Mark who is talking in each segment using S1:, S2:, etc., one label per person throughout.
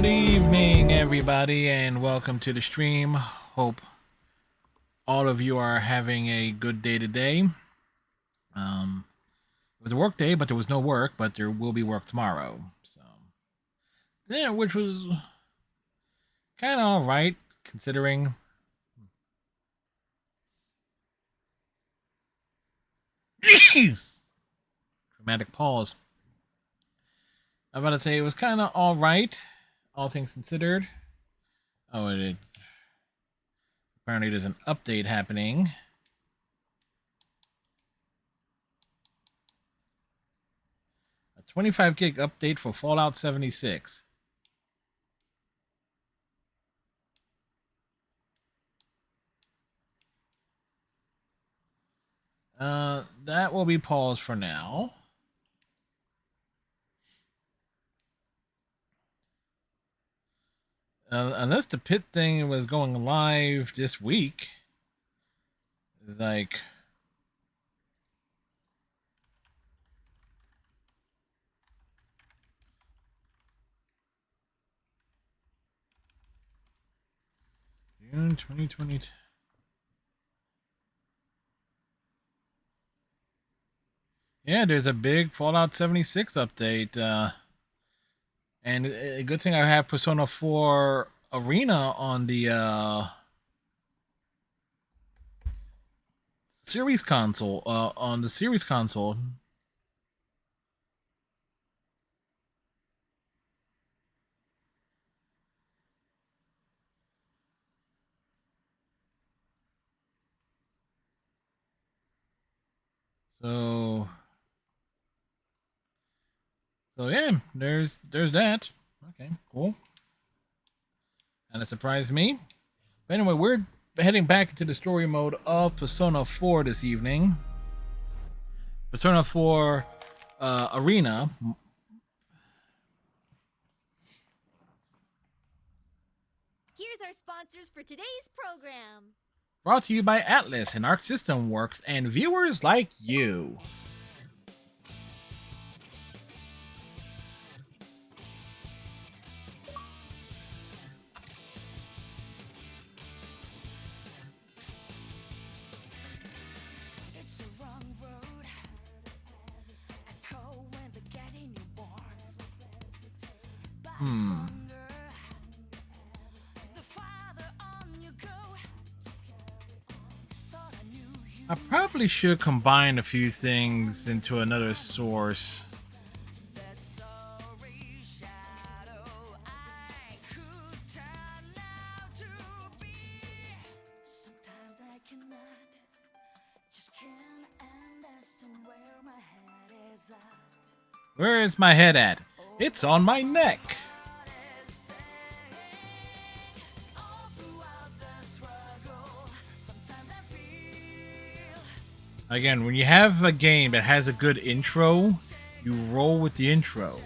S1: Good evening, everybody, and welcome to the stream. Hope all of you are having a good day today. It was a work day, but there was no work, but there will be work tomorrow. So, yeah, which was kind of all right, considering. Dramatic pause. I'm about to say it was kind of all right, all things considered. Oh, apparently there's an update happening. A 25 gig update for Fallout 76. That will be paused for now. Unless the pit thing was going live this week, it's like June 2020. Yeah, there's a big Fallout 76 update. And a good thing I have Persona 4 Arena on the series console. On the series console. So yeah, there's that. Okay, cool. And it surprised me. But anyway, we're heading back into the story mode of Persona 4 this evening. Persona 4 Arena.
S2: Here's our sponsors for today's program.
S1: Brought to you by Atlas and Arc System Works and viewers like you. I probably should combine a few things into another source. Where is my head at? It's on my neck. Again, when you have a game that has a good intro, you roll with the intro.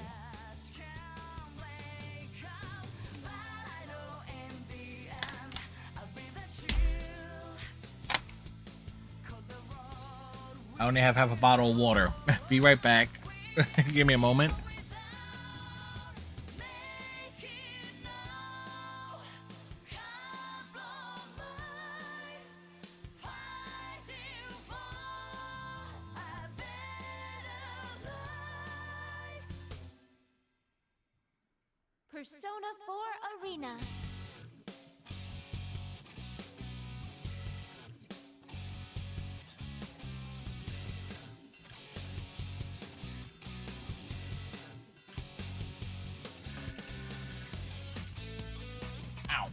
S1: I only have half a bottle of water. Be right back. Give me a moment.
S2: Persona 4 Arena.
S1: Ow.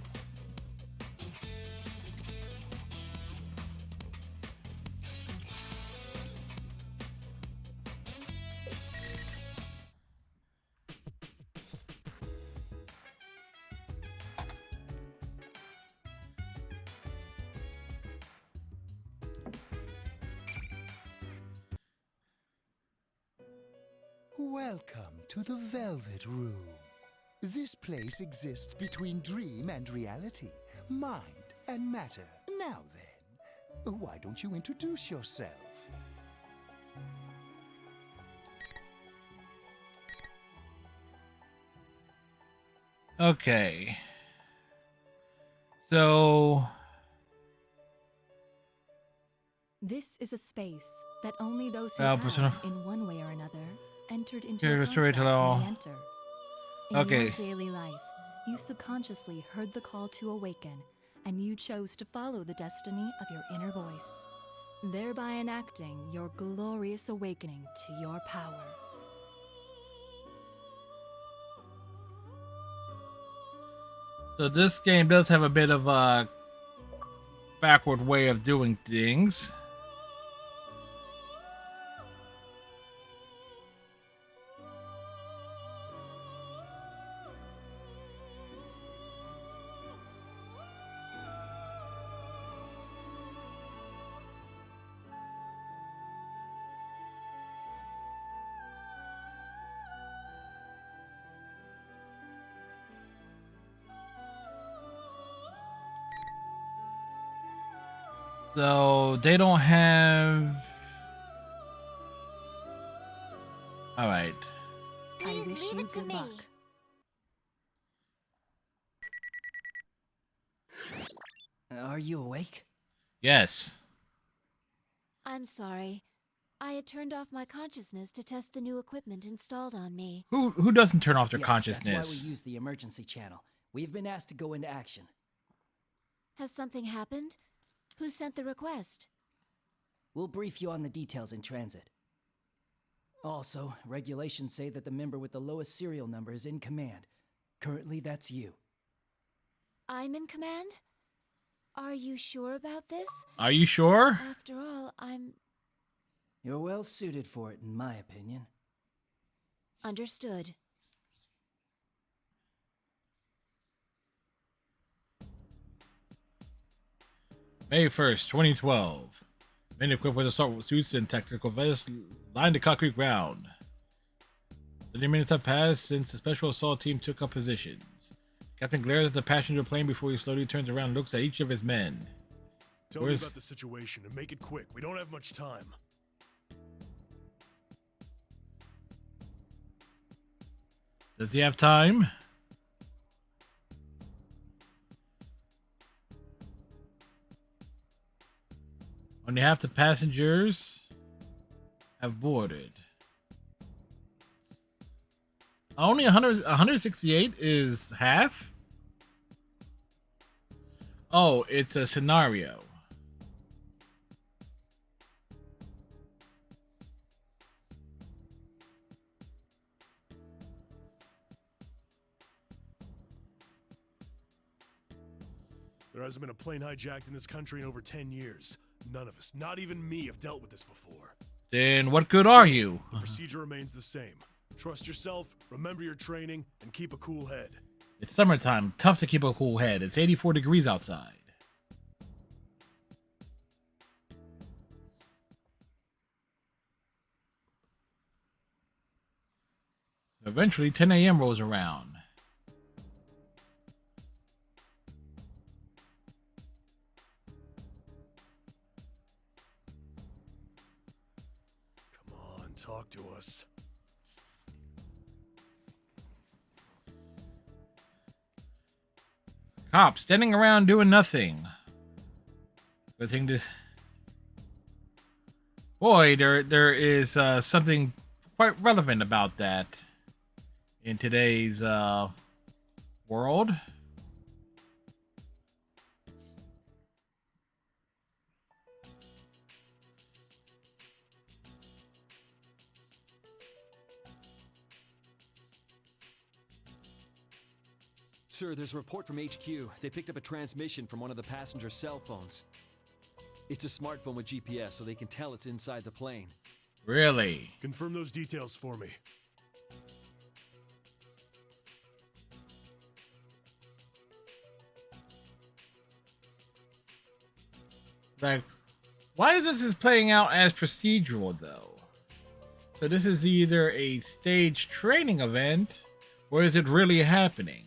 S3: Welcome to the Velvet Room. This place exists between dream and reality, mind and matter. Now then, why don't you introduce yourself?
S1: Okay. So
S4: This is a space that only those who have,
S1: Persona.
S4: in one way or another, entered into
S1: Here's
S4: a
S1: the storyteller.
S4: contract may enter. In
S1: Okay.
S4: your daily life, you subconsciously heard the call to awaken, and you chose to follow the destiny of your inner voice, thereby enacting your glorious awakening to your power.
S1: So this game does have a bit of a backward way of doing things. So they don't have. All right.
S4: I
S2: Please
S4: wish
S2: leave
S4: you
S2: it to
S4: good
S2: me.
S4: luck.
S5: Are you awake?
S1: Yes.
S2: I'm sorry. I had turned off my consciousness to test the new equipment installed on me.
S1: Who doesn't turn off their
S5: Yes,
S1: consciousness?
S5: That's why we use the emergency channel. We've been asked to go into action.
S2: Has something happened? Who sent the request?
S5: We'll brief you on the details in transit. Also, regulations say that the member with the lowest serial number is in command. Currently, that's you.
S2: I'm in command? Are you sure about this?
S1: Are you sure?
S2: After all, I'm...
S5: You're well suited for it, in my opinion.
S2: Understood.
S1: May 1st, 2012. Men equipped with assault suits and tactical vests lined the concrete ground. 30 minutes have passed since the special assault team took up positions. Captain glares at the passenger plane before he slowly turns around and looks at each of his men.
S6: Tell
S1: Where's-
S6: me about the situation and make it quick. We don't have much time.
S1: Does he have time? Only half the passengers have boarded. Only 168 is half? Oh, it's a scenario.
S6: There hasn't been a plane hijacked in this country in over 10 years. None of us, not even me, have dealt with this before.
S1: Then what good are you?
S6: The procedure remains the same. Trust yourself, remember your training, and keep a cool head.
S1: It's summertime. Tough to keep a cool head. It's 84 degrees outside. Eventually, 10 a.m. rolls around.
S6: Come on, talk to us.
S1: Cops standing around doing nothing. Good thing to. Boy, there is something quite relevant about that in today's world.
S7: Sir, there's a report from HQ. They picked up a transmission from one of the passenger's cell phones. It's a smartphone with GPS, so they can tell it's inside the plane.
S1: Really?
S6: Confirm those details for me.
S1: Like, why is this playing out as procedural though? So this is either a stage training event, or is it really happening?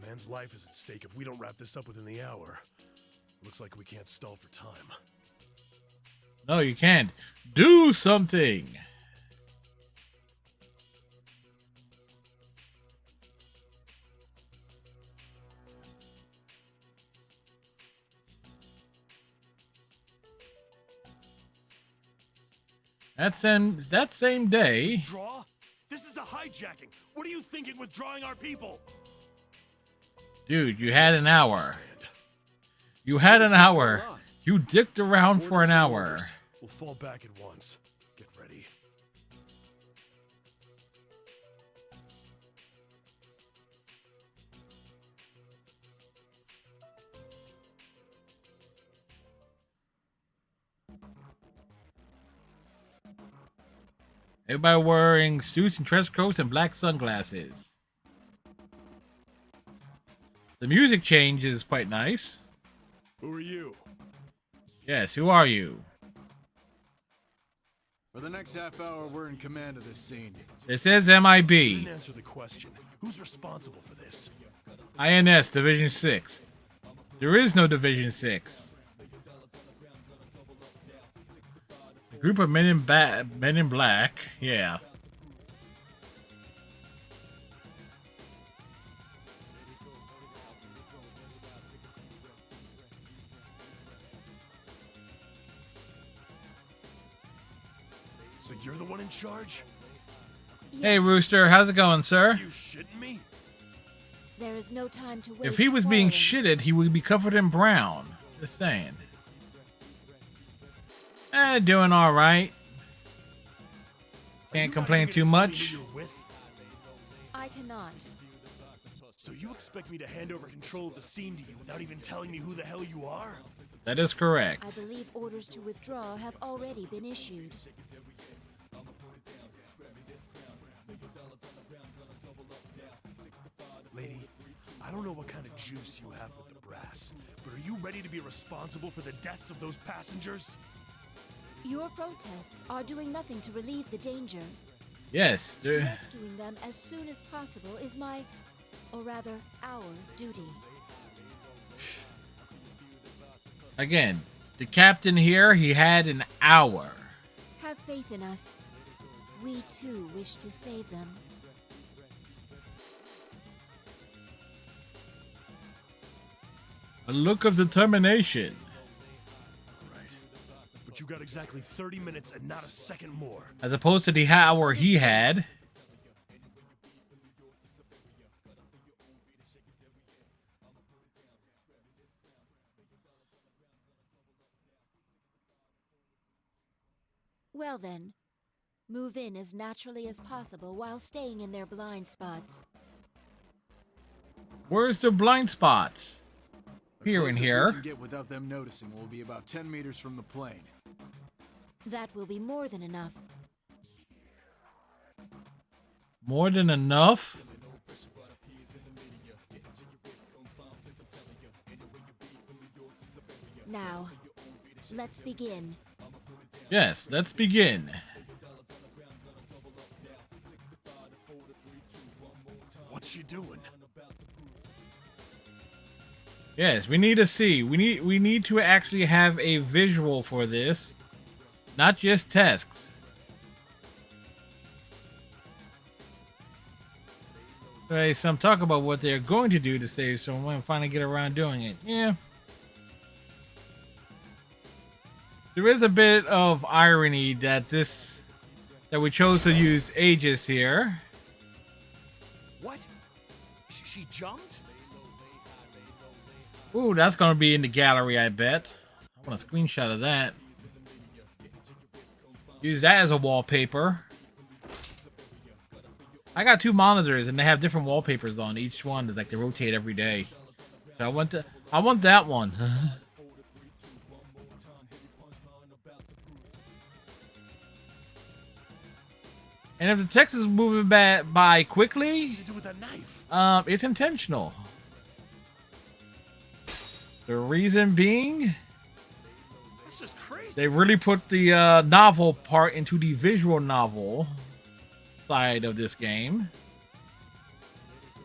S6: A man's life is at stake if we don't wrap this up within the hour. Looks like we can't stall for time.
S1: No, you can't. Do something. That same day.
S6: Draw? This is a hijacking. What are you thinking with drawing our people?
S1: Dude, you had an hour.
S6: Understand.
S1: You had an
S7: What's
S1: hour.
S7: going on?
S1: You dicked around for an
S6: Orders are
S1: hour.
S6: orders. We'll fall back at once. Get ready.
S1: Everybody wearing suits and trench coats and black sunglasses. The music change is quite nice.
S6: Who are you?
S1: Yes, who are you?
S8: For the next half hour, we're in command of this scene.
S1: It says
S6: You
S1: MIB.
S6: didn't answer the question. Who's responsible for this?
S1: INS Division 6. There is no Division 6. A group of men in black. Yeah.
S6: So you're the one in charge?
S1: Hey,
S2: Yes,
S1: Rooster, how's it going, sir?
S6: You shitting me?
S2: there is no time to waste.
S1: If he was being
S2: quarreling.
S1: shitted, he would be covered in brown. Just saying. Doing all right.
S6: Are
S1: Can't
S6: you
S1: complain
S6: not
S1: too
S6: even gonna tell me
S1: much.
S6: who you're with?
S2: I cannot.
S6: So you expect me to hand over control of the scene to you without even telling me who the hell you are?
S1: That is correct.
S2: I believe orders to withdraw have already been issued.
S6: Lady, I don't know what kind of juice you have with the brass, but are you ready to be responsible for the deaths of those passengers?
S2: Your protests are doing nothing to relieve the danger.
S1: Yes.
S2: Rescuing them as soon as possible is my, or rather, our duty.
S1: Again, the captain here, he had an hour.
S2: Have faith in us. We too wish to save them.
S1: A look of determination.
S6: Right. But you got exactly 30 minutes and not a second more.
S1: As opposed to the hour he had.
S2: Well then, move in as naturally as possible while staying in their blind spots.
S1: Where's the blind spots?
S8: The
S1: Here and
S8: closest we
S1: here.
S8: can get without them noticing will be about 10 meters from the plane.
S2: That will be more than enough.
S1: More than enough?
S2: Now, let's begin.
S1: Yes, let's begin.
S6: What's she doing?
S1: Yes, we need to see. We need to actually have a visual for this. Not just tests. Okay, some talk about what they're going to do to save someone and finally get around doing it. Yeah. There is a bit of irony that we chose to use Aegis here.
S6: What? She jumped?
S1: Ooh, that's gonna be in the gallery, I bet. I want a screenshot of that. Use that as a wallpaper. I got two monitors and they have different wallpapers on each one. Like they rotate every day. So I want that one. And if the text is moving by quickly,
S6: What did you do with that knife?
S1: it's intentional. The reason being,
S6: That's just crazy.
S1: they really put the novel part into the visual novel side of this game.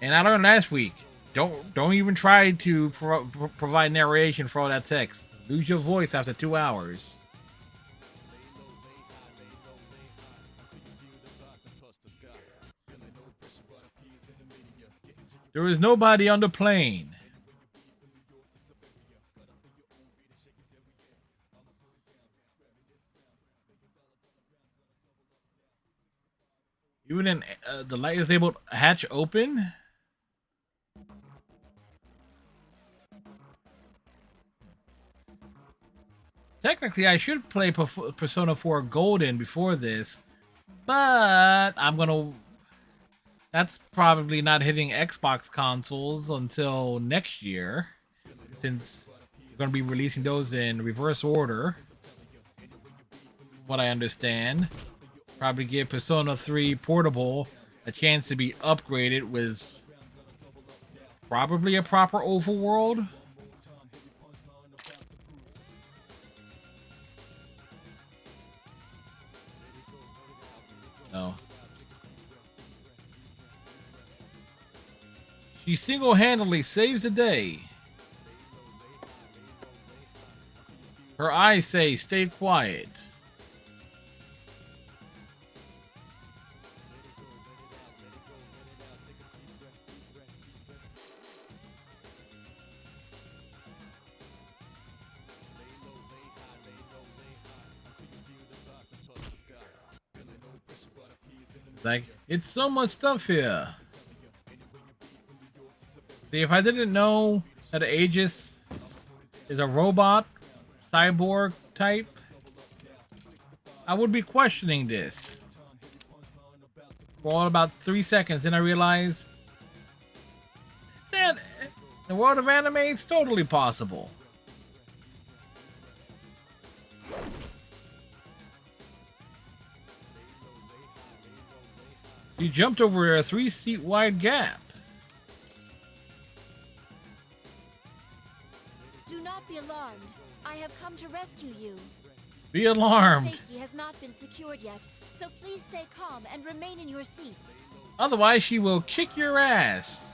S1: And I learned last week, Don't even try to provide narration for all that text. Lose your voice after 2 hours. There is nobody on the plane. Even in the light is able to hatch open. Technically, I should play Persona 4 Golden before this, but I'm gonna. That's probably not hitting Xbox consoles until next year, since we're gonna be releasing those in reverse order. What I understand, probably give Persona 3 Portable a chance to be upgraded with probably a proper overworld. No. She single-handedly saves the day. Her eyes say, stay quiet. Like, it's so much stuff here. See, if I didn't know that Aegis is a robot, cyborg type, I would be questioning this. For all about 3 seconds, then I realized that in the world of anime, it's totally possible. You jumped over a 3-seat wide gap.
S2: Do not be alarmed. I have come to rescue you.
S1: Be
S2: Your
S1: alarmed.
S2: safety has not been secured yet, so please stay calm and remain in your seats.
S1: Otherwise, she will kick your ass.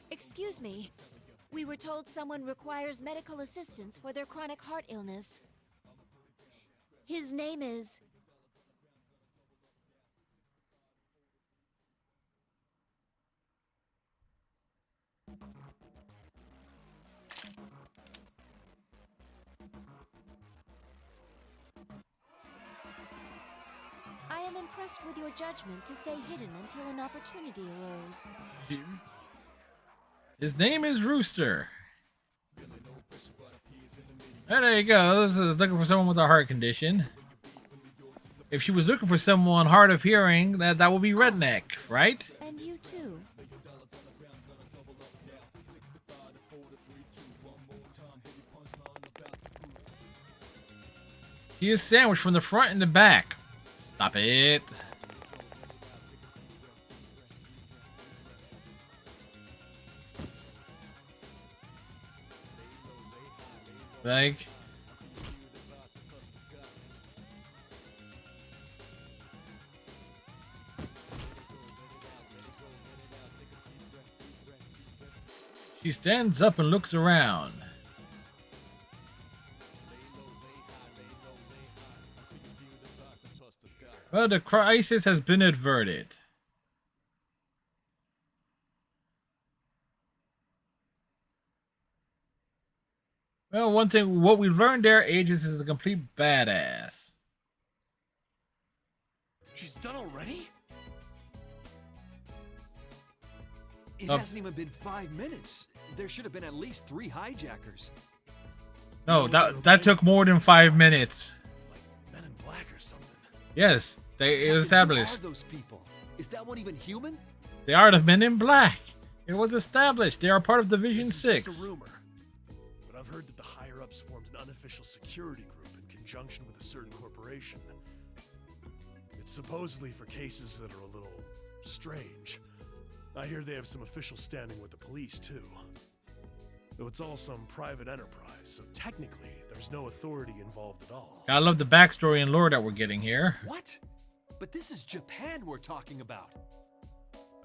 S2: Excuse me. We were told someone requires medical assistance for their chronic heart illness. His name is... I am impressed with your judgment to stay hidden until an opportunity arose.
S1: His name is Rooster. And there you go. This is looking for someone with a heart condition. If she was looking for someone hard of hearing, that would be Redneck, right?
S2: And you too.
S1: He is sandwiched from the front and the back. Stop it. Like... She stands up and looks around. Well, the crisis has been averted. Well, one thing, what we learned there, Aegis is a complete badass.
S6: She's done already?
S7: It hasn't even been 5 minutes. There should have been at least 3 hijackers.
S1: No, that took more than 5 minutes.
S6: Like Men in Black or something.
S1: Yes, it was established.
S7: Who are those people? Is that one even human?
S1: They are the Men in Black. It was established. They are part of Division
S6: This is
S1: 6.
S6: just a rumor, but I've heard that the higher-ups formed an unofficial security group in conjunction with a certain corporation. It's supposedly for cases that are a little strange. I hear they have some official standing with the police, too. Though it's all some private enterprise, so technically, there's no authority involved at all.
S1: I love the backstory and lore that we're getting here.
S6: What?
S7: But this is Japan we're talking about.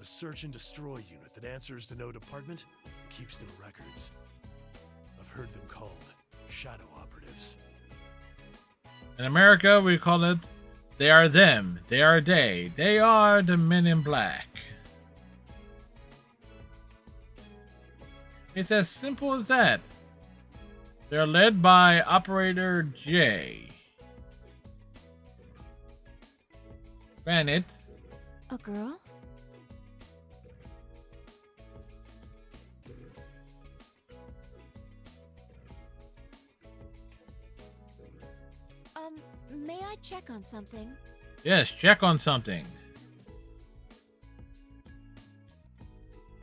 S6: A search and destroy unit that answers to no department, keeps no records. I've heard them called shadow operatives.
S1: In America, we call it they are them, they are they are the men in black. It's as simple as that. They're led by Operator J. Granted,
S2: A girl? May I check on something?
S1: yes, check on something.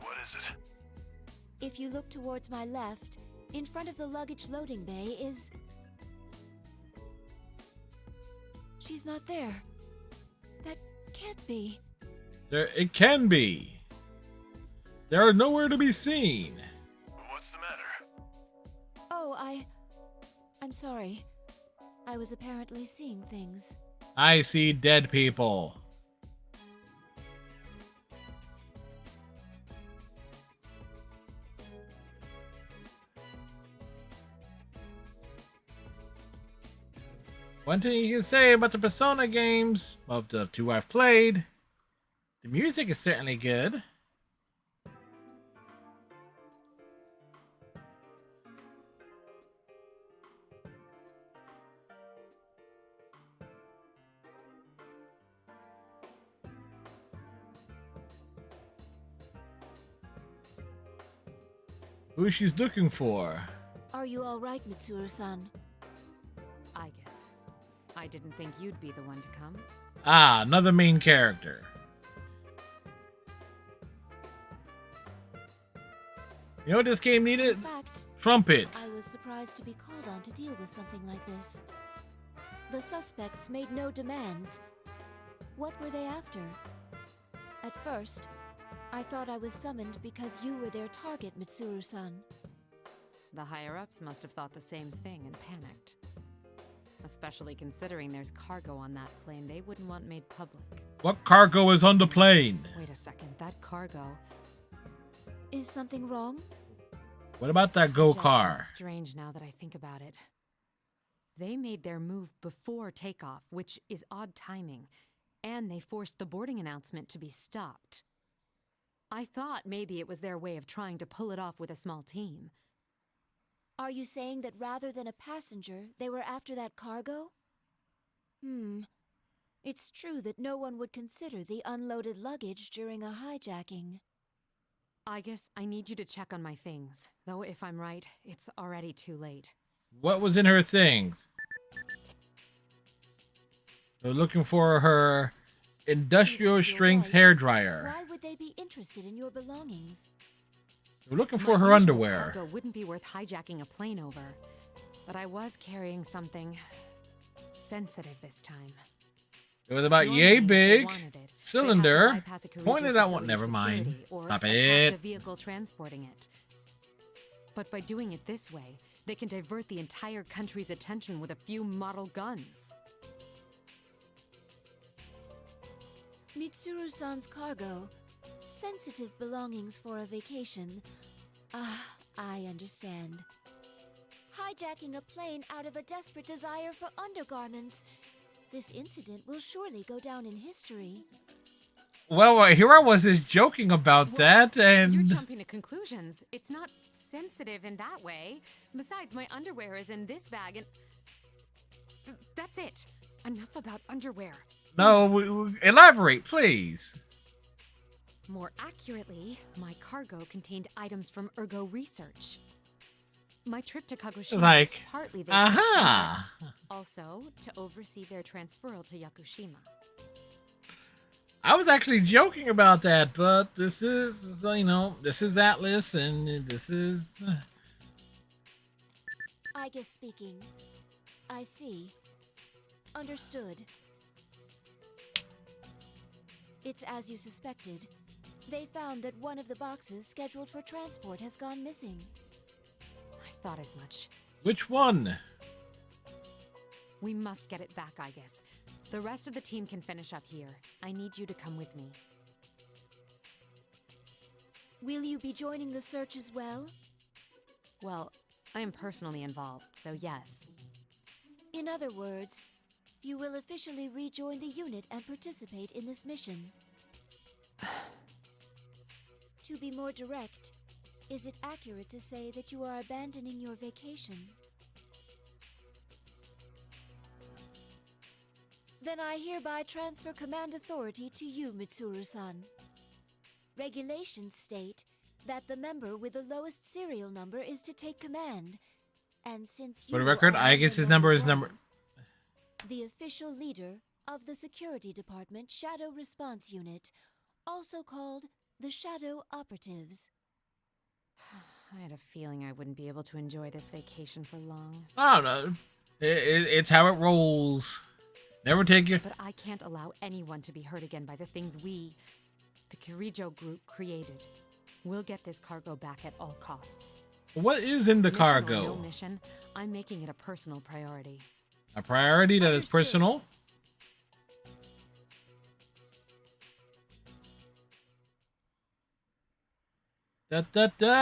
S6: What is it?
S2: If you look towards my left, in front of the luggage loading bay is... She's not there. That can't be.
S1: There, it can be. They are nowhere to be seen.
S6: What's the matter?
S2: Oh, I'm sorry. I was apparently seeing things.
S1: I see dead people. One thing you can say about the Persona games, of the two I've played, the music is certainly good. Who she's looking for?
S2: Are you all right, Mitsuru-san?
S9: I guess. I didn't think you'd be the one to come.
S1: Ah, another main character. You know what this game needed?
S2: In fact,
S1: Trumpet.
S2: I was surprised to be called on to deal with something like this. The suspects made no demands. What were they after? At first, I thought I was summoned because you were their target, Mitsuru-san.
S9: The higher-ups must have thought the same thing and panicked. Especially considering there's cargo on that plane they wouldn't want made public.
S1: What cargo is on the plane?
S9: Wait a second, that cargo...
S2: Is something wrong?
S1: What about that
S9: This
S1: go
S9: hijack
S1: car?
S9: sounds strange now that I think about it. They made their move before takeoff, which is odd timing, and they forced the boarding announcement to be stopped. I thought maybe it was their way of trying to pull it off with a small team.
S2: Are you saying that rather than a passenger, they were after that cargo? It's true that no one would consider the unloaded luggage during a hijacking.
S9: I guess I need you to check on my things, though if I'm right, it's already too late.
S1: What was in her things? They're looking for her industrial
S2: If you're
S1: strength
S2: right,
S1: hairdryer.
S2: Why would they be interested in your belongings?
S1: They're looking
S9: My
S1: for her
S9: usual
S1: underwear.
S9: Cargo wouldn't be worth hijacking a plane over, but I was carrying something sensitive this time.
S1: It was about
S9: Normally,
S1: yay
S9: if they
S1: big
S9: wanted it, they'd have to
S1: cylinder.
S9: bypass a Karijo
S1: Pointed out one.
S9: facility
S1: Never mind.
S9: security or
S1: Stop
S9: attack
S1: it.
S9: the vehicle transporting it. But by doing it this way, they can divert the entire country's attention with a few model guns.
S2: Mitsuru-san's cargo. Sensitive belongings for a vacation. I understand. Hijacking a plane out of a desperate desire for undergarments. This incident will surely go down in history.
S1: Well, here I was just joking about
S9: Well,
S1: that,
S9: You're
S1: and
S9: jumping to conclusions. It's not sensitive in that way. Besides, my underwear is in this bag and... That's it. Enough about underwear.
S1: no, elaborate, please.
S9: More accurately, my cargo contained items from Ergo Research. My trip to Kagoshima
S1: Like,
S9: was partly vacation,
S1: aha.
S9: but also to oversee their transferal to Yakushima.
S1: I was actually joking about that, but this is, this is Atlas, and this is...
S2: I guess speaking. I see. Understood. It's as you suspected. They found that one of the boxes scheduled for transport has gone missing.
S9: I thought as much.
S1: Which one?
S9: We must get it back, I guess. The rest of the team can finish up here. I need you to come with me.
S2: Will you be joining the search as well?
S9: Well, I am personally involved, so yes.
S2: In other words, you will officially rejoin the unit and participate in this mission. To be more direct, is it accurate to say that you are abandoning your vacation? Then I hereby transfer command authority to you, Mitsuru-san. Regulations state that the member with the lowest serial number is to take command. And since you
S1: For the record,
S2: are
S1: I guess his number is number...
S2: the official leader of the Security Department Shadow Response Unit, also called the Shadow Operatives.
S9: I had a feeling I wouldn't be able to enjoy this vacation for long.
S1: I don't know. It's how it rolls. Never take your...
S9: But I can't allow anyone to be hurt again by the things we, the Kirijo group, created. We'll get this cargo back at all costs.
S1: What is in the
S9: Mission or
S1: cargo?
S9: no mission, I'm making it a personal priority.
S1: A priority that is
S2: Understood.
S1: personal? Da da da.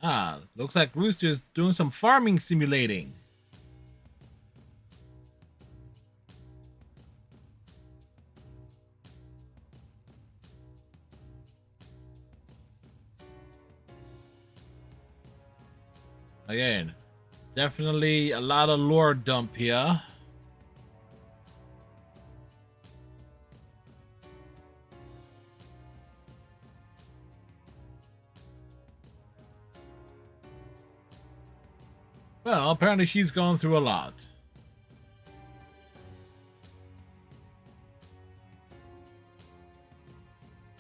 S1: Ah, looks like Rooster's doing some farming simulating. Again, definitely a lot of lore dump here. Well, apparently she's gone through a lot.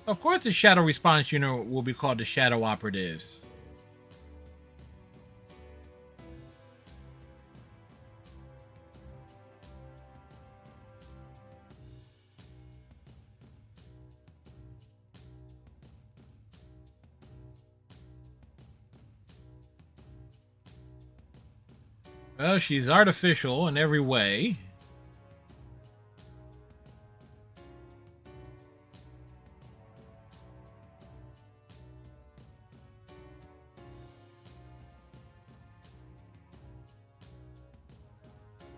S1: Of course, the Shadow Response Unit will be called the Shadow Operatives. Well, she's artificial in every way.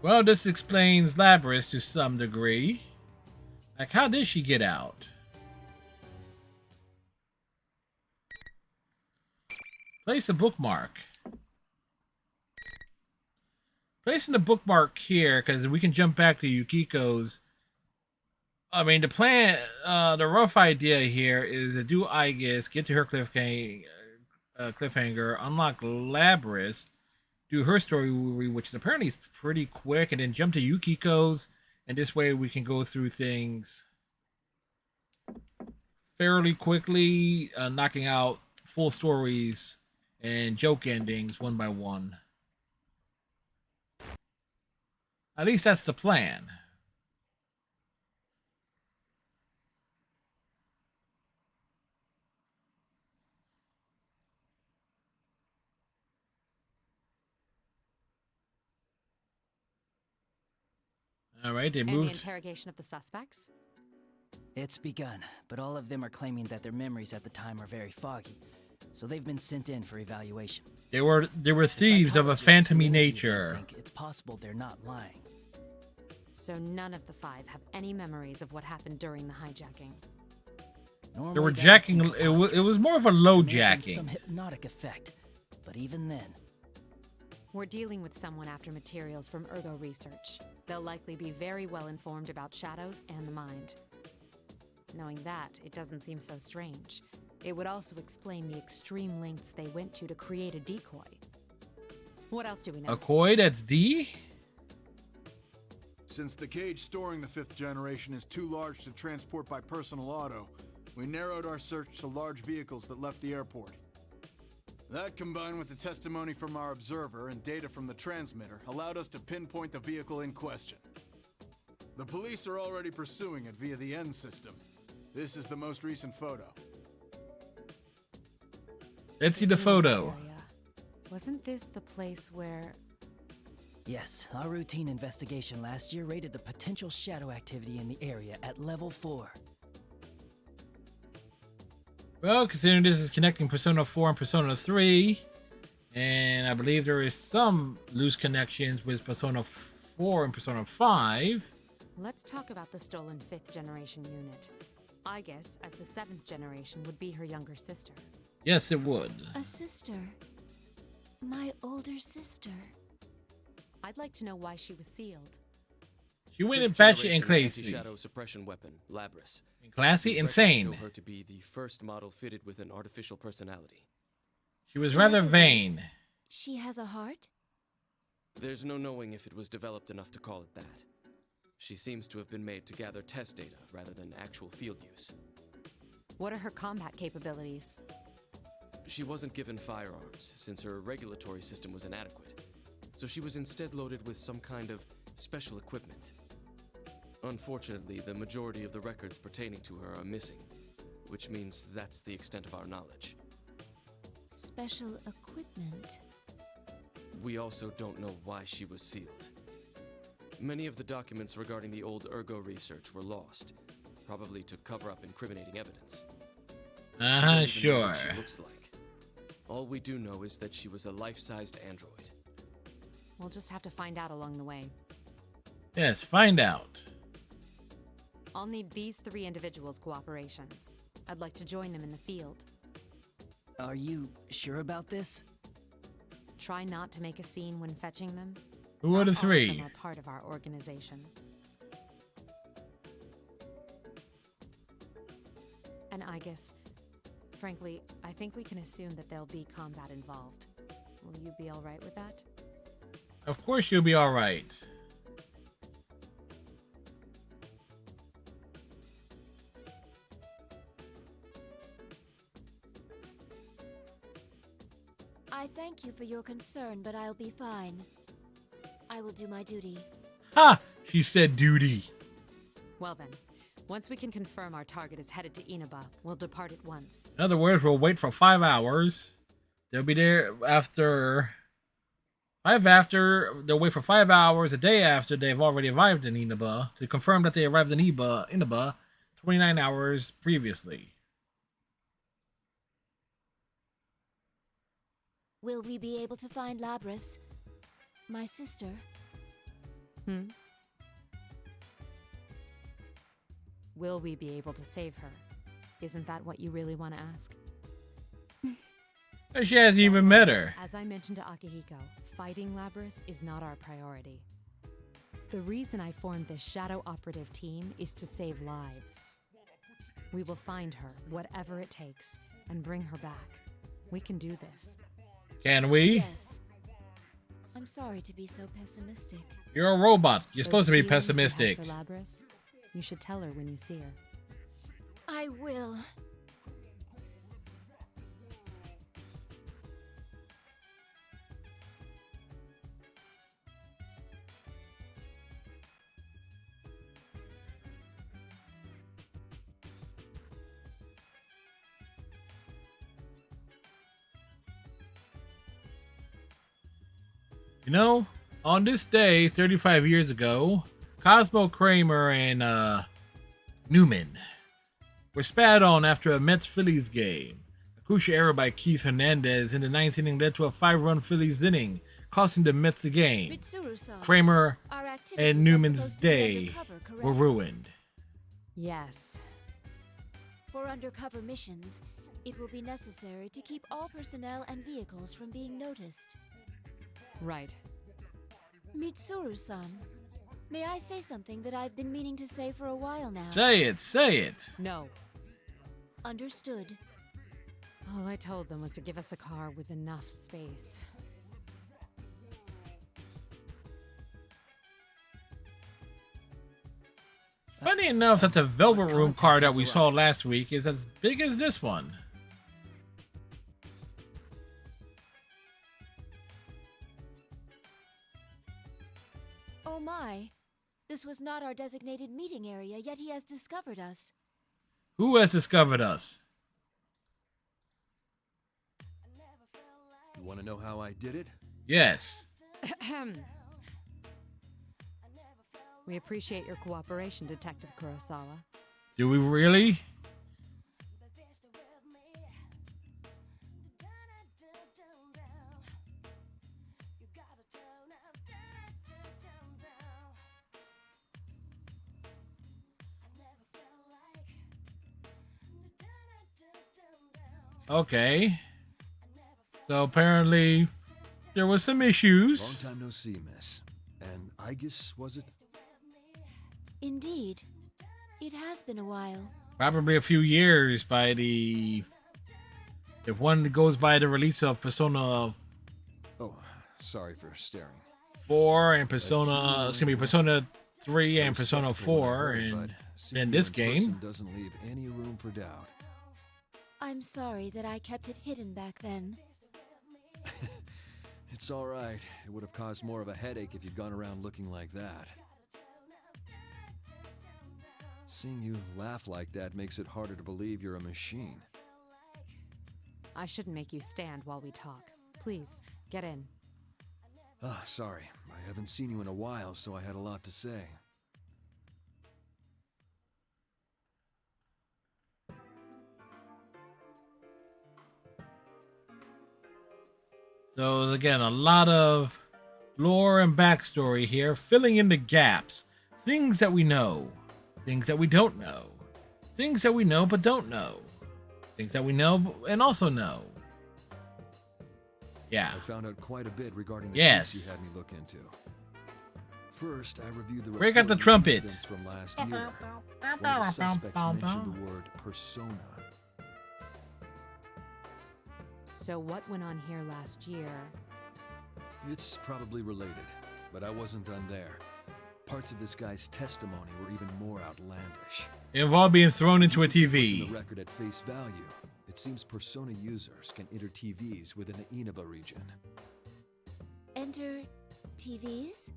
S1: Well, this explains Labrys to some degree. Like, how did she get out? Place a bookmark. Placing the bookmark here, because we can jump back to Yukiko's. I mean, the plan, the rough idea here is to do Aigis, get to her cliffhanger, unlock Labrys, do her story, which is apparently pretty quick, and then jump to Yukiko's, and this way we can go through things fairly quickly, knocking out full stories and joke endings one by one. At least that's the plan. All right, they
S9: And the
S1: moved.
S9: interrogation of the suspects?
S5: It's begun, but all of them are claiming that their memories at the time are very foggy, so they've been sent in for evaluation.
S1: They were thieves of a
S5: Psychologists who
S1: phantomy
S5: interviewed them
S1: nature.
S5: think it's possible they're not lying.
S9: So none of the five have any memories of what happened during the hijacking.
S5: Normally,
S1: They were
S5: that would
S1: jacking.
S5: seem
S1: It was
S5: preposterous.
S1: more of a low
S5: There may have been
S1: jacking.
S5: some hypnotic effect, but even then,
S9: We're dealing with someone after materials from Ergo Research. They'll likely be very well informed about shadows and the mind. Knowing that, it doesn't seem so strange. It would also explain the extreme lengths they went to create a decoy. What else do we know?
S1: A koi that's D?
S8: Since the cage storing the 5th generation is too large to transport by personal auto, we narrowed our search to large vehicles that left the airport. That, combined with the testimony from our observer and data from the transmitter, allowed us to pinpoint the vehicle in question. The police are already pursuing it via the N system. This is the most recent photo.
S1: Let's see the photo.
S9: Area. Wasn't this the place where...
S5: Yes, our routine investigation last year rated the potential shadow activity in the area at level 4.
S1: Well, considering this is connecting Persona 4 and Persona 3, and I believe there is some loose connections with Persona 4 and Persona 5.
S9: Let's talk about the stolen 5th generation unit. I guess, as the 7th generation, would be her younger sister.
S1: Yes, it would.
S2: A sister. My older sister.
S9: I'd like to know why she was sealed.
S1: She went in
S7: Fifth
S1: batshit and
S7: generation
S1: crazy.
S7: anti-shadow suppression weapon, Labris.
S1: Classy,
S7: The records
S1: insane.
S7: show her to be the first model fitted with an artificial personality.
S1: She was rather
S2: In other
S1: vain.
S2: words, she has a heart?
S7: There's no knowing if it was developed enough to call it that. She seems to have been made to gather test data rather than actual field use.
S9: What are her combat capabilities?
S7: She wasn't given firearms, since her regulatory system was inadequate, so she was instead loaded with some kind of special equipment. Unfortunately, the majority of the records pertaining to her are missing, which means that's the extent of our knowledge.
S2: Special equipment.
S7: We also don't know why she was sealed. Many of the documents regarding the old Ergo research were lost, probably to cover up incriminating evidence. We don't even know
S1: Sure.
S7: what she looks like. All we do know is that she was a life-sized android.
S9: We'll just have to find out along the way.
S1: Yes, find out.
S9: I'll need these 3 individuals' cooperations. I'd like to join them in the field.
S5: Are you sure about this?
S9: Try not to make a scene when fetching them.
S1: Who are the
S9: Not all of
S1: 3?
S9: them are part of our organization. And I guess, frankly, I think we can assume that there'll be combat involved. Will you be alright with that?
S1: Of course you'll be alright.
S2: I thank you for your concern, but I'll be fine. I will do my duty.
S1: Ha! She said duty.
S9: Well then, once we can confirm our target is headed to Inaba, we'll depart at once.
S1: In other words, we'll wait for 5 hours. They'll be there after... They'll wait for 5 hours a day after they've already arrived in Inaba to confirm that they arrived in Inaba 29 hours previously.
S2: Will we be able to find Labris? My sister?
S9: Will we be able to save her? Isn't that what you really want to ask?
S1: She hasn't even met her.
S9: As I mentioned to Akihiko, fighting Labris is not our priority. The reason I formed this shadow operative team is to save lives. We will find her, whatever it takes, and bring her back. We can do this.
S1: Can we?
S2: Yes. I'm sorry to be so pessimistic.
S1: You're a robot. You're
S9: Those
S1: supposed to be
S9: feelings you have
S1: pessimistic.
S9: for Labris, you should tell her when you see her.
S2: I will.
S1: You know, on this day, 35 years ago, Cosmo Kramer and Newman were spat on after a Mets-Phillies game. A crucial error by Keith Hernandez in the ninth inning led to a 5-run Phillies inning, costing the Mets the game.
S2: Mitsuru-san,
S1: Kramer
S2: our activities
S1: and
S2: are
S1: Newman's
S2: supposed to be
S1: day
S2: undercover,
S1: were
S2: correct?
S1: ruined.
S9: Yes.
S2: For undercover missions, it will be necessary to keep all personnel and vehicles from being noticed.
S9: Right.
S2: Mitsuru-san, may I say something that I've been meaning to say for a while now?
S1: Say it, say it.
S9: No.
S2: Understood.
S9: All I told them was to give us a car with enough space.
S1: Funny enough that the Velvet Room
S5: contact
S1: car that
S5: has
S1: we
S5: arrived.
S1: saw last week is as big as this one.
S2: Oh my. This was not our designated meeting area, yet he has discovered us.
S1: Who has discovered us?
S10: want to know how I did it?
S1: Yes.
S9: We appreciate your cooperation, Detective Kurosawa.
S1: Do we really? Okay. So apparently there was some issues.
S10: Long time no see, miss. And I guess, was it?
S2: Indeed. It has been a while.
S1: Probably a few years by the... If one goes by the release of Persona
S10: Oh, sorry for staring.
S1: 4 and Persona... Excuse me, Persona 3 and Persona 4 and then this game.
S10: Doesn't leave any room for doubt.
S2: I'm sorry that I kept it hidden back then.
S10: It's all right. It would have caused more of a headache if you'd gone around looking like that. Seeing you laugh like that makes it harder to believe you're a machine.
S9: I shouldn't make you stand while we talk. Please, get in.
S10: Ah, sorry. I haven't seen you in a while, so I had a lot to say.
S1: So again, a lot of lore and backstory here, filling in the gaps. Things that we know, things that we don't know, things that we know but don't know, things that we know and also know. Yeah.
S10: I found out quite a bit regarding the
S1: Yes.
S10: case you had me look into. First, I reviewed the
S1: Break out the
S10: reported
S1: trumpet.
S10: incidents from last year. One of the suspects mentioned the word persona.
S9: So what went on here last year?
S10: It's probably related, but I wasn't done there. Parts of this guy's testimony were even more outlandish.
S1: Involved being thrown into a
S10: What's in
S1: TV.
S10: the record at face value. It seems Persona users can enter TVs within the Inaba region.
S2: Enter TVs?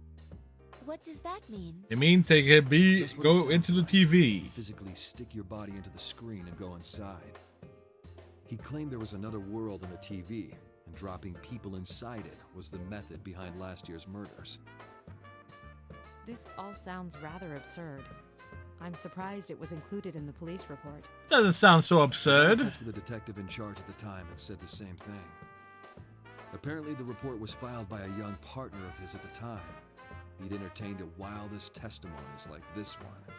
S2: What does that mean?
S1: It means they could be
S10: Just what it
S1: go
S10: sounds
S1: into the
S10: like.
S1: TV.
S10: You physically stick your body into the screen and go inside. He claimed there was another world in the TV, and dropping people inside it was the method behind last year's murders.
S9: This all sounds rather absurd. I'm surprised it was included in the police report.
S1: Doesn't sound so
S10: I was in
S1: absurd.
S10: touch with the detective in charge at the time and said the same thing. Apparently, the report was filed by a young partner of his at the time. He'd entertained the wildest testimonies like this one.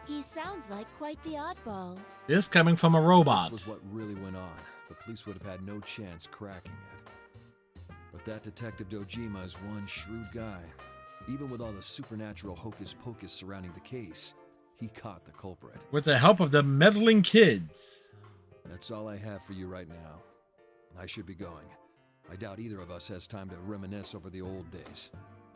S2: He sounds like quite the oddball.
S1: This coming from a robot.
S10: This was what really went on. The police would have had no chance cracking it. But that Detective Dojima is one shrewd guy. Even with all the supernatural hocus pocus surrounding the case, he caught the culprit.
S1: With the help of the meddling kids.
S10: That's all I have for you right now. I should be going. I doubt either of us has time to reminisce over the old days.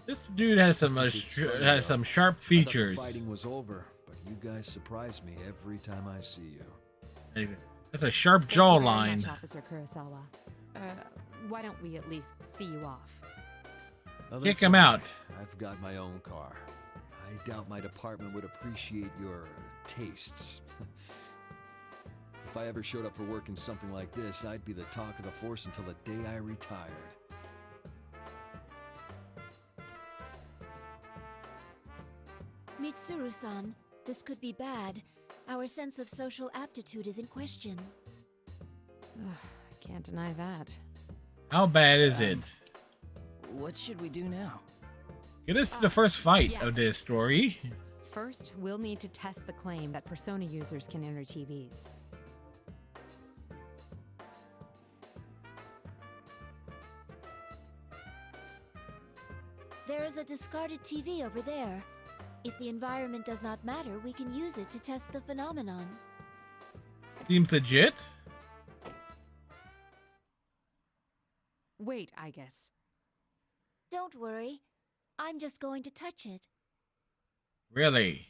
S1: This dude has some sharp features.
S10: I thought the fighting was over, but you guys surprise me every time I see you.
S1: That's a sharp
S9: Thank you very
S1: jawline.
S9: much, Officer Kurosawa. Why don't we at least see you off?
S10: Oh,
S1: Kick
S10: that's
S1: him
S10: all
S1: out.
S10: right. I've got my own car. I doubt my department would appreciate your tastes. If I ever showed up for work in something like this, I'd be the talk of the force until the day I retired.
S2: Mitsuru-san, this could be bad. Our sense of social aptitude is in question.
S9: I can't deny that.
S1: How bad is it?
S5: What should we do now?
S1: Get us to the first fight
S9: yes.
S1: of this story.
S9: First, we'll need to test the claim that Persona users can enter TVs.
S2: There is a discarded TV over there. If the environment does not matter, we can use it to test the phenomenon.
S1: Seems legit.
S9: Wait, I guess.
S2: Don't worry. I'm just going to touch it.
S1: Really?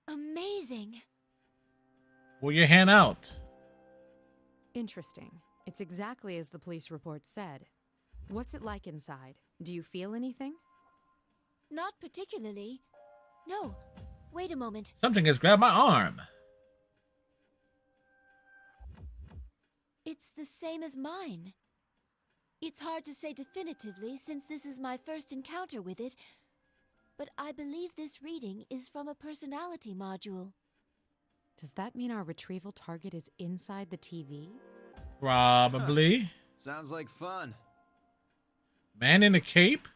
S2: Amazing!
S1: Pull your hand out.
S9: Interesting. It's exactly as the police report said. What's it like inside? Do you feel anything?
S2: Not particularly. No, Wait a moment.
S1: Something has grabbed my arm.
S2: It's the same as mine. It's hard to say definitively since this is my first encounter with it, but I believe this reading is from a personality module.
S9: Does that mean our retrieval target is inside the TV?
S1: Probably.
S8: Sounds like fun.
S1: Man in a cape?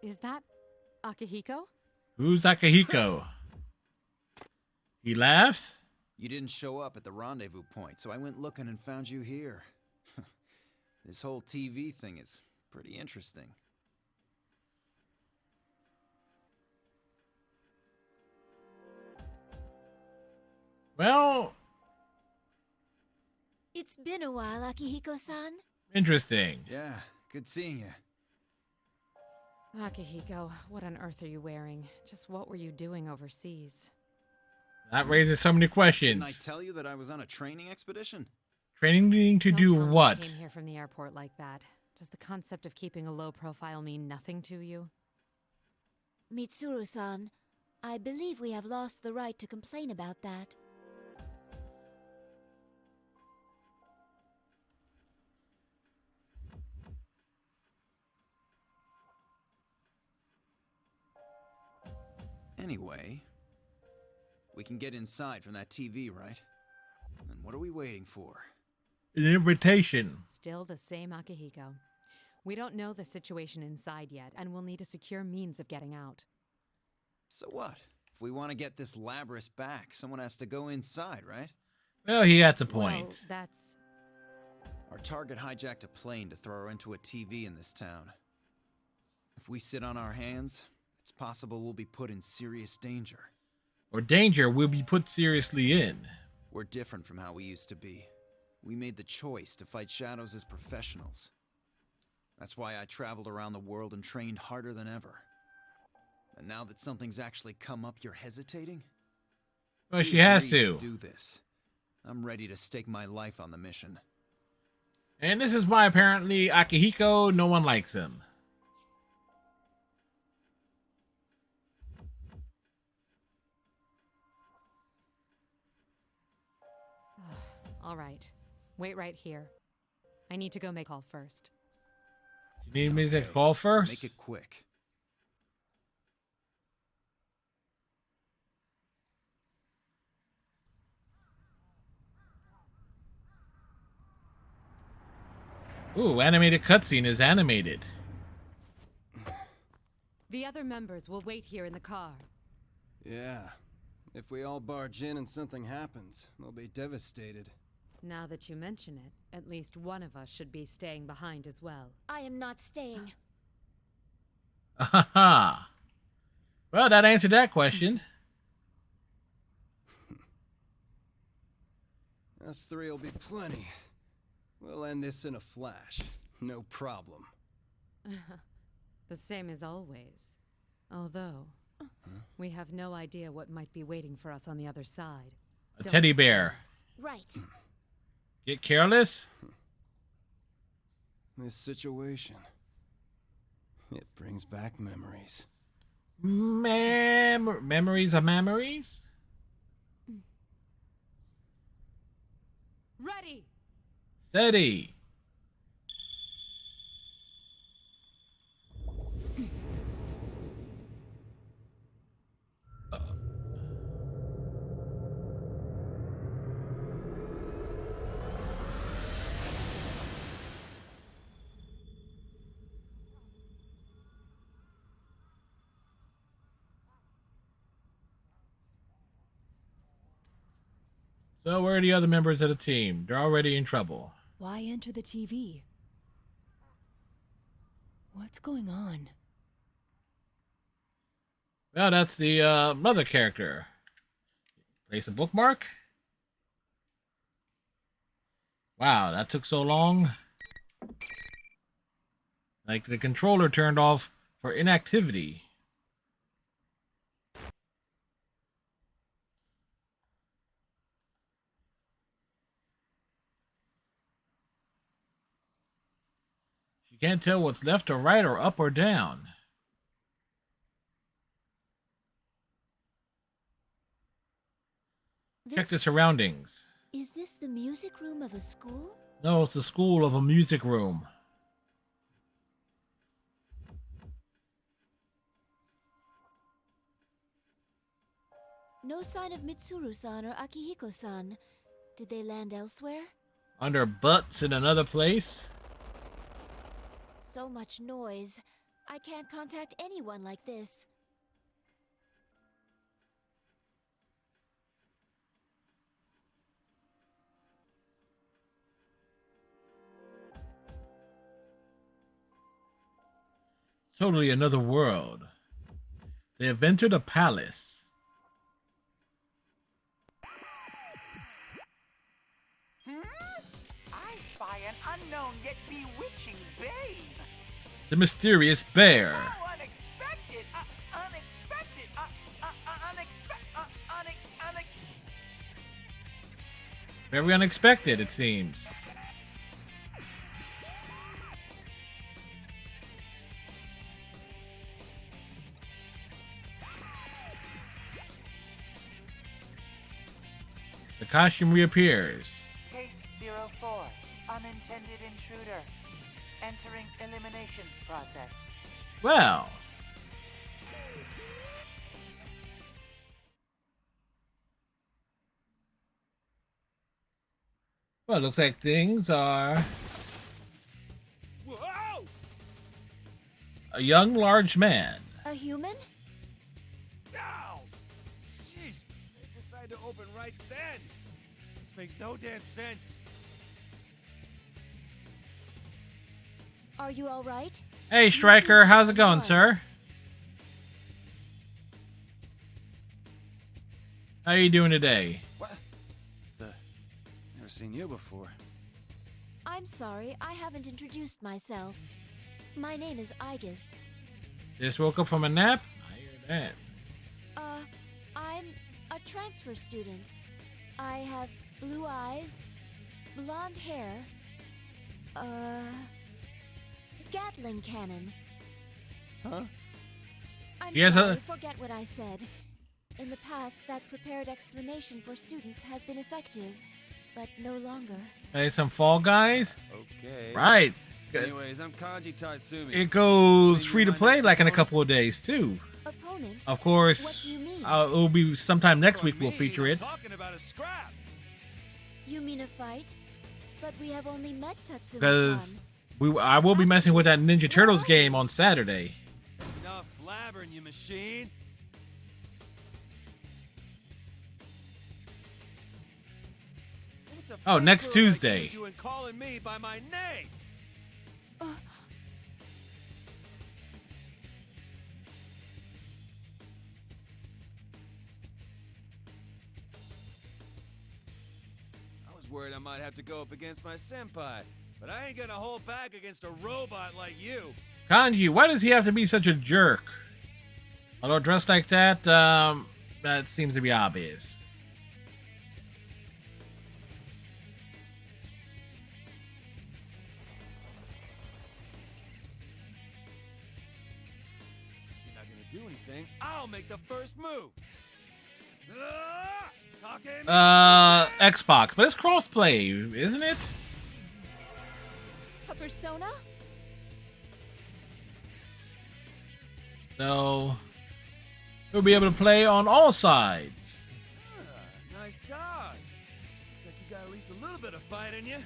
S9: Is that Akihiko?
S1: Who's Akihiko? He laughs?
S11: You didn't show up at the rendezvous point, so I went looking and found you here. This whole TV thing is pretty interesting.
S1: Well,
S2: It's been a while, Akihiko-san.
S1: interesting.
S11: Yeah, good seeing you.
S9: Akihiko, what on earth are you wearing? Just what were you doing overseas?
S1: That raises so many
S11: Didn't I
S1: questions.
S11: tell you that I was on a training expedition?
S1: Training to
S9: Don't
S1: do
S9: tell me you
S1: what?
S9: came here from the airport like that. Does the concept of keeping a low profile mean nothing to you?
S2: Mitsuru-san, I believe we have lost the right to complain about that.
S11: Anyway, we can get inside from that TV, right? And what are we waiting for?
S1: An invitation.
S9: Still the same Akihiko. We don't know the situation inside yet, and we'll need a secure means of getting out.
S11: So what? If we want to get this Labrys back, someone has to go inside, right?
S1: Well, he has a
S9: Well,
S1: point.
S9: that's...
S11: Our target hijacked a plane to throw her into a TV in this town. If we sit on our hands, it's possible we'll be put in serious danger.
S1: Or danger will be put seriously in.
S11: We're different from how we used to be. We made the choice to fight shadows as professionals. That's why I traveled around the world and trained harder than ever. And now that something's actually come up, you're hesitating?
S1: Well,
S11: We
S1: she has
S11: agreed
S1: to.
S11: do this. I'm ready to stake my life on the mission.
S1: And this is why apparently Akihiko, no one likes him.
S9: All right. Wait right here. I need to go make call first.
S1: You need me to
S11: Okay,
S1: call first?
S11: Make it quick.
S1: Ooh, animated cutscene is animated.
S9: The other members will wait here in the car.
S12: Yeah. If we all barge in and something happens, they'll be devastated.
S9: Now that you mention it, at least one of us should be staying behind as well.
S2: I am not staying.
S1: Ahaha. Well, that answered that question.
S12: Us three will be plenty. We'll end this in a flash. No problem.
S9: The same as always. Although, we have no idea what might be waiting for us on the other side.
S1: A
S9: Don't
S1: teddy
S9: get
S1: bear.
S9: careless.
S2: Right.
S1: Get careless?
S12: This situation, it brings back memories.
S1: Memories of memories?
S9: Ready!
S1: Steady. So where are the other members of the team? They're already in trouble.
S4: Why enter the TV? What's going on?
S1: Well, that's the mother character. Place a bookmark. Wow, that took so long. Like the controller turned off for inactivity. can't tell what's left or right or up or down. Check the surroundings.
S2: Is this the music room of a school?
S1: No, it's the school of a music room.
S2: No sign of Mitsuru-san or Akihiko-san. Did they land elsewhere?
S1: Under butts in another place?
S2: So much noise. I can't contact anyone like this.
S1: Totally another world. They have entered a palace.
S13: I spy an unknown yet bewitching babe.
S1: The mysterious bear.
S13: Oh, unexpected! Unexpected!
S1: Very unexpected, it seems. The costume reappears.
S13: Case 04, unintended intruder. Entering elimination process.
S1: Well. Well, it looks like things are...
S13: Whoa!
S1: A young, large man.
S2: A human?
S6: Ow! Jeez, they decided to open right then. This makes no damn sense.
S2: Are you all right?
S1: Hey, Striker, how's it going, sir? How are you doing today?
S8: What? Never seen you before.
S2: I'm sorry, I haven't introduced myself. My name is Aegis.
S1: Just woke up from a nap? I hear that.
S2: I'm a transfer student. I have blue eyes, blonde hair, Gatling cannon.
S8: Huh?
S2: I'm
S1: Yes,
S2: sorry, forget what I said. In the past, that prepared explanation for students has been effective, but no longer.
S1: Hey, some Fall Guys?
S12: Okay.
S1: Right.
S12: Anyways, I'm Kanji Tatsumi.
S1: It goes free to play like in a couple of days, too.
S2: Opponent?
S1: Of course,
S2: What do you mean?
S1: it will be sometime next week we'll feature it.
S6: Talking about a scrap.
S2: You mean a fight? But we have only met Tatsumi-san.
S1: Because I will be messing with that Ninja Turtles game on Saturday.
S12: Enough blabbering, you machine.
S1: Oh, next Tuesday.
S6: You and calling me by my name.
S12: I was worried I might have to go up against my senpai, but I ain't gonna hold back against a robot like you.
S1: Kanji, why does he have to be such a jerk? Although dressed like that, that seems to be obvious.
S12: You're not gonna do anything. I'll make the first move.
S1: Xbox, but it's crossplay, isn't it?
S2: A persona?
S1: So we'll be able to play on all sides.
S12: Nice dodge. Looks like you got at least a little bit of fight in you.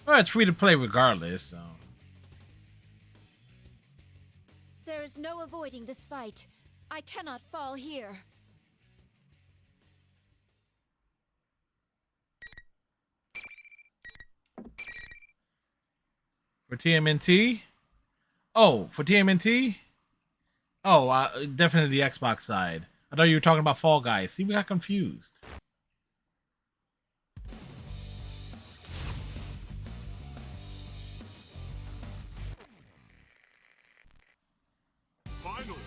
S1: Well, it's free to play regardless, so.
S2: There is no avoiding this fight. I cannot fall here.
S1: For TMNT? Oh, for TMNT? Oh, definitely the Xbox side. I thought you were talking about Fall Guys. See, we got confused.
S6: Finally.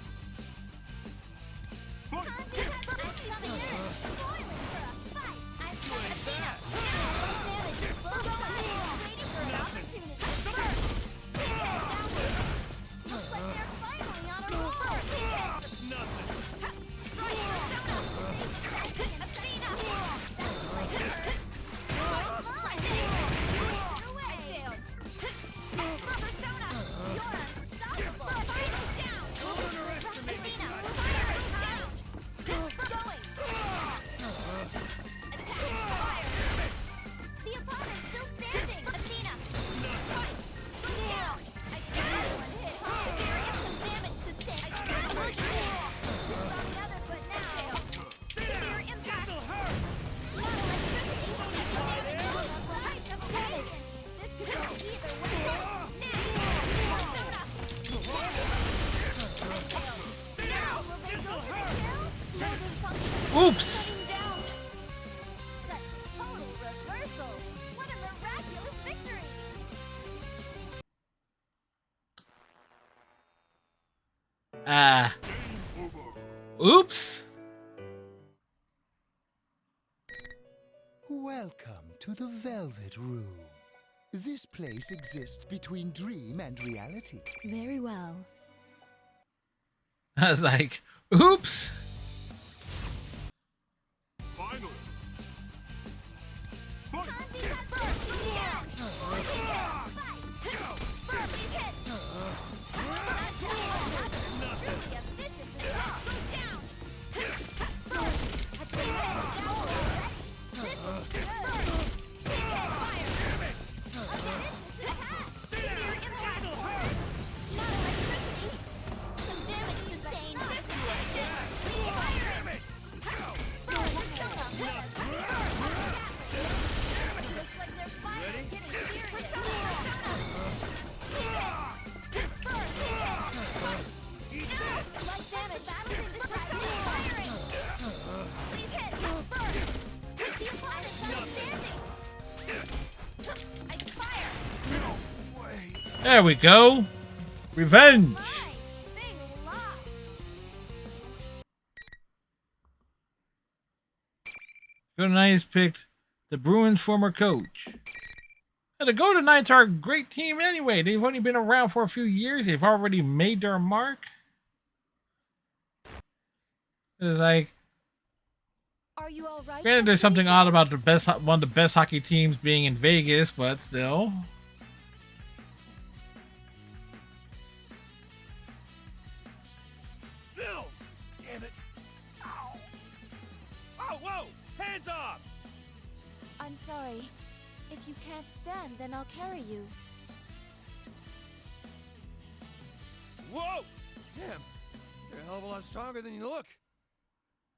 S1: Oops.
S2: Shutting down. Such total reversal. What a miraculous victory.
S1: Oops.
S3: Welcome to the Velvet Room. This place exists between dream and reality.
S4: Very well.
S1: I was like, oops.
S6: Finally.
S1: There we go. Revenge. Golden Knights picked the Bruins' former coach. Now, the Golden Knights are a great team anyway. They've only been around for a few years. They've already made their mark. It's like,
S2: Are you all right?
S1: granted, there's something odd about one of the best hockey teams being in Vegas, but still.
S12: No! Damn it! Ow! Oh, whoa! Hands off!
S2: I'm sorry. If you can't stand, then I'll carry you.
S12: Whoa! Damn! You're a hell of a lot stronger than you look.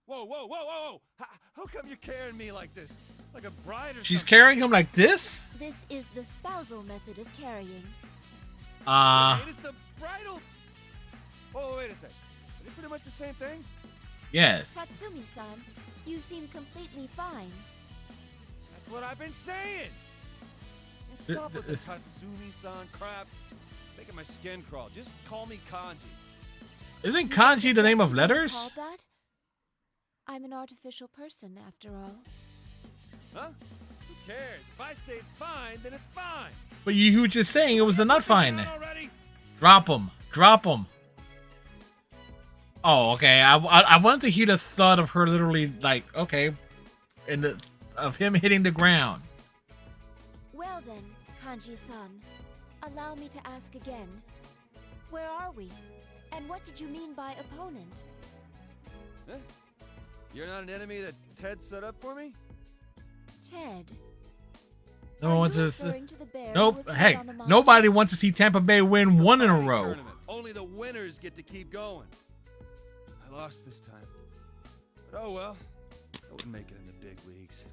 S12: Whoa, whoa, whoa, whoa! How come you're carrying me like this? Like a bride or
S1: She's
S12: something?
S1: carrying him like this?
S2: This is the spousal method of carrying.
S12: It is the bridal... Oh, wait a sec. Are they pretty much the same thing?
S1: Yes.
S2: Tatsumi-san, you seem completely fine.
S12: That's what I've been saying! And stop with the Tatsumi-san crap. It's making my skin crawl. Just call me Kanji.
S1: Isn't kanji the name of letters?
S2: Call that? I'm an artificial person, after all.
S12: Huh? Who cares? If I say it's fine, then it's fine.
S1: But you were just saying it was a not fine.
S12: Already?
S1: Drop him. Drop him. Oh, okay. I wanted to hear the thud of her literally, like, okay, of him hitting the ground.
S2: Well then, Kanji-san, allow me to ask again. Where are we? And what did you mean by opponent?
S12: Huh? You're not an enemy that Ted set up for me?
S2: Ted.
S1: No one wants to.
S2: referring to the bear who
S1: Nope.
S2: appeared
S1: Hey,
S2: on the monitor?
S1: nobody wants to see Tampa Bay win one in a row.
S12: Tournament. Only the winners get to keep going. I lost this time. But oh well. I wouldn't make it in the big leagues.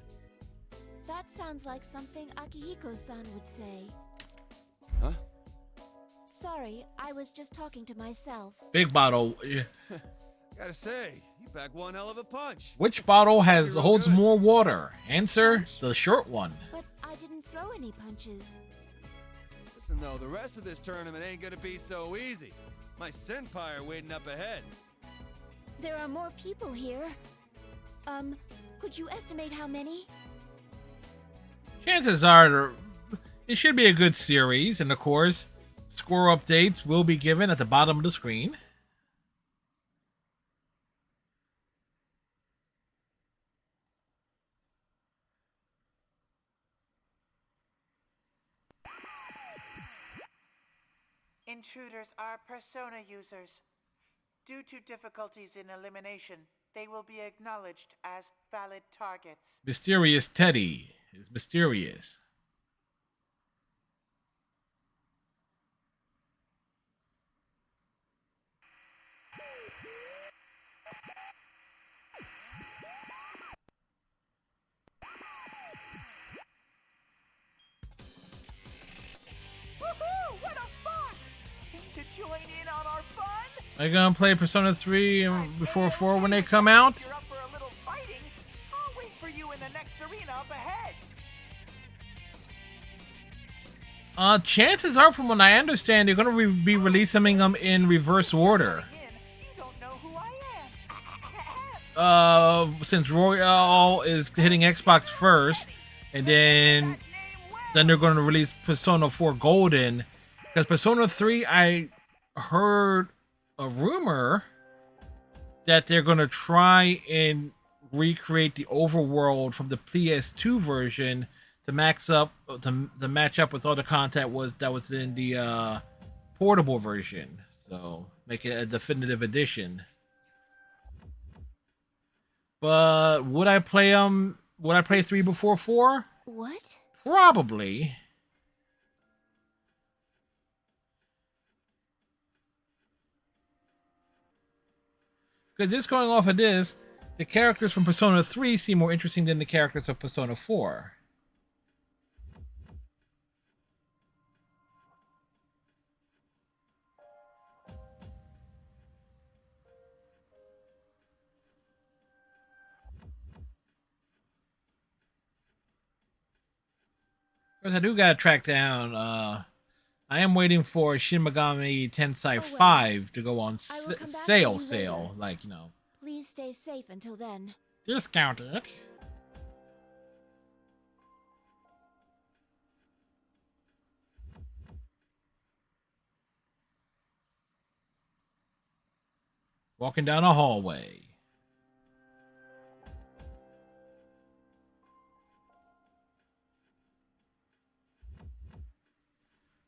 S2: That sounds like something Akihiko-san would say.
S12: Huh?
S2: Sorry, I was just talking to myself.
S1: Big bottle.
S12: Gotta say, you pack one hell of a punch.
S1: Which bottle holds more water? Answer: the short one.
S2: But I didn't throw any punches.
S12: Listen though, the rest of this tournament ain't gonna be so easy. My senpai are waiting up ahead.
S2: There are more people here. Could you estimate how many?
S1: Chances are it should be a good series, and of course, score updates will be given at the bottom of the screen.
S13: Intruders are persona users. Due to difficulties in elimination, they will be acknowledged as valid targets.
S1: Mysterious Teddy is mysterious.
S13: Woohoo! What a fox! To join in on our fun?
S1: Are you gonna play Persona 3 before 4 when they come out?
S13: You're up for a little fighting.
S1: Chances are, from what I understand, they're going to be releasing them in reverse order. Since Royale is hitting Xbox first, and then they're going to release Persona 4 Golden, because Persona 3, I heard a rumor that they're going to try and recreate the overworld from the PS2 version to match up with all the content that was in the portable version. So make it a definitive edition. But would I play 3 before 4?
S2: What?
S1: Probably. Because just going off of this, the characters from Persona 3 seem more interesting than the characters of Persona 4. Of course, I do gotta track down. I am waiting for Shin Megami Tensei 5 to go on sale, like, you know.
S2: Please stay safe until then.
S1: Discounted. Walking down a hallway.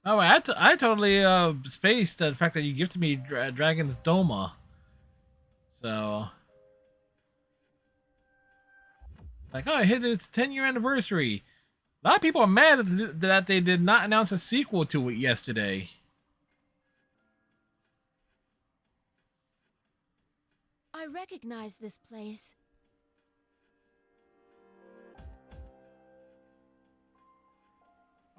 S1: Oh, I totally spaced the fact that you gifted me Dragon's Doma. So, like, oh, I hit its 10-year anniversary. A lot of people are mad that they did not announce a sequel to it yesterday.
S2: I recognize this place.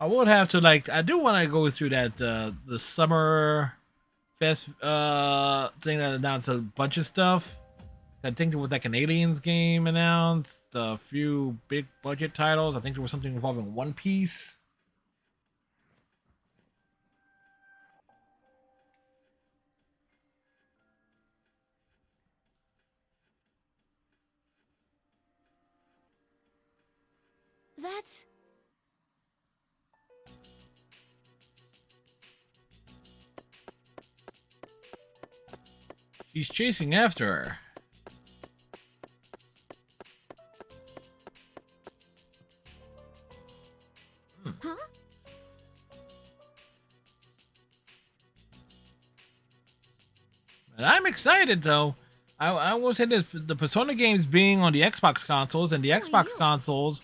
S1: I would have to, like, I do want to go through that the summer fest thing that announced a bunch of stuff. I think there was like an Aliens game announced, a few big budget titles. I think there was something involving One Piece.
S2: That's...
S1: He's chasing after her.
S2: Huh?
S1: And I'm excited, though. I will say this, the Persona games being on the Xbox consoles, and the Xbox consoles,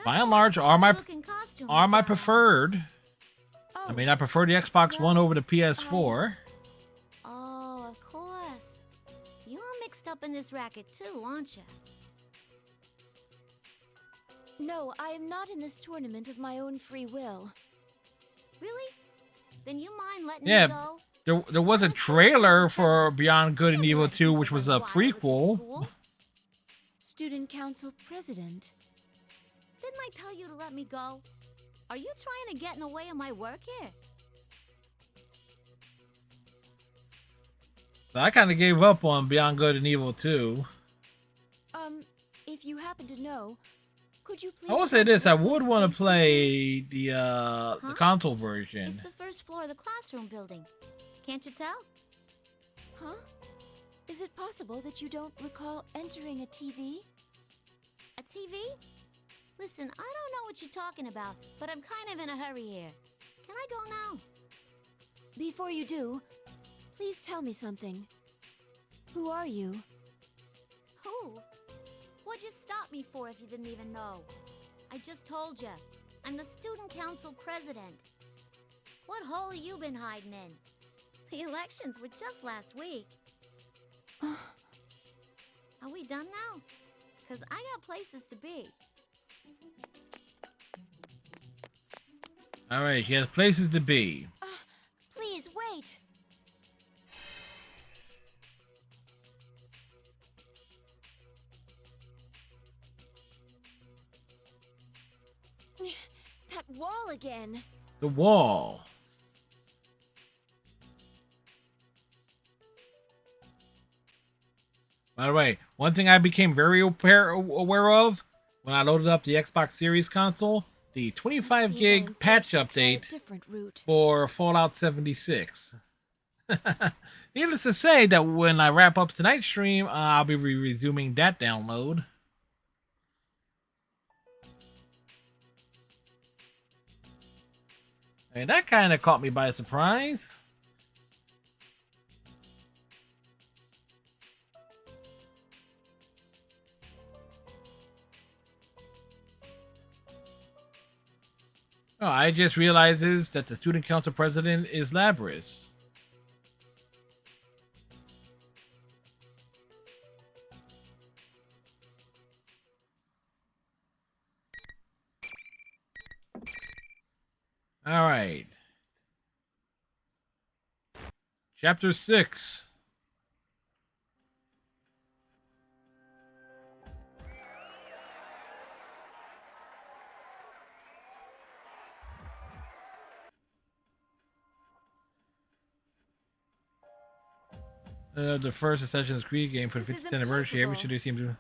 S1: by and large, are my preferred. I mean, I prefer the Xbox One over the PS4.
S14: Oh, of course. You're all mixed up in this racket too, aren't you?
S2: No, I am not in this tournament of my own free will.
S14: Really? Then you mind letting
S1: Yeah,
S14: me go?
S1: there was a trailer for Beyond Good and Evil 2, which was a prequel.
S2: Student Council President.
S14: Didn't I tell you to let me go? Are you trying to get in the way of my work here?
S1: So I kind of gave up on Beyond Good and Evil 2.
S2: If you happen to know, could you please...
S1: I will say this, I would want to play the console version.
S14: It's the first floor of the classroom building. Can't you tell?
S2: Huh? Is it possible that you don't recall entering a TV?
S14: A TV? Listen, I don't know what you're talking about, but I'm kind of in a hurry here. Can I go now?
S2: Before you do, please tell me something. Who are you?
S14: Who? What'd you stop me for if you didn't even know? I just told you. I'm the student council president. What hole have you been hiding in? The elections were just last week. Are we done now? 'Cause I got places to be.
S1: Alright, she has places to be.
S2: Please, wait! That wall again.
S1: The wall. By the way, one thing I became very aware of when I loaded up the Xbox Series console, the 25 gig patch update for Fallout 76. Needless to say that when I wrap up tonight's stream, I'll be resuming that download. And that kind of caught me by surprise. Oh, I just realizes that the student council president is Labris. All right. Chapter 6. The first Assassin's Creed game for the 50th anniversary. Every studio seems to.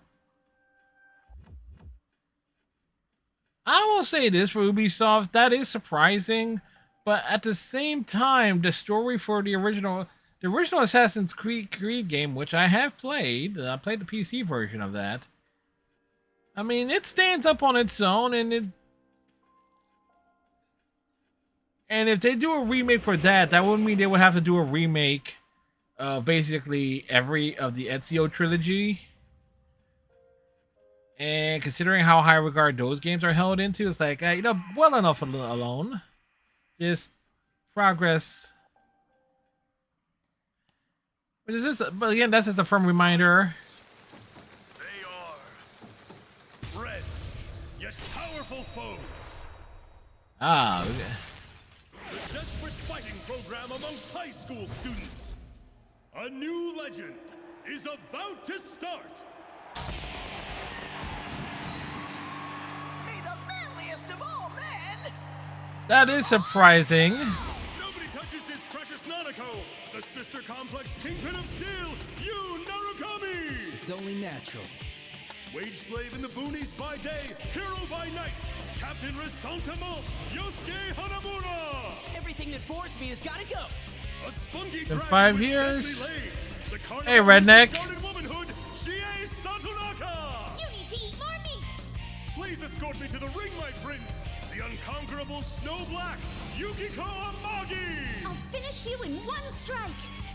S1: I will say this for Ubisoft, that is surprising, but at the same time, the story for the original Assassin's Creed game, which I have played, I played the PC version of that. I mean, it stands up on its own, and if they do a remake for that, that would mean they would have to do a remake of basically every of the Ezio trilogy. And considering how high regard those games are held into, it's like, well enough alone. Just progress. But again, that's just a firm reminder.
S6: They are friends, yet powerful foes.
S1: Ah.
S6: The desperate fighting program amongst high school students. A new legend is about to start.
S15: May the manliest of all men!
S1: That is surprising.
S6: Nobody touches his precious Nanako, the sister complex kingpin of steel, Yu Narukami!
S5: It's only natural.
S6: Wage slave in the boonies by day, hero by night, Captain Resentiment, Yosuke Hanamura!
S15: Everything that bores me has gotta go!
S6: A spunky
S1: In
S6: dragon
S1: 5
S6: with
S1: years.
S6: deadly legs, the
S1: Hey, redneck.
S6: discarded womanhood, Chie Satonaka!
S14: You need to eat more meat!
S6: Please escort me to the ring, my prince! The unconquerable Snow Black, Yukiko Amagi!
S14: I'll finish you in one strike!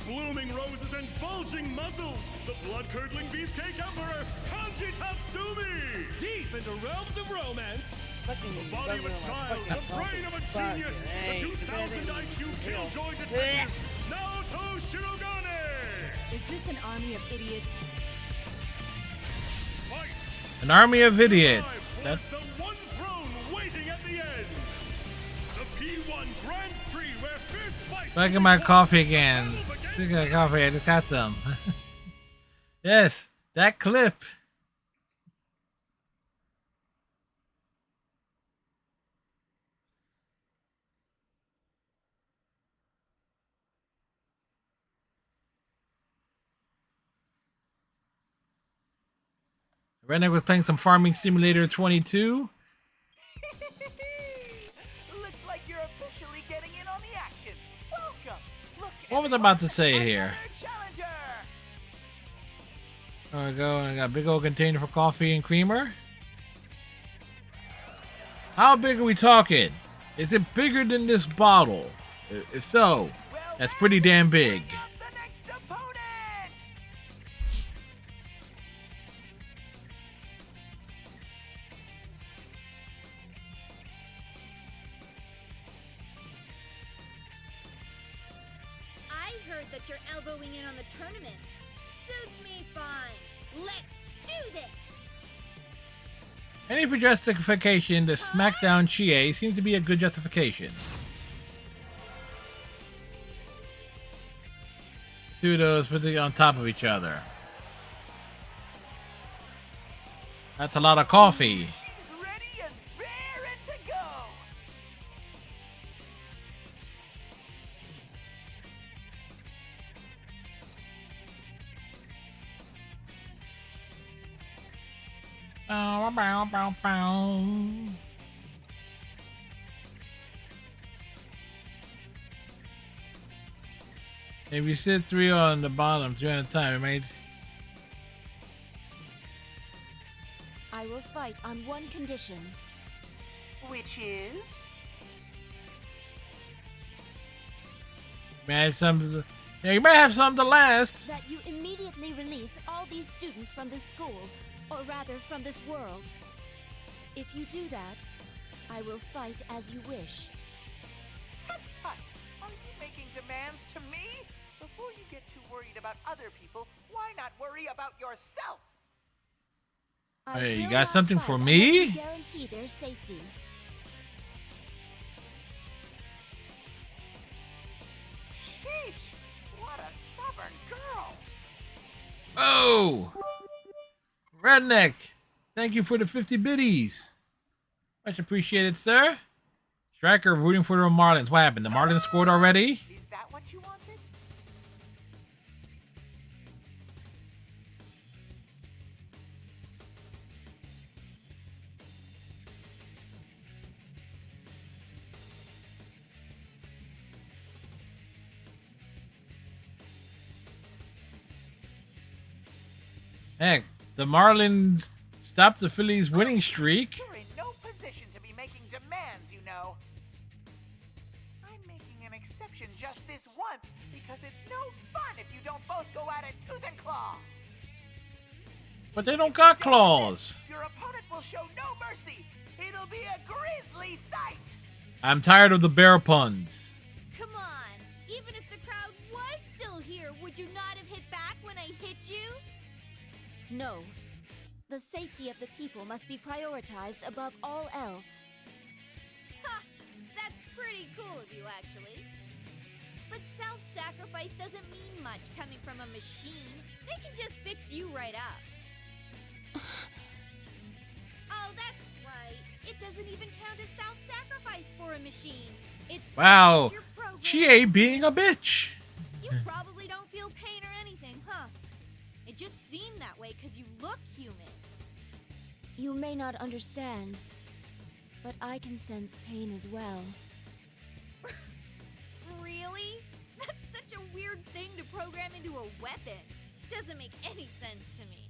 S6: Blooming roses and bulging muzzles, the blood-curdling beefcake emperor, Kanji Tatsumi! Deep into realms of romance, the body of a child, the brain of a genius, the 2,000 IQ killjoy detective, Naoto Shirogane!
S4: Is this an army of idiots?
S6: Fight!
S1: An army of idiots.
S6: That's the one throne waiting at the end. The P1 Grand Prix where fierce fights.
S1: Look at my coffee again. Speaking of coffee, I just got some. Yes, that clip. Redneck was playing some Farming Simulator 22.
S15: Looks like you're officially getting in on the action. Welcome. Look,
S1: What was I about to say here?
S15: challenger.
S1: There we go, and I got a big old container for coffee and creamer. How big are we talking? Is it bigger than this bottle? If so, that's pretty damn big.
S15: The next opponent.
S14: I heard that you're elbowing in on the tournament. Suits me fine. Let's do this!
S1: Any for justification, the SmackDown Chie seems to be a good justification. Two of those put it on top of each other. That's a lot of coffee.
S15: She's ready and raring to go.
S1: Bow, bow, bow, bow. If you sit three on the bottom, three at a time, it might.
S2: I will fight on one condition.
S15: Which is?
S1: You might have some. Yeah, you might have some to last.
S2: That you immediately release all these students from this school, or rather from this world. If you do that, I will fight as you wish.
S15: Tut tut! Are you making demands to me? Before you get too worried about other people, why not worry about yourself?
S1: Hey, you got something for me?
S2: Guarantee their safety.
S15: Sheesh! What a stubborn girl!
S1: Oh! Redneck! Thank you for the 50 biddies. Much appreciated, sir. Striker rooting for the Marlins. What happened? The Marlins scored already?
S15: Is that what you wanted?
S1: Heck, the Marlins stopped the Phillies' winning streak.
S15: You're in no position to be making demands, you know. I'm making an exception just this once because it's no fun if you don't both go at it tooth and claw.
S1: But they don't got claws.
S15: Your opponent will show no mercy. It'll be a grisly sight.
S1: I'm tired of the bear puns.
S14: Come on. Even if the crowd was still here, would you not have hit back when I hit you?
S2: No. The safety of the people must be prioritized above all else.
S14: Ha! That's pretty cool of you, actually. But self-sacrifice doesn't mean much coming from a machine. They can just fix you right up. Oh, that's right. It doesn't even count as self-sacrifice for a machine. It's
S1: Wow.
S14: your program.
S1: Chie being a bitch.
S14: You probably don't feel pain or anything, huh? It just seemed that way because you look human.
S2: You may not understand, but I can sense pain as well.
S14: Really? That's such a weird thing to program into a weapon. Doesn't make any sense to me.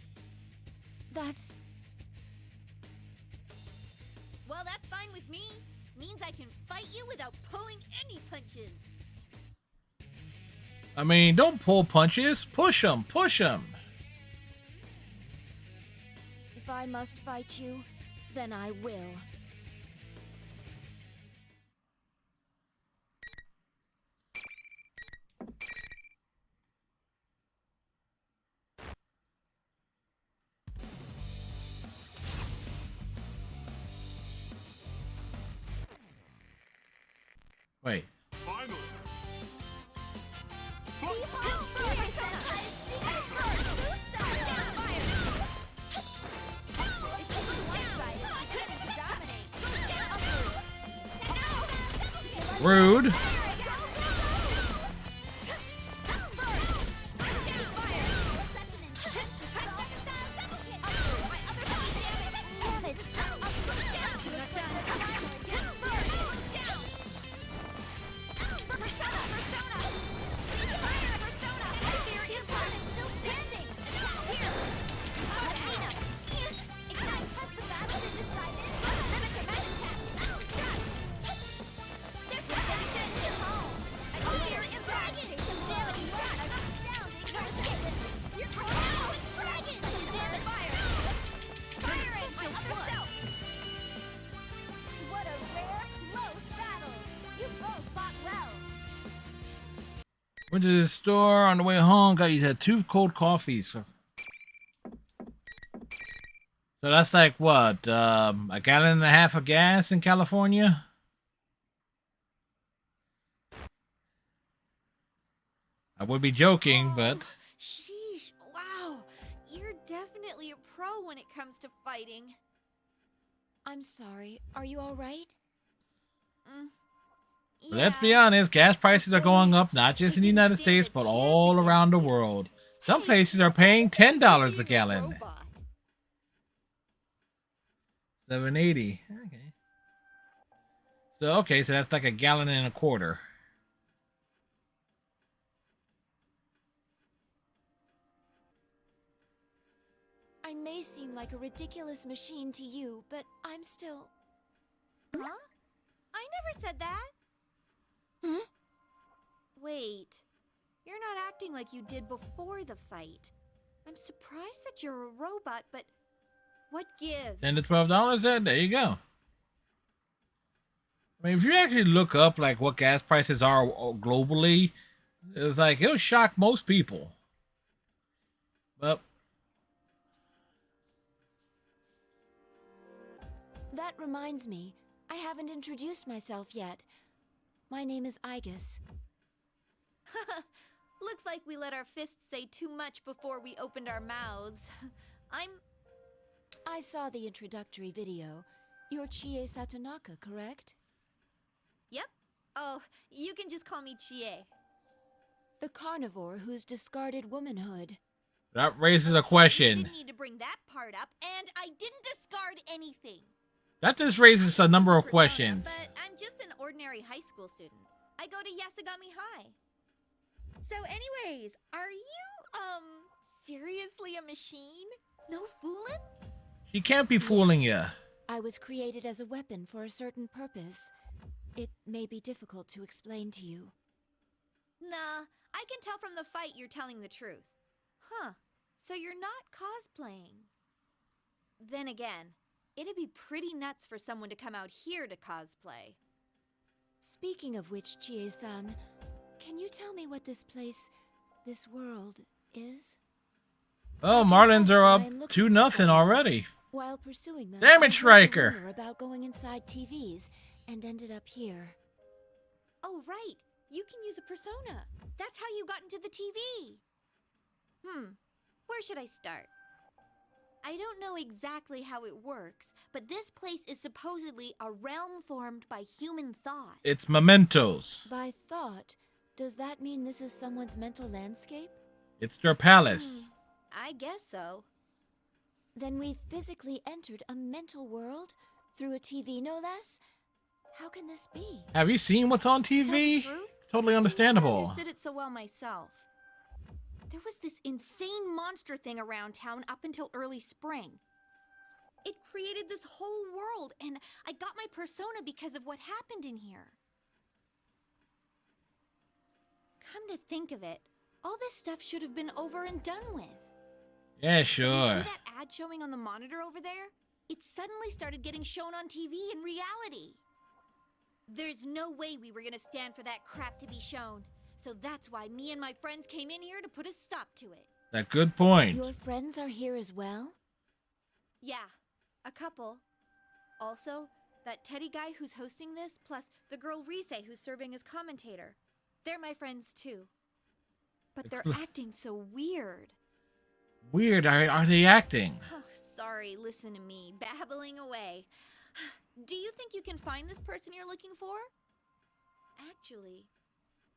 S2: That's...
S14: Well, that's fine with me. Means I can fight you without pulling any punches.
S1: I mean, don't pull punches. Push them. Push them.
S2: If I must fight you, then I will.
S1: Wait.
S12: Finally.
S1: Rude. Went to the store on the way home. Got you had 2 cold coffees. So that's like what? A gallon and a half of gas in California? I would be joking, but...
S14: Sheesh, wow. You're definitely a pro when it comes to fighting.
S2: I'm sorry. Are you all right?
S1: But let's be honest, gas prices are going up not just in the United States, but all around the world. Some places are paying $10 a gallon. 780. Okay. So that's like a gallon and a quarter.
S2: I may seem like a ridiculous machine to you, but I'm still...
S16: Huh? I never said that.
S2: Hmm?
S16: Wait. You're not acting like you did before the fight. I'm surprised that you're a robot, but what gives?
S1: $10 to $12. There you go. I mean, if you actually look up like what gas prices are globally, it's like it'll shock most people. But
S2: That reminds me, I haven't introduced myself yet. My name is Aigis.
S16: Looks like we let our fists say too much before we opened our mouths.
S2: I saw the introductory video. You're Chie Satonaka, correct?
S16: Yep. Oh, you can just call me Chie.
S2: The carnivore who's discarded womanhood.
S1: that raises a question.
S16: Didn't need to bring that part up, and I didn't discard anything.
S1: That just raises a number of questions.
S16: But I'm just an ordinary high school student. I go to Yasugami High. So anyways, are you, seriously a machine? No fooling?
S1: She can't be fooling you.
S2: I was created as a weapon for a certain purpose. It may be difficult to explain to you.
S16: Nah, I can tell from the fight you're telling the truth. Huh, so you're not cosplaying. Then again, it'd be pretty nuts for someone to come out here to cosplay.
S2: Speaking of which, Chie-san, can you tell me what this place, this world, is?
S1: Oh, Marlins are up 2-0 already.
S2: While pursuing them,
S1: Damn it,
S2: I heard a
S1: Striker.
S2: rumor about going inside TVs and ended up here.
S16: Oh, right. You can use a persona. That's how you got into the TV. Where should I start? I don't know exactly how it works, but this place is supposedly a realm formed by human thought.
S1: It's mementos.
S2: By thought, does that mean this is someone's mental landscape?
S1: It's their palace.
S16: I guess so.
S2: Then we physically entered a mental world through a TV, no less? How can this be?
S1: Have you seen what's on TV? It's totally
S16: I
S1: understandable.
S16: understood it so well myself. There was this insane monster thing around town up until early spring. It created this whole world, and I got my persona because of what happened in here. Come to think of it, all this stuff should have been over and done with.
S1: Yeah,
S16: You
S1: sure.
S16: see that ad showing on the monitor over there? It suddenly started getting shown on TV in reality. There's no way we were gonna stand for that crap to be shown. So that's why me and my friends came in here to put a stop to it.
S1: That good point.
S2: Your friends are here as well?
S16: Yeah, a couple. Also, that Teddy guy who's hosting this, plus the girl Rise who's serving as commentator. They're my friends too. But they're acting so weird.
S1: Weird. Are they acting?
S16: Oh, sorry, listen to me, babbling away. Do you think you can find this person you're looking for? Actually,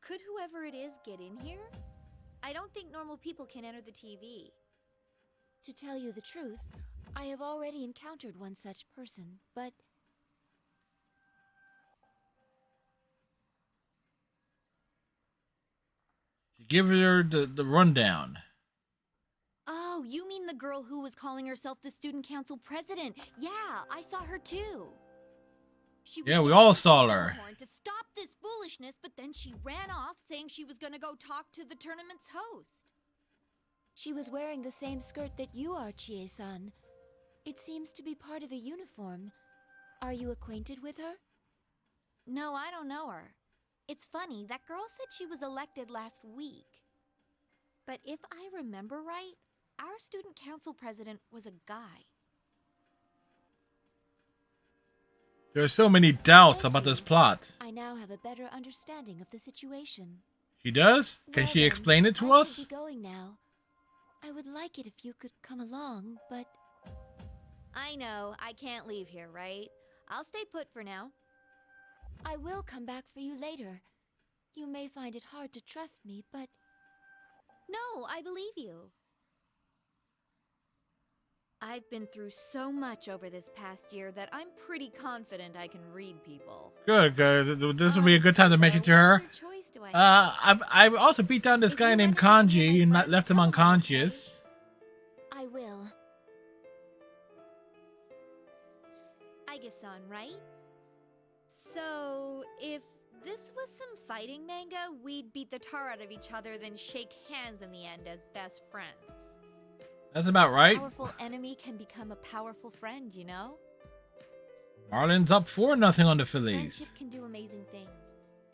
S16: could whoever it is get in here? I don't think normal people can enter the TV.
S2: To tell you the truth, I have already encountered one such person, but...
S1: Give her the rundown.
S16: Oh, you mean the girl who was calling herself the student council president? Yeah, I saw her too. She was
S1: Yeah, we
S16: yelling
S1: all
S16: at the
S1: saw her.
S16: bullhorn to stop this foolishness, but then she ran off saying she was gonna go talk to the tournament's host.
S2: She was wearing the same skirt that you are, Chie-san. It seems to be part of a uniform. Are you acquainted with her?
S16: No, I don't know her. It's funny, that girl said she was elected last week. But if I remember right, our student council president was a guy.
S1: There are so many doubts about this plot.
S2: I now have a better understanding of the situation.
S1: She does? Can
S2: Well
S1: she
S2: then,
S1: explain it to
S2: I
S1: us?
S2: should be going now. I would like it if you could come along, but...
S16: I know, I can't leave here, right? I'll stay put for now.
S2: I will come back for you later. You may find it hard to trust me, but...
S16: No, I believe you. I've been through so much over this past year that I'm pretty confident I can read people.
S1: Good, good. This will be a good time to mention to her.
S16: What choice do I have?
S1: I also beat down this guy named Kanji and not left him unconscious.
S2: I will.
S16: Aiga-san, right? So, if this was some fighting manga, we'd beat the tar out of each other, then shake hands in the end as best friends.
S1: That's about right.
S16: A powerful enemy can become a powerful friend, you know?
S1: Marlin's up 4-0 on the Phillies.
S16: Friendship can do amazing things.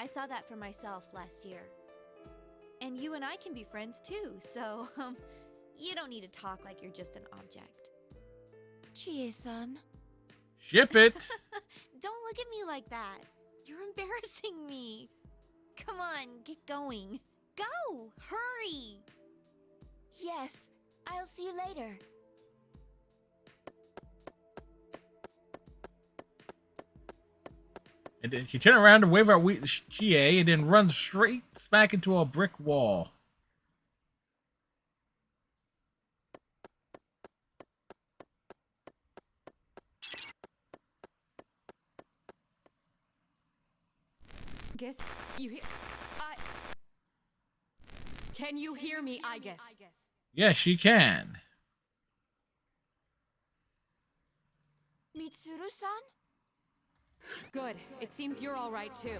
S16: I saw that for myself last year. And you and I can be friends too, so, you don't need to talk like you're just an object.
S2: Chie-san.
S1: Ship it.
S16: Don't look at me like that. You're embarrassing me. Come on, get going. Go! Hurry!
S2: Yes, I'll see you later.
S1: And then she turned around to wave at Chie and then runs straight smack into a brick wall.
S9: Guess you hear. Can you hear me, I guess?
S1: Yes, she can.
S2: Mitsuru-san?
S9: Good. It seems you're all right too.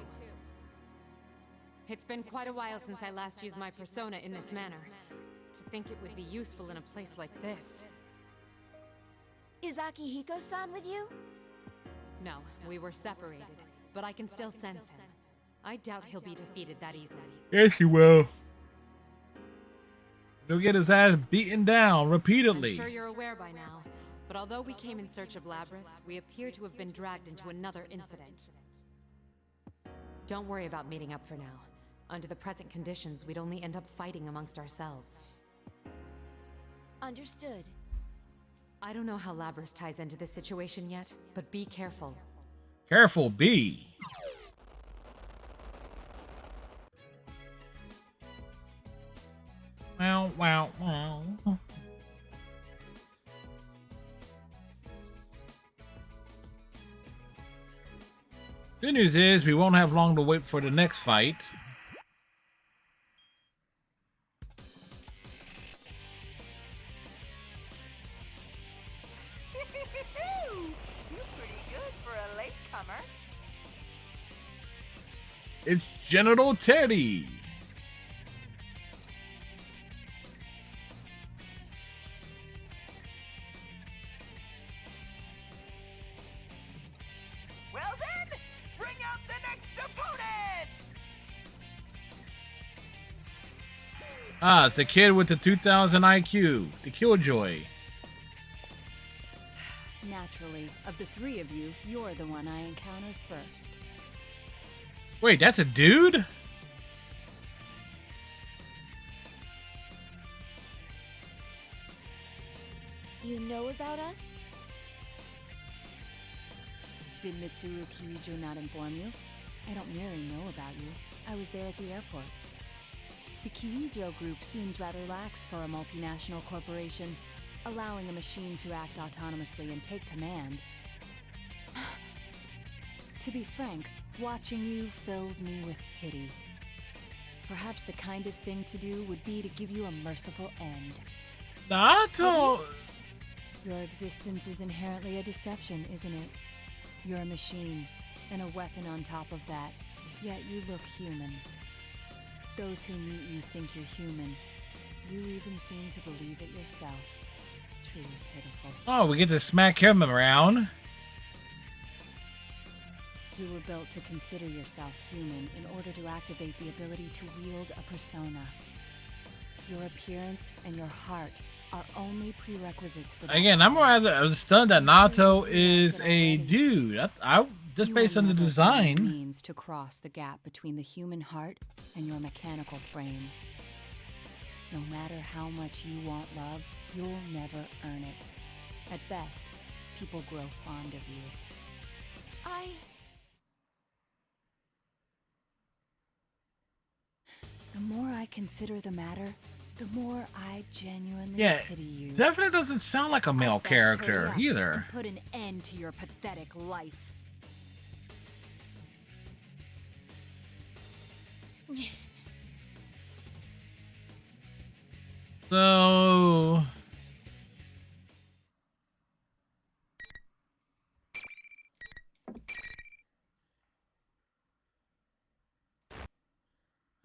S9: It's been quite a while since I last used my persona in this manner. To think it would be useful in a place like this.
S2: Is Akihiko-san with you?
S9: No, we were separated, but I can still sense him. I doubt he'll be defeated that easily.
S1: Yes, he will. He'll get his ass beaten down repeatedly.
S9: I'm sure you're aware by now, but although we came in search of Labrys, we appear to have been dragged into another incident. Don't worry about meeting up for now. Under the present conditions, we'd only end up fighting amongst ourselves.
S2: Understood.
S9: I don't know how Labrys ties into this situation yet, but be careful.
S1: Careful, B. Wow, wow, wow. Good news is we won't have long to wait for the next fight.
S15: You're pretty good for a latecomer.
S1: It's Genital Teddy.
S15: Well then, bring out the next opponent!
S1: Ah, it's the kid with the 2000 IQ, the Killjoy.
S17: Naturally, of the three of you, you're the one I encountered first.
S1: Wait, that's a dude?
S2: You know about us?
S17: Did Mitsuru Kirijo not inform you? I don't merely know about you. I was there at the airport. The Kirijo group seems rather lax for a multinational corporation, allowing a machine to act autonomously and take command. To be frank, watching you fills me with pity. Perhaps the kindest thing to do would be to give you a merciful end.
S1: Nato!
S17: Your existence is inherently a deception, isn't it? You're a machine, and a weapon on top of that, yet you look human. Those who meet you think you're human. You even seem to believe it yourself. Truly pitiful.
S1: Oh, we get to smack him around.
S17: You were built to consider yourself human in order to activate the ability to wield a persona. Your appearance and your heart are only prerequisites for that.
S1: Again, I'm rather stunned that Nato is a dude. I just based on the design.
S17: Means to cross the gap between the human heart and your mechanical frame. No matter how much you want love, you'll never earn it. At best, people grow fond of you. The more I consider the matter, the more I genuinely
S1: Yeah,
S17: pity you.
S1: definitely doesn't sound like a male
S17: Best hurry
S1: character
S17: up
S1: either.
S17: and put an end to your pathetic life.
S1: So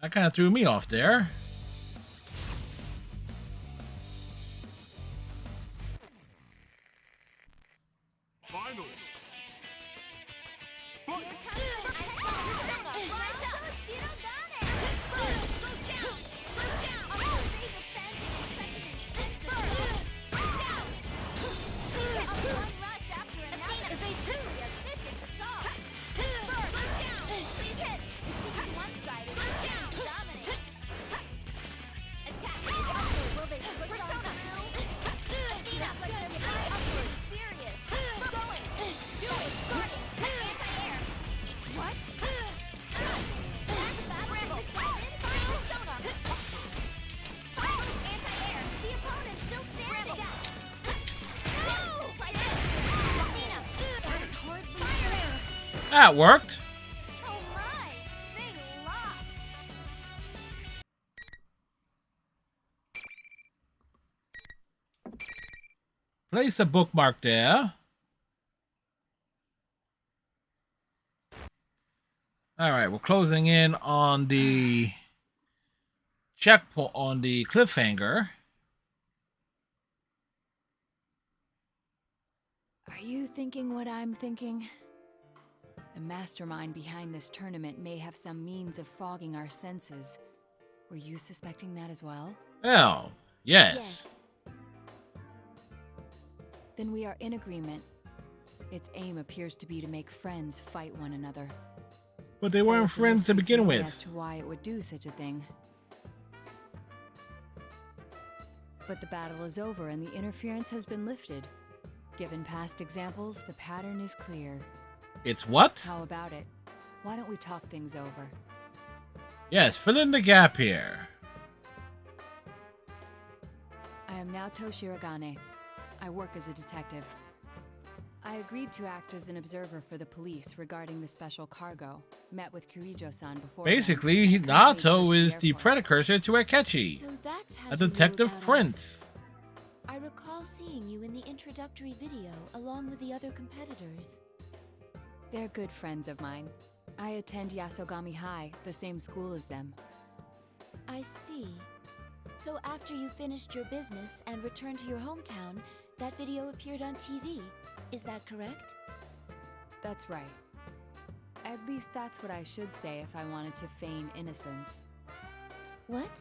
S1: that kind of threw me off there.
S12: Finally.
S1: That worked. Place a bookmark there. All right, we're closing in on the checkpoint on the cliffhanger.
S17: Are you thinking what I'm thinking? The mastermind behind this tournament may have some means of fogging our senses. Were you suspecting that as well?
S1: Oh, yes.
S17: Then we are in agreement. Its aim appears to be to make friends fight one another.
S1: But they
S17: Though
S1: weren't
S17: it's a
S1: friends to
S17: mystery
S1: begin
S17: me
S1: with.
S17: as to why it would do such a thing. But the battle is over and the interference has been lifted. Given past examples, the pattern is clear.
S1: It's what?
S17: How about it? Why don't we talk things over?
S1: Yes, fill in the gap here.
S17: I am Naoto Shirogane. I work as a detective. I agreed to act as an observer for the police regarding the special cargo. Met with Kirijo-san before.
S1: Basically, Naoto is the precursor to Akechi,
S2: So that's how
S1: a
S2: you knew
S1: detective
S2: about
S1: prince.
S2: us. I recall seeing you in the introductory video along with the other competitors.
S17: They're good friends of mine. I attend Yasogami High, the same school as them.
S2: I see. So after you finished your business and returned to your hometown, that video appeared on TV. Is that correct?
S17: That's right. At least that's what I should say if I wanted to feign innocence.
S2: What?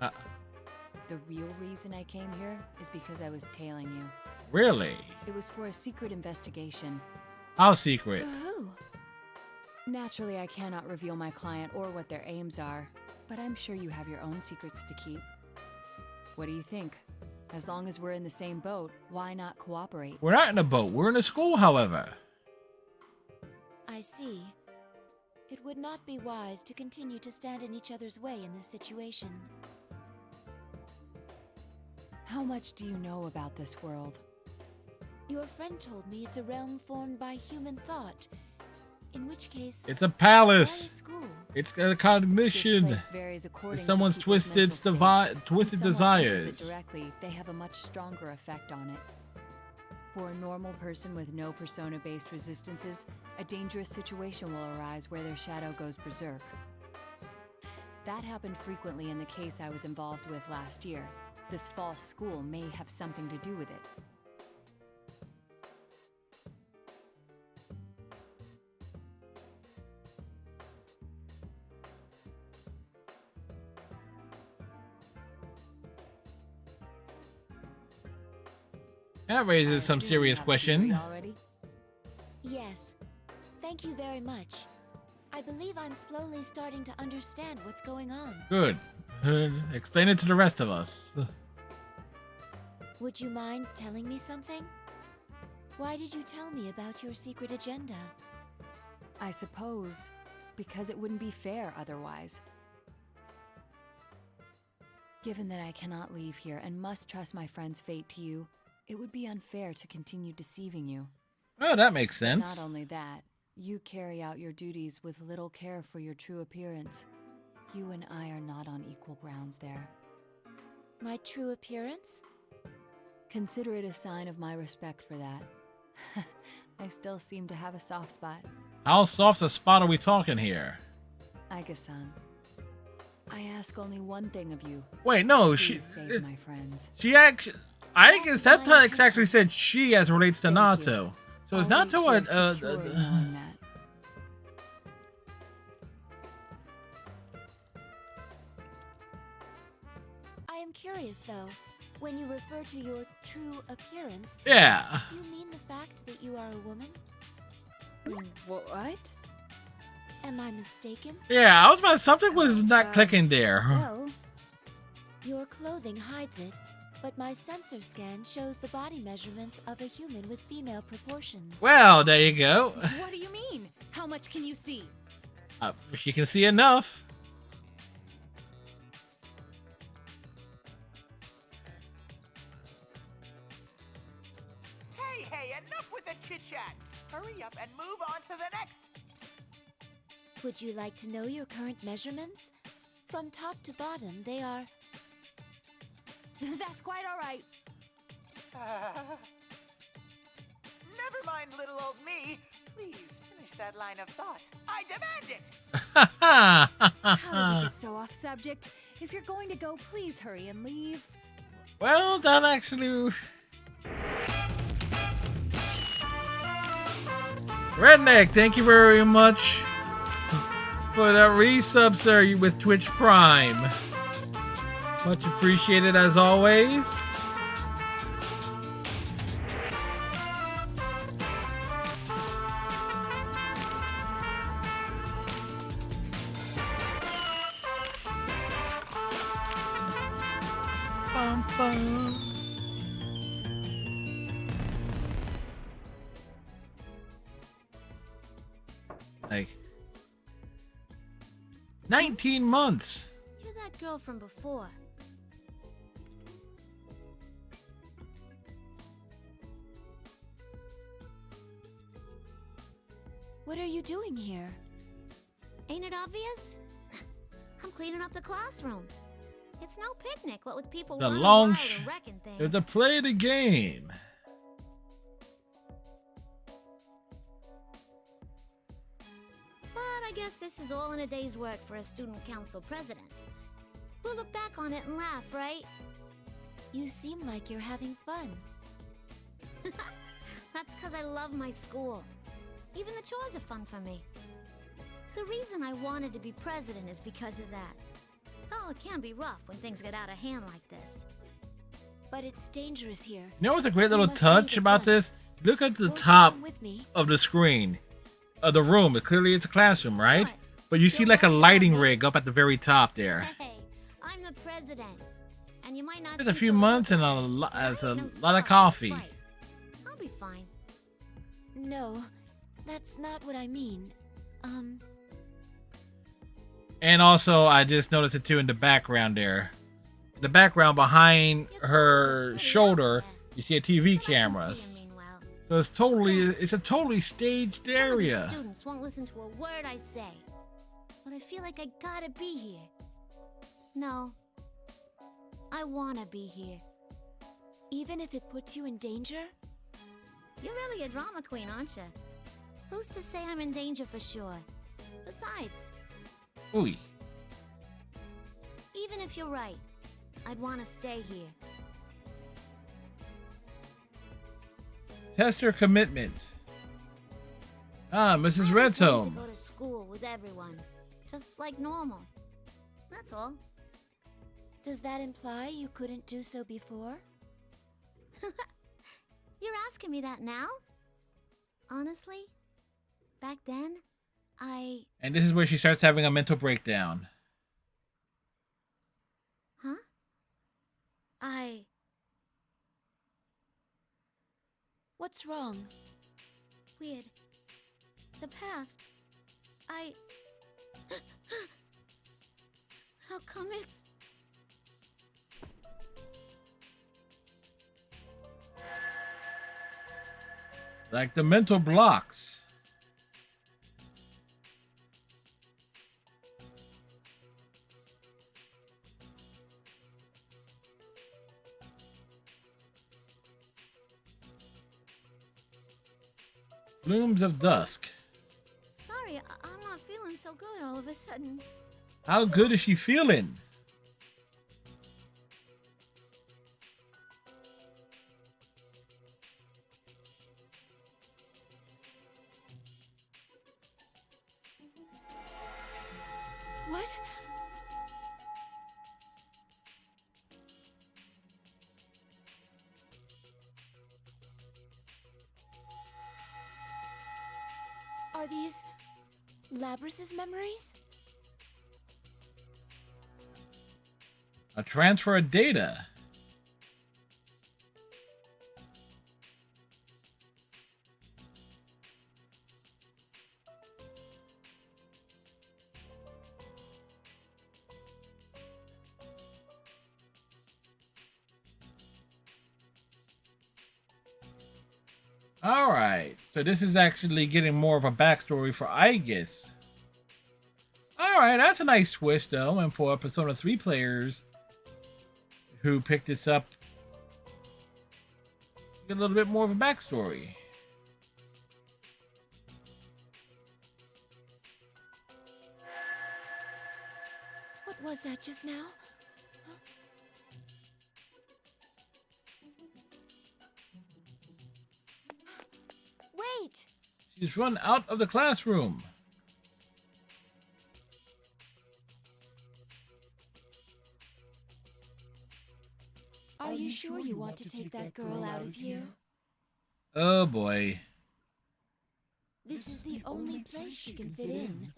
S17: The real reason I came here is because I was tailing you.
S1: Really?
S17: It was for a secret investigation.
S1: How secret?
S2: Who?
S17: Naturally, I cannot reveal my client or what their aims are, but I'm sure you have your own secrets to keep. What do you think? As long as we're in the same boat, why not cooperate?
S1: We're not in a boat. We're in a school, however.
S2: I see. It would not be wise to continue to stand in each other's way in this situation.
S17: How much do you know about this world?
S2: Your friend told me it's a realm formed by human thought. In which case,
S1: It's a
S2: why a
S1: palace.
S2: school?
S1: It's got a cognition.
S17: This place varies according
S1: It's someone's
S17: to people's
S1: twisted,
S17: mental state.
S1: twisted
S17: When someone enters
S1: desires.
S17: it directly, they have a much stronger effect on it. For a normal person with no persona-based resistances, a dangerous situation will arise where their shadow goes berserk. That happened frequently in the case I was involved with last year. This false school may have something to do with it.
S1: That raises some
S17: See,
S1: serious
S17: you have a
S1: question.
S17: theory already?
S2: Yes. Thank you very much. I believe I'm slowly starting to understand what's going on.
S1: Good. Explain it to the rest of us.
S2: Would you mind telling me something? Why did you tell me about your secret agenda?
S17: I suppose because it wouldn't be fair otherwise. Given that I cannot leave here and must trust my friend's fate to you, it would be unfair to continue deceiving you.
S1: Oh, that makes
S17: But
S1: sense.
S17: not only that, you carry out your duties with little care for your true appearance. You and I are not on equal grounds there.
S2: My true appearance?
S17: Consider it a sign of my respect for that. I still seem to have a soft spot.
S1: How soft a spot are we talking here?
S17: Aika-san, I ask only one thing of you.
S1: Wait, no,
S17: Please
S1: she.
S17: save my friends.
S1: She actually. I guess that text actually said she as relates to Nato. So is
S17: I'll
S1: Nato
S17: wait
S1: a.
S17: here secure knowing that.
S2: I am curious, though. When you refer to your true appearance,
S1: Yeah.
S2: do you mean the fact that you are a woman?
S17: What?
S2: Am I mistaken?
S1: Yeah, I was about. Something was not clicking there.
S2: Well, your clothing hides it, but my sensor scan shows the body measurements of a human with female proportions.
S1: Well, there you go.
S16: What do you mean? How much can you see?
S1: If you can see enough.
S15: Hey, enough with the chit-chat! Hurry up and move on to the next!
S2: Would you like to know your current measurements? From top to bottom, they are...
S16: That's quite all right.
S15: Never mind, little old me. Please finish that line of thought. I demand it!
S16: How did we get so off subject? If you're going to go, please hurry and leave.
S1: Well, that actually. Redneck, thank you very much for that resub, sir, with Twitch Prime. Much appreciated as always. Bum, bum. Like 19 months.
S14: You're that girl from before.
S2: What are you doing here?
S14: Ain't it obvious? I'm cleaning up the classroom. It's no picnic, what with people
S1: The
S14: running
S1: long
S14: wild and wrecking things.
S1: to play the game.
S14: But I guess this is all in a day's work for a student council president. We'll look back on it and laugh, right?
S2: You seem like you're having fun.
S14: That's because I love my school. Even the chores are fun for me. The reason I wanted to be president is because of that. Oh, it can be rough when things get out of hand like this.
S2: But it's dangerous here.
S1: You know what's a great little
S2: You must
S1: touch
S2: leave at
S1: about
S2: once.
S1: this? Look at the
S2: Won't you
S1: top
S2: come with me?
S1: of the screen of the room. Clearly, it's a classroom, right? But you see like a lighting rig up at the very top there.
S14: Hey, I'm the president. And you might not
S1: Just a
S14: think
S1: few
S14: so,
S1: months and a lot of coffee.
S14: I'll be fine.
S2: No, that's not what I mean.
S1: And also, I just noticed it too in the background there. The background behind her shoulder, you see a TV cameras. So it's a totally staged
S14: Some
S1: area.
S14: of the students won't listen to a word I say. But I feel like I gotta be here. No. I wanna be here.
S2: Even if it puts you in danger?
S14: You're really a drama queen, aren't you? Who's to say I'm in danger for sure? Besides,
S1: Ooh.
S14: even if you're right, I'd want to stay here.
S1: Test her commitment. Ah, Mrs.
S14: I just wanted to
S1: Redstone.
S14: go to school with everyone, just like normal. That's all.
S2: Does that imply you couldn't do so before?
S14: You're asking me that now? Honestly, back then,
S1: And this is where she starts having a mental breakdown.
S14: Huh?
S2: What's wrong?
S14: Weird. The past. How come it's
S1: Like the mental blocks. Blooms of Dusk.
S14: Sorry, I'm not feeling so good all of a sudden.
S1: How good is she feeling?
S2: What? Are these Labrys's memories?
S1: A transfer of data. Alright, so this is actually getting more of a backstory for Aegis. Alright, that's a nice twist though, and for Persona 3 players who picked this up, get a little bit more of a backstory.
S2: What was that just now? Wait!
S1: She's run out of the classroom.
S2: Are you sure you want to take that girl out of here?
S1: Oh boy.
S2: This is the only place she can fit in.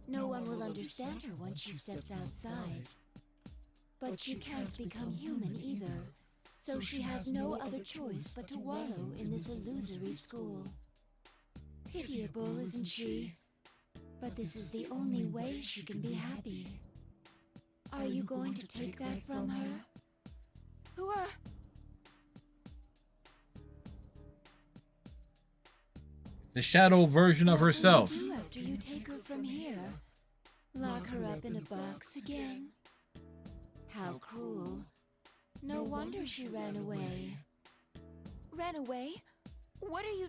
S2: No one will understand her once she steps outside. But she can't become human either, so she has no other choice but to wallow in this illusory school. Pitiable, isn't she? But this is the only way she can be happy. Are you going to take that from her? Who are...
S1: The shadow version of herself.
S2: What will you do after you take her from here? Lock her up in a box again? How cruel. No wonder she ran away. Ran away? What are you...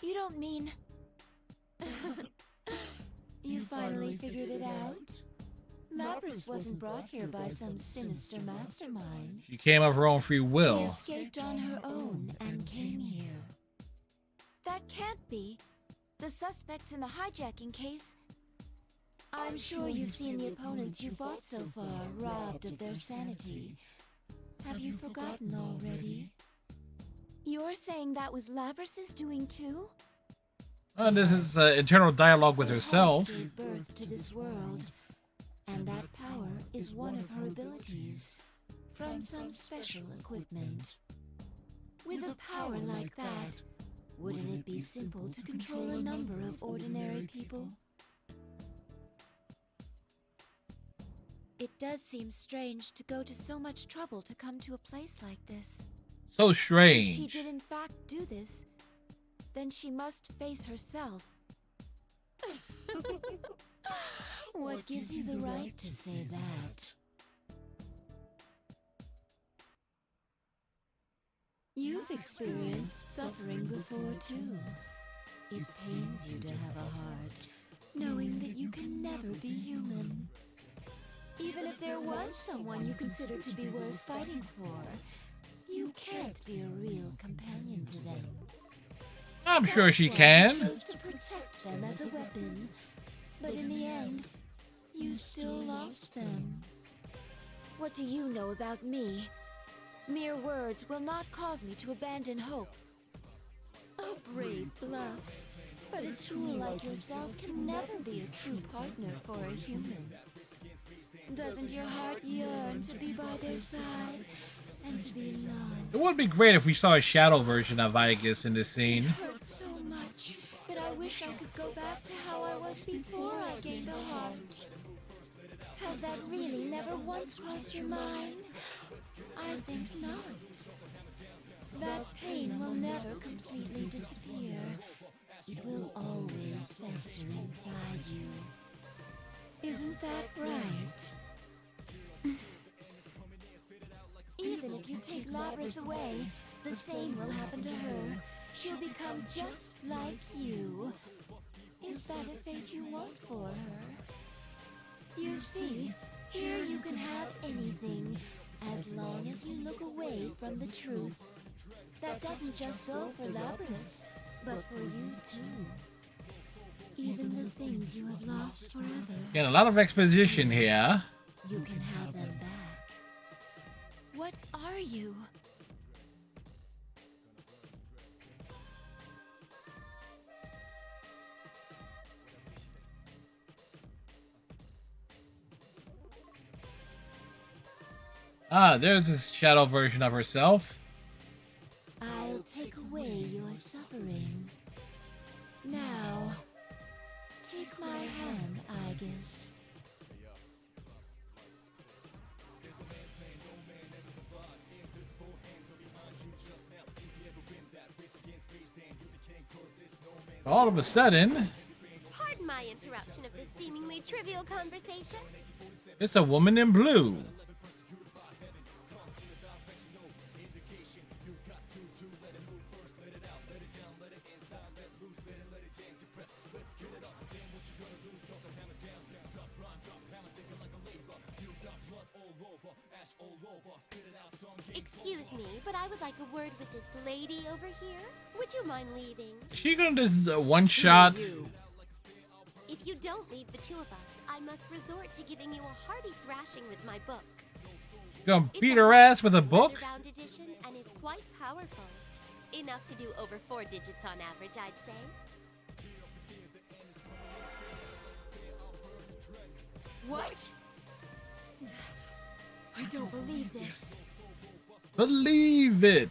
S2: You don't mean... You finally figured it out? Labrys wasn't brought here by some sinister mastermind.
S1: She came of her own free will.
S2: She escaped on her own and came here. That can't be. The suspects in the hijacking case... I'm sure you've seen the opponents you fought so far robbed of their sanity. Have you forgotten already? You're saying that was Labrys's doing too?
S1: This is internal dialogue with herself.
S2: Her heart gave birth to this world, and that power is one of her abilities from some special equipment. With a power like that, wouldn't it be simple to control a number of ordinary people? It does seem strange to go to so much trouble to come to a place like this.
S1: So strange.
S2: If she did in fact do this, then she must face herself. What gives you the right to say that? You've experienced suffering before too. It pains you to have a heart, knowing that you can never be human. Even if there was someone you considered to be worth fighting for, you can't be a real companion to them.
S1: I'm sure she
S2: You
S1: can.
S2: chose to protect them as a weapon, but in the end, you still lost them. What do you know about me? Mere words will not cause me to abandon hope. A brave bluff, but a tool like yourself can never be a true partner for a human. Doesn't your heart yearn to be by their side and to be loved?
S1: It would be great if we saw a shadow version of Aegis in this scene.
S2: It hurts so much that I wish I could go back to how I was before I gained a heart. Has that really never once crossed your mind? I think not. That pain will never completely disappear. It will always fester inside you. Isn't that right? Even if you take Labris away, the same will happen to her. She'll become just like you. Is that a fate you want for her? You see, here you can have anything, as long as you look away from the truth. That doesn't just go for Labris, but for you too. Even the things you have lost forever.
S1: Getting a lot of exposition here.
S2: You can have them back. What are you?
S1: Ah, there's this shadow version of herself.
S2: I'll take away your suffering. Now, take my hand, Aegis.
S1: All of a sudden,
S18: Pardon my interruption of this seemingly trivial conversation.
S1: it's a woman in blue.
S18: Excuse me, but I would like a word with this lady over here. Would you mind leaving?
S1: Is she gonna do one shot?
S18: If you don't leave the two of us, I must resort to giving you a hearty thrashing with my book.
S1: Gonna beat her ass with a book?
S18: Leather-bound edition and is quite powerful. Enough to do over 4 digits on average, I'd say.
S2: What? I don't believe this.
S1: Believe it.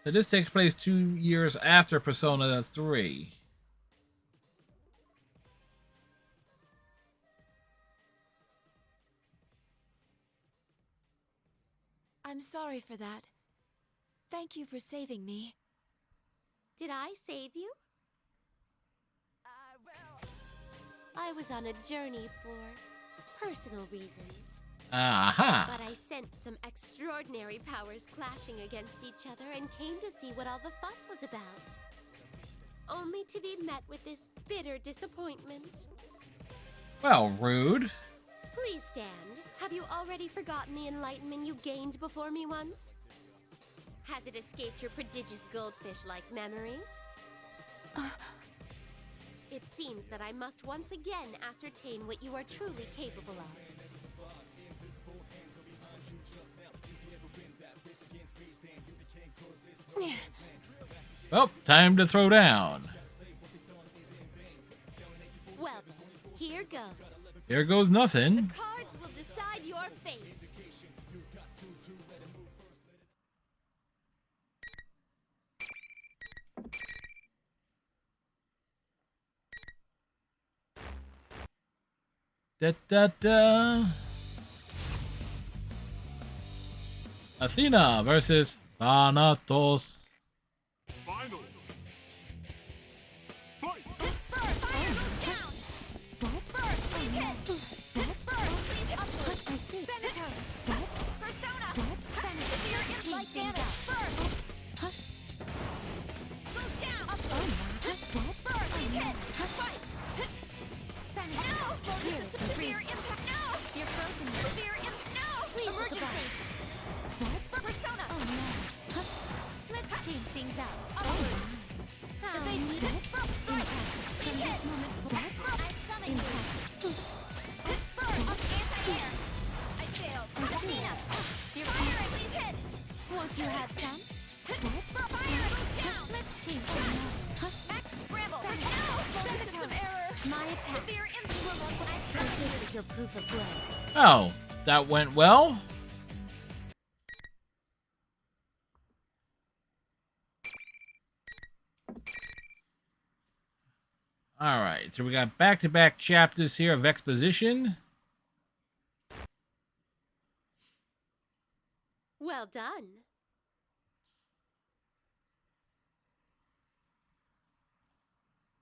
S1: So this takes place 2 years after Persona 3.
S2: I'm sorry for that. Thank you for saving me.
S18: Did I save you? I was on a journey for personal reasons.
S1: Aha.
S18: But I sensed some extraordinary powers clashing against each other and came to see what all the fuss was about. Only to be met with this bitter disappointment.
S1: Well, rude.
S18: Please stand. Have you already forgotten the enlightenment you gained before me once? Has it escaped your prodigious goldfish-like memory? It seems that I must once again ascertain what you are truly capable of.
S1: Well, time to throw down.
S18: Well then, here goes.
S1: Here goes nothing.
S18: Cards will decide your fate.
S1: Da da da. Athena versus Thanatos.
S12: Final.
S18: Won't you have some? What? Let's change Max scramble. No! System error. My attack. Severe impact. So this is your proof of growth.
S1: Oh, that went well. All right, so we got back-to-back chapters here of exposition.
S18: Well done.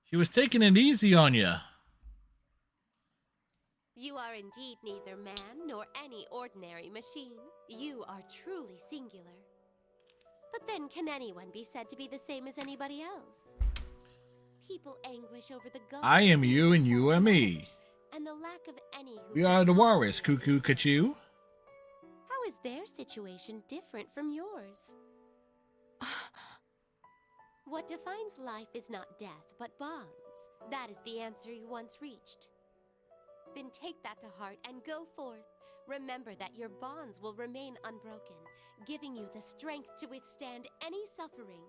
S1: She was taking it easy on you.
S18: You are indeed neither man nor any ordinary machine. You are truly singular. But then can anyone be said to be the same as anybody else? People anguish over the gulf
S1: I am you and you are me.
S18: and the lack of any who
S1: We are the walrus, Cuckoo Cachoo.
S18: How is their situation different from yours? What defines life is not death, but bonds. That is the answer you once reached. Then take that to heart and go forth. Remember that your bonds will remain unbroken, giving you the strength to withstand any suffering.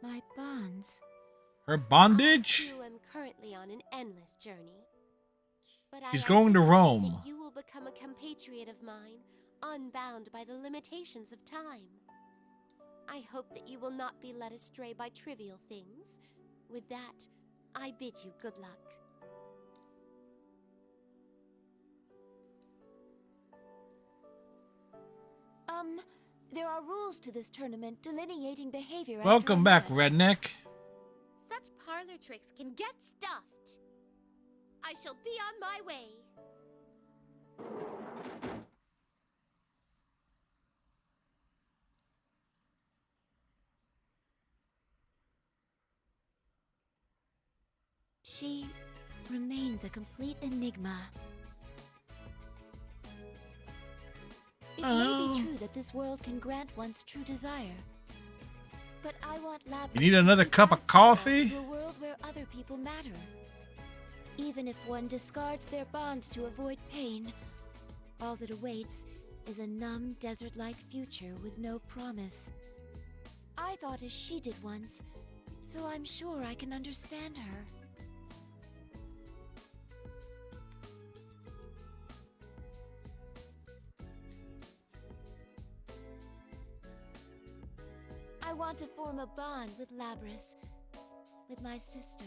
S2: My bonds.
S1: Her bondage?
S18: I, too, am currently on an endless journey. But
S1: She's
S18: I
S1: going to
S18: anticipate
S1: Rome.
S18: that you will become a compatriot of mine, unbound by the limitations of time. I hope that you will not be led astray by trivial things. With that, I bid you good luck.
S2: There are rules to this tournament delineating behavior.
S1: Welcome back, redneck.
S18: Such parlor tricks can get stuffed. I shall be on my way.
S2: She remains a complete enigma. It may be true that this world can grant one's true desire. But I want Lapras
S1: You need
S2: to
S1: another
S2: see
S1: cup of
S2: past herself
S1: coffee?
S2: to a world where other people matter. Even if one discards their bonds to avoid pain, all that awaits is a numb, desert-like future with no promise. I thought as she did once, so I'm sure I can understand her. I want to form a bond with Lapras, with my sister.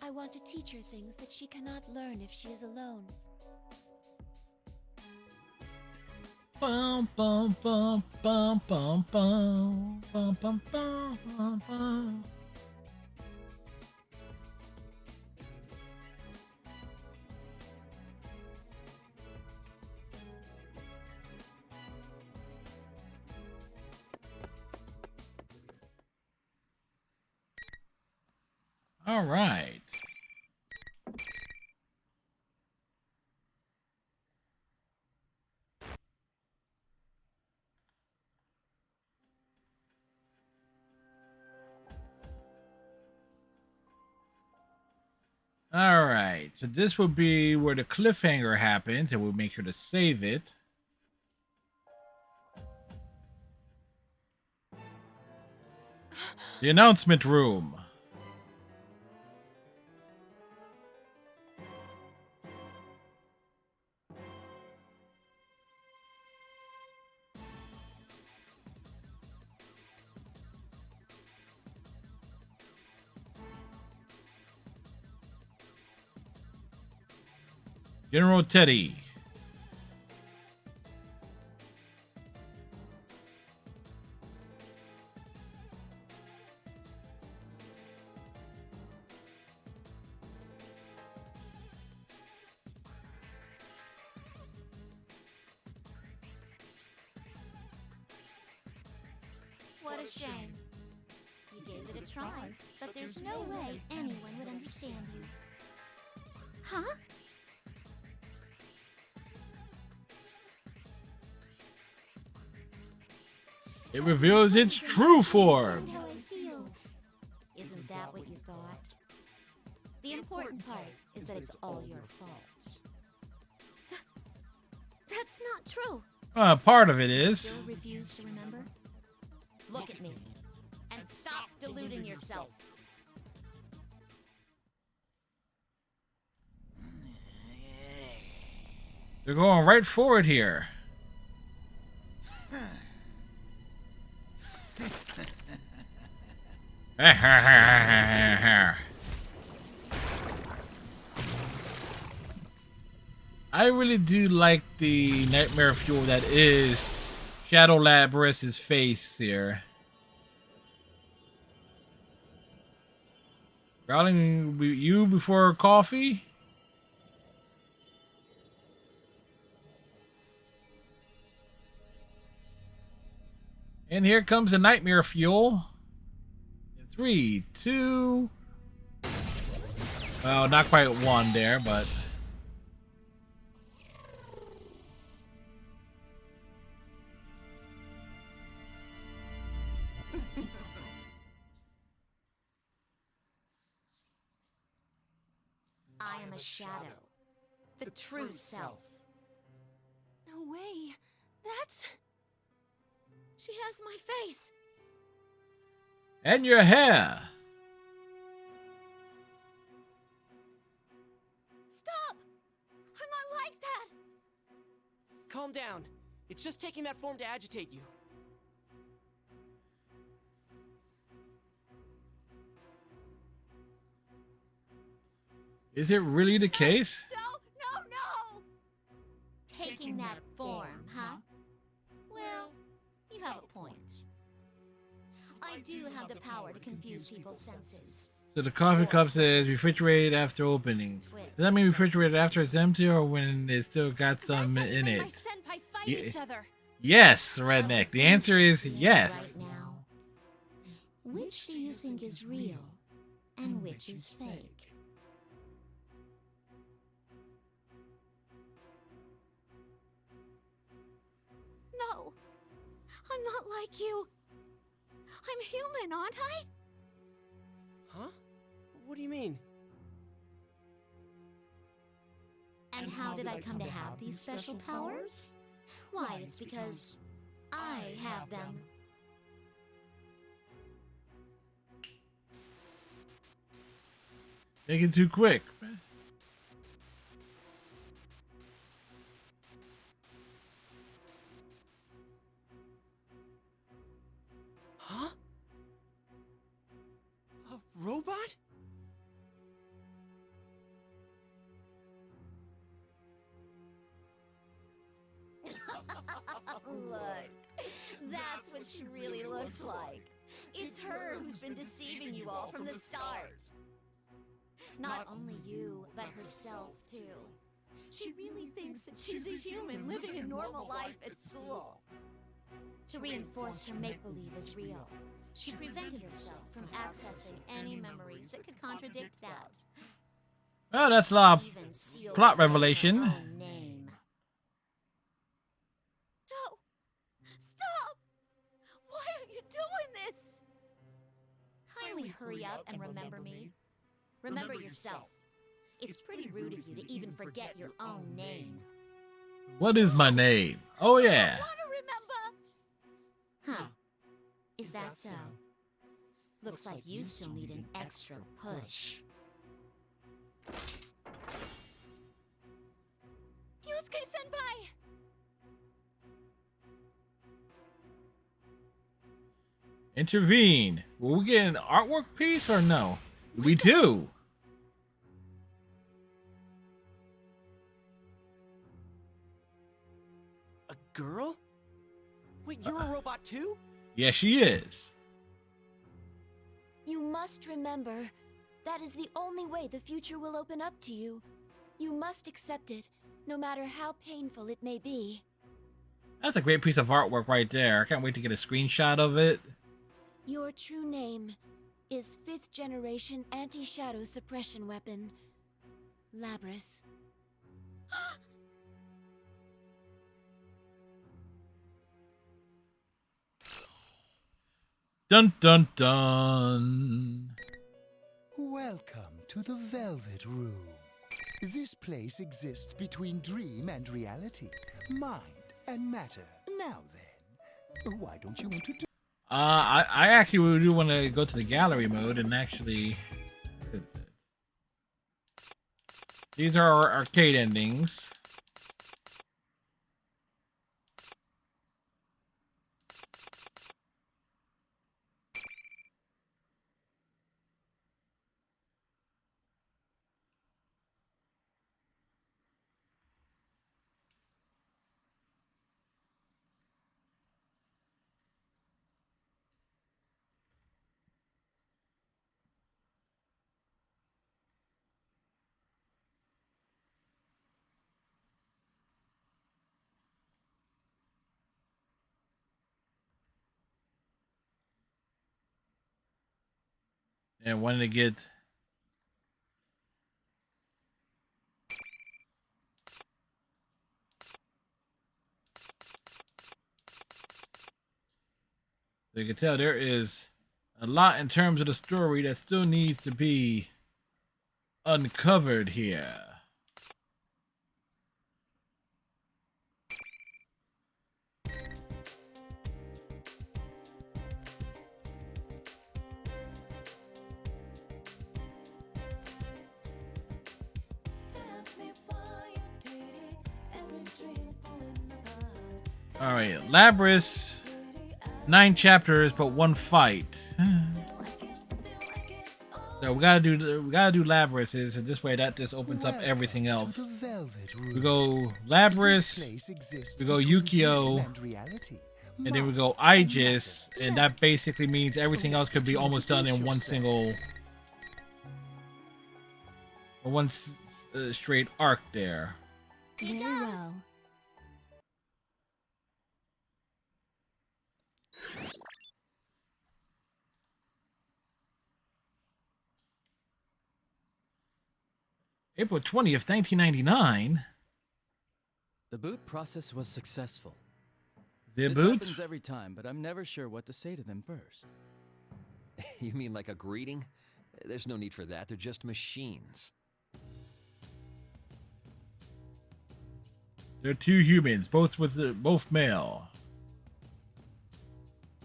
S2: I want to teach her things that she cannot learn if she is alone.
S1: Bum bum bum bum bum bum bum bum bum bum bum. All right. All right. So this will be where the cliffhanger happens, and we'll make sure to save it. The announcement room. General Teddy.
S14: What a shame. You gave it a try, but there's no way anyone would understand you. Huh?
S1: It reveals its true form.
S14: How I feel. Isn't that what you thought? The important part is that it's all your fault. That's not true.
S1: Part of it
S14: You
S1: is.
S14: still refuse to remember? Look at me and stop deluding yourself.
S1: They're going right for it here. I really do like the nightmare fuel that is Shadow Labrys's face here. Growling you before coffee? And here comes the nightmare fuel. In 3, 2. Well, not quite 1 there, but.
S14: I am a shadow. The true self.
S2: No way. That's... She has my face.
S1: And your hair.
S14: Stop! I'm not like that!
S5: Calm down. It's just taking that form to agitate you.
S1: Is it really the case?
S14: No! Taking that form, huh? Well, you have a point. I do have the power to confuse people's senses.
S1: So the coffee cup says refrigerated after opening. Does that mean refrigerated after it's empty or when it still got some in it?
S16: My senpai fight each other.
S1: Yes, Redneck. The answer is yes.
S14: Right now. Which do you think is real and which is fake? No, I'm not like you. I'm human, aren't I?
S5: Huh? What do you mean?
S14: And how did I come to have these special powers? Why, it's because I have them.
S1: Make it too quick.
S5: Huh? A robot?
S14: Look, that's what she really looks like. It's her who's been deceiving you all from the start. Not only you, but herself too. She really thinks that she's a human living a normal life at school. To reinforce her make-believe as real, she prevented herself from accessing any memories that could contradict that.
S1: Well, that's a lot
S14: Even
S1: of
S14: sealed
S1: plot
S14: away her
S1: revelation.
S14: own name. No! Stop! Why are you doing this? Kindly hurry up and remember me. Remember yourself. It's pretty rude of you to even forget your own name.
S1: What is my name? Oh, yeah.
S14: Huh. Is that so? Looks like you still need an extra push.
S16: Yusuke-senpai!
S1: Intervene. Will we get an artwork piece or no? We do.
S5: A girl? Wait, you're a robot too?
S1: Yes, she is.
S2: You must remember, that is the only way the future will open up to you. You must accept it, no matter how painful it may be.
S1: That's a great piece of artwork right there. I can't wait to get a screenshot of it.
S2: Your true name is 5th generation anti-shadow suppression weapon, Labrys.
S1: Dun dun dun.
S3: Welcome to the Velvet Room. This place exists between dream and reality, mind and matter. Now then, why don't you introduce...
S1: I actually do want to go to the gallery mode and actually... What is it? These are our arcade endings. and wanted to get so you can tell there is a lot in terms of the story that still needs to be uncovered here. All right, Labrys, 9 chapters, but 1 fight. So we gotta do Labrys, is this way that just opens up everything else. We go Labrys, we go Yukio, and then we go Aegis, and that basically means everything else could be almost done in one single, or one straight arc there.
S16: Very well.
S1: April 20th, 1999.
S5: The boot process was successful.
S1: The
S5: This
S1: boot?
S5: happens every time, but I'm never sure what to say to them first.
S10: You mean like a greeting? There's no need for that. They're just machines.
S1: They're 2 humans, both male.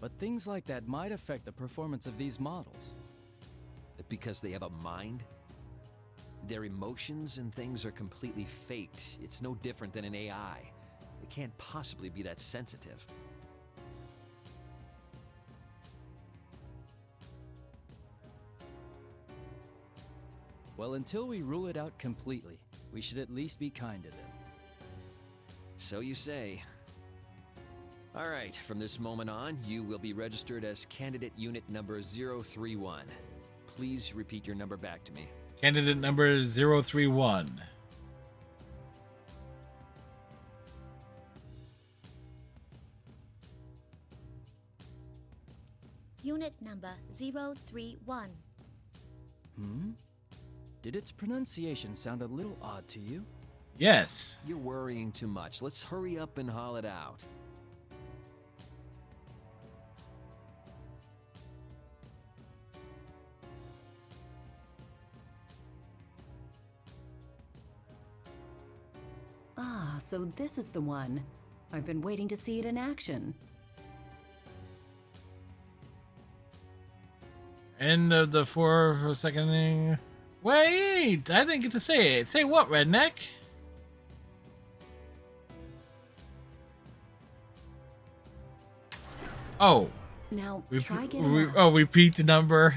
S5: But things like that might affect the performance of these models.
S10: Because they have a mind? Their emotions and things are completely faked. It's no different than an AI. It can't possibly be that sensitive.
S5: Well, until we rule it out completely, we should at least be kind to them.
S10: So you say. All right, from this moment on, you will be registered as candidate unit number 031. Please repeat your number back to me.
S1: Candidate number 031.
S14: Unit number 031.
S5: Did its pronunciation sound a little odd to you?
S1: Yes.
S10: You're worrying too much. Let's hurry up and haul it out.
S19: Ah, so this is the one. I've been waiting to see it in action.
S1: End of the 4 second. Wait, I didn't get to say it. Say what, redneck? Oh.
S19: Now,
S1: We,
S19: try
S1: we,
S19: getting out.
S1: oh, repeat the number.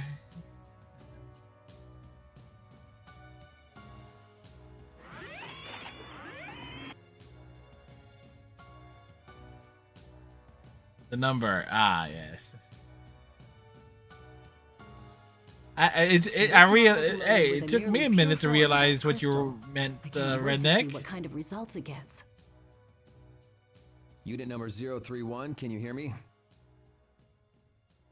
S1: The number. Ah, yes. It took me a minute to realize what you meant,
S19: I can't wait to
S1: redneck.
S19: see what kind of results it gets.
S10: Unit number 031, can you hear me?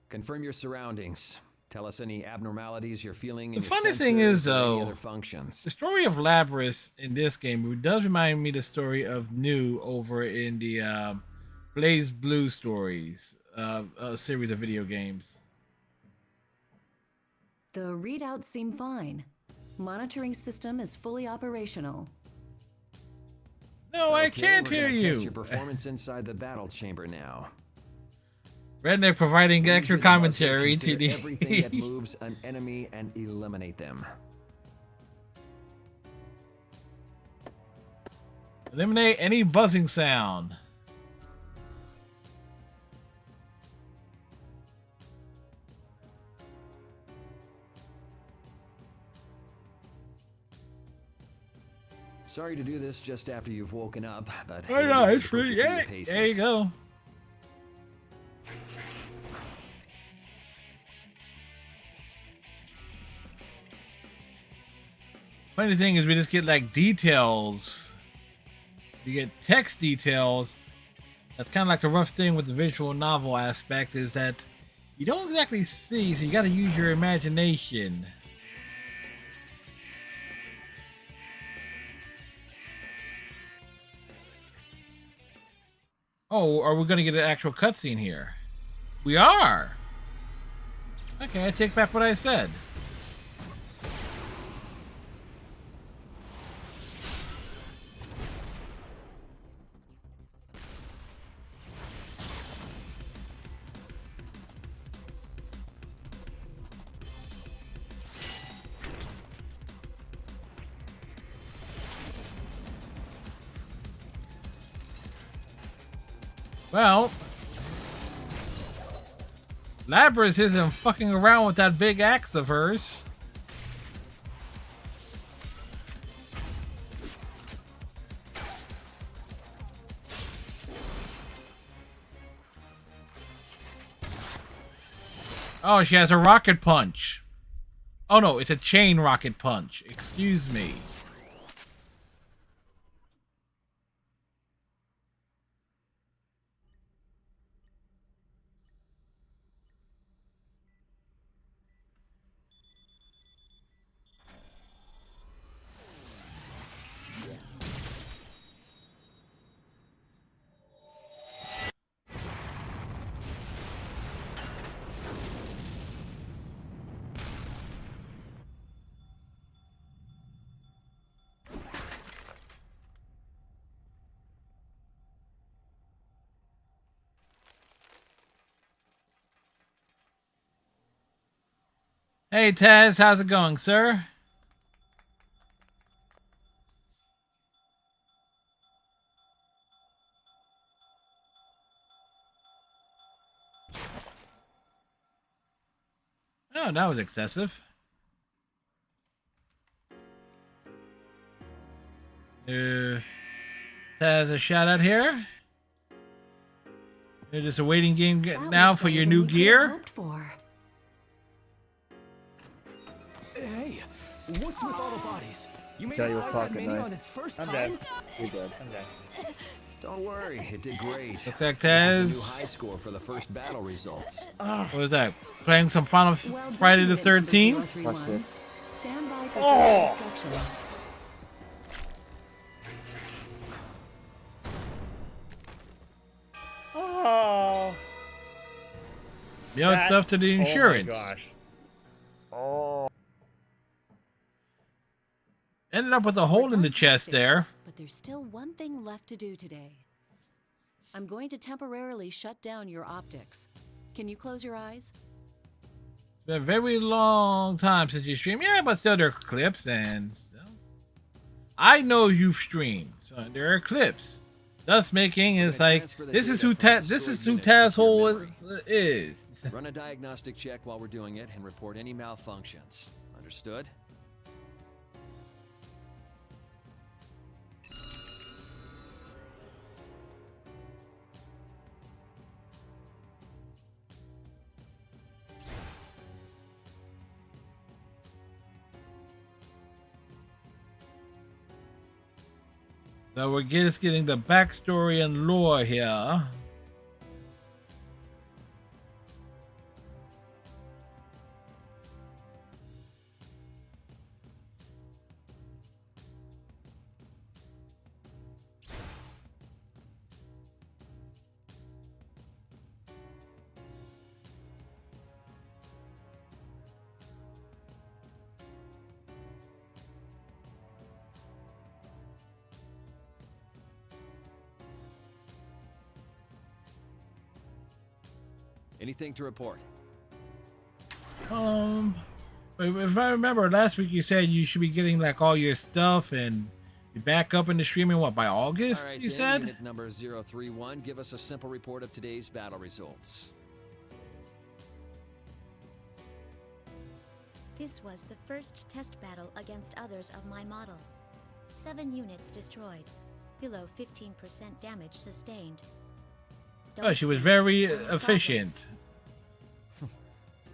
S10: Confirm your surroundings. Tell us any abnormalities you're feeling in
S1: The
S10: your
S1: funny thing
S10: sensors
S1: is,
S10: or any
S1: though,
S10: other functions.
S1: the story of Labrys in this game does remind me the story of New over in the Blaze Blue stories, a series of video games.
S19: The readouts seem fine. Monitoring system is fully operational.
S1: No, I
S10: Okay,
S1: can't
S10: we're
S1: hear
S10: gonna
S1: you.
S10: Test your performance inside the battle chamber now.
S1: Redneck providing
S10: Please
S1: extra
S10: hit the buzzer,
S1: commentary to
S10: consider
S1: the
S10: everything that moves an enemy and eliminate them.
S1: Eliminate any buzzing sound.
S10: Sorry to do this just after you've woken up, but
S1: Oh yeah,
S10: we'll
S1: it's
S10: put
S1: pretty.
S10: you through
S1: Yeah,
S10: your paces.
S1: there you go. Funny thing is, we just get like details. You get text details. That's kind of like the rough thing with the visual novel aspect is that You don't exactly see, so you gotta use your imagination. Oh, are we gonna get an actual cutscene here? We are! Okay, I take back what I said. Well, Labrys isn't fucking around with that big axe of hers. Oh, she has a rocket punch. Oh no, it's a chain rocket punch. Excuse me. Hey Taz, how's it going, sir? Oh, that was excessive. Taz, a shout out here. You're just a waiting game now for your new gear.
S5: Hey, what's with all the bodies? You made
S20: Got
S5: it
S20: your
S5: out of that
S20: pocket
S5: mini
S20: knife.
S5: on its first
S20: I'm
S5: time?
S20: dead. You're dead. I'm dead.
S5: Don't worry, it did great.
S1: Looks like
S5: This is
S1: Taz.
S5: a new high score for the first battle results.
S1: What was that? Playing some Final Friday the 13th?
S20: Watch this.
S19: Stand by for
S20: Oh!
S19: instruction.
S20: Oh.
S1: You know, it's stuff to the insurance.
S20: Oh my gosh. Oh.
S1: Ended up with a hole in the chest there.
S19: But there's still one thing left to do today. I'm going to temporarily shut down your optics. Can you close your eyes?
S1: It's been a very long time since you streamed. Yeah, but still there are clips and stuff. I know you've streamed, so there are clips. Thus making is like this is who Taz Hole is.
S10: Run a diagnostic check while we're doing it and report any malfunctions. Understood?
S1: So we're just getting the backstory and lore here.
S10: Anything to report?
S1: If I remember last week, you said you should be getting like all your stuff and be back up in the streaming. What, by August?
S10: All right,
S1: You
S10: then,
S1: said.
S10: Unit number 031, give us a simple report of today's battle results.
S14: This was the first test battle against others of my model. 7 units destroyed, below 15% damage sustained.
S1: Oh, she was very efficient.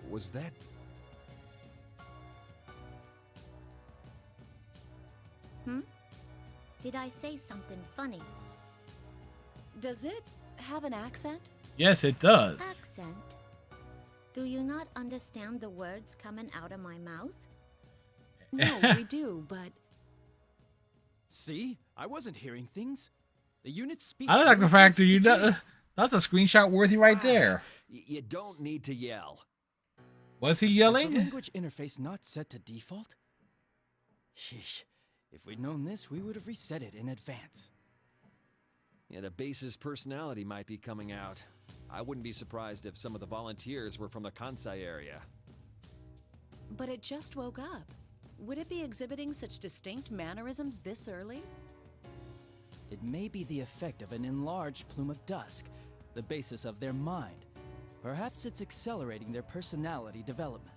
S10: Was that?
S14: Did I say something funny?
S19: Does it have an accent?
S1: Yes, it does.
S14: Accent? Do you not understand the words coming out of my mouth?
S19: No, we do, but
S5: See? I wasn't hearing things. The unit's speech.
S1: I like the
S5: really
S1: fact
S5: is
S1: that you
S5: peculiar.
S1: that's a screenshot worthy right there.
S10: You don't need to yell.
S1: Was he
S5: Is the
S1: yelling?
S5: language interface not set to default? Sheesh. If we'd known this, we would have reset it in advance.
S10: Yeah, the base's personality might be coming out. I wouldn't be surprised if some of the volunteers were from the Kansai area.
S19: but it just woke up. Would it be exhibiting such distinct mannerisms this early?
S5: It may be the effect of an enlarged plume of dusk, the basis of their mind. Perhaps it's accelerating their personality development.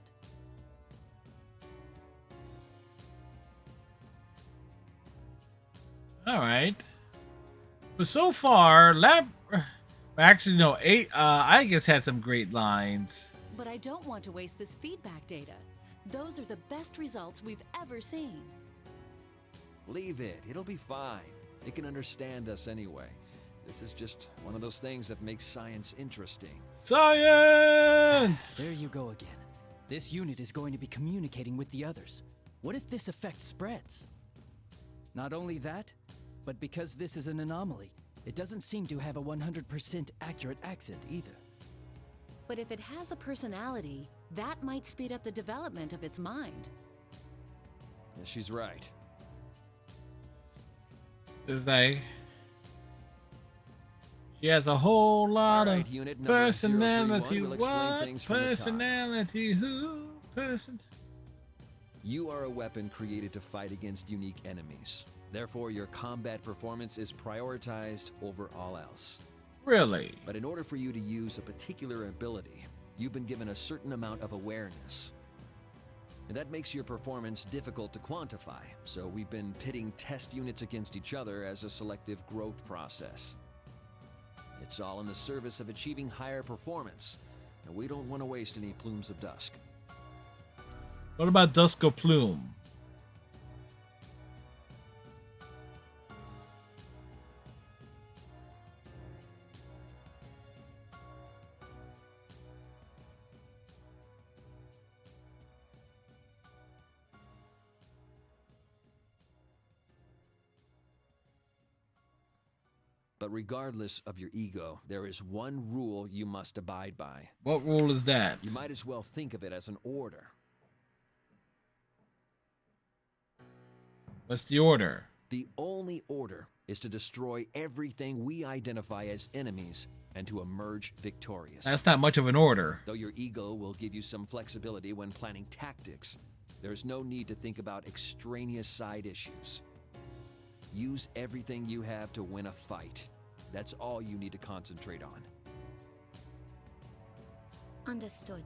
S1: All right. But so far, actually no, I guess had some great lines.
S19: But I don't want to waste this feedback data. Those are the best results we've ever seen.
S10: Leave it. It'll be fine. It can understand us anyway. This is just one of those things that makes science interesting.
S1: Science!
S5: There you go again. This unit is going to be communicating with the others. What if this effect spreads? Not only that, but because this is an anomaly, it doesn't seem to have a 100% accurate accent either.
S19: But if it has a personality, that might speed up the development of its mind.
S10: Yeah, she's right.
S1: It's like she has a whole lot
S10: All right,
S1: of
S10: unit number
S1: personality.
S10: 031 will explain
S1: What
S10: things from the top.
S1: personality? Who person?
S10: You are a weapon created to fight against unique enemies. Therefore, your combat performance is prioritized over all else.
S1: Really?
S10: But in order for you to use a particular ability, you've been given a certain amount of awareness. And that makes your performance difficult to quantify, so we've been pitting test units against each other as a selective growth process. It's all in the service of achieving higher performance, and we don't want to waste any plumes of dusk.
S1: What about Dusko Plume?
S10: But regardless of your ego, there is one rule you must abide by.
S1: What rule is that?
S10: You might as well think of it as an order.
S1: What's the order?
S10: The only order is to destroy everything we identify as enemies and to emerge victorious.
S1: That's not much of an order.
S10: Though your ego will give you some flexibility when planning tactics, there's no need to think about extraneous side issues. Use everything you have to win a fight. That's all you need to concentrate on.
S14: Understood.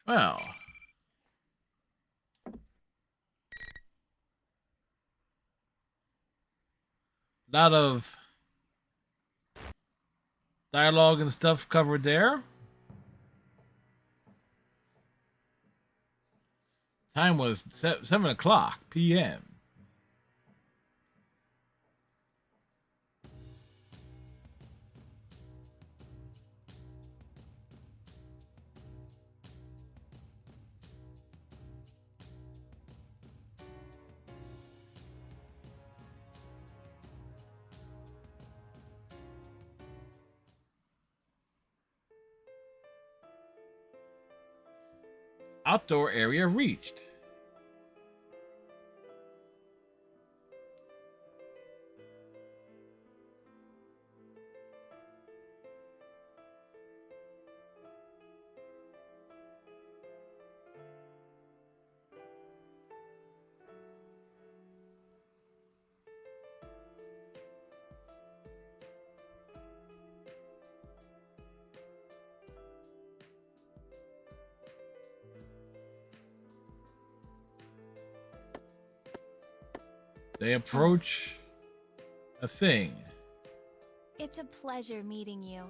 S1: Well. Lot of dialogue and stuff covered there. Time was 7 o'clock p.m. Outdoor area reached. They approach a thing.
S18: It's a pleasure meeting you.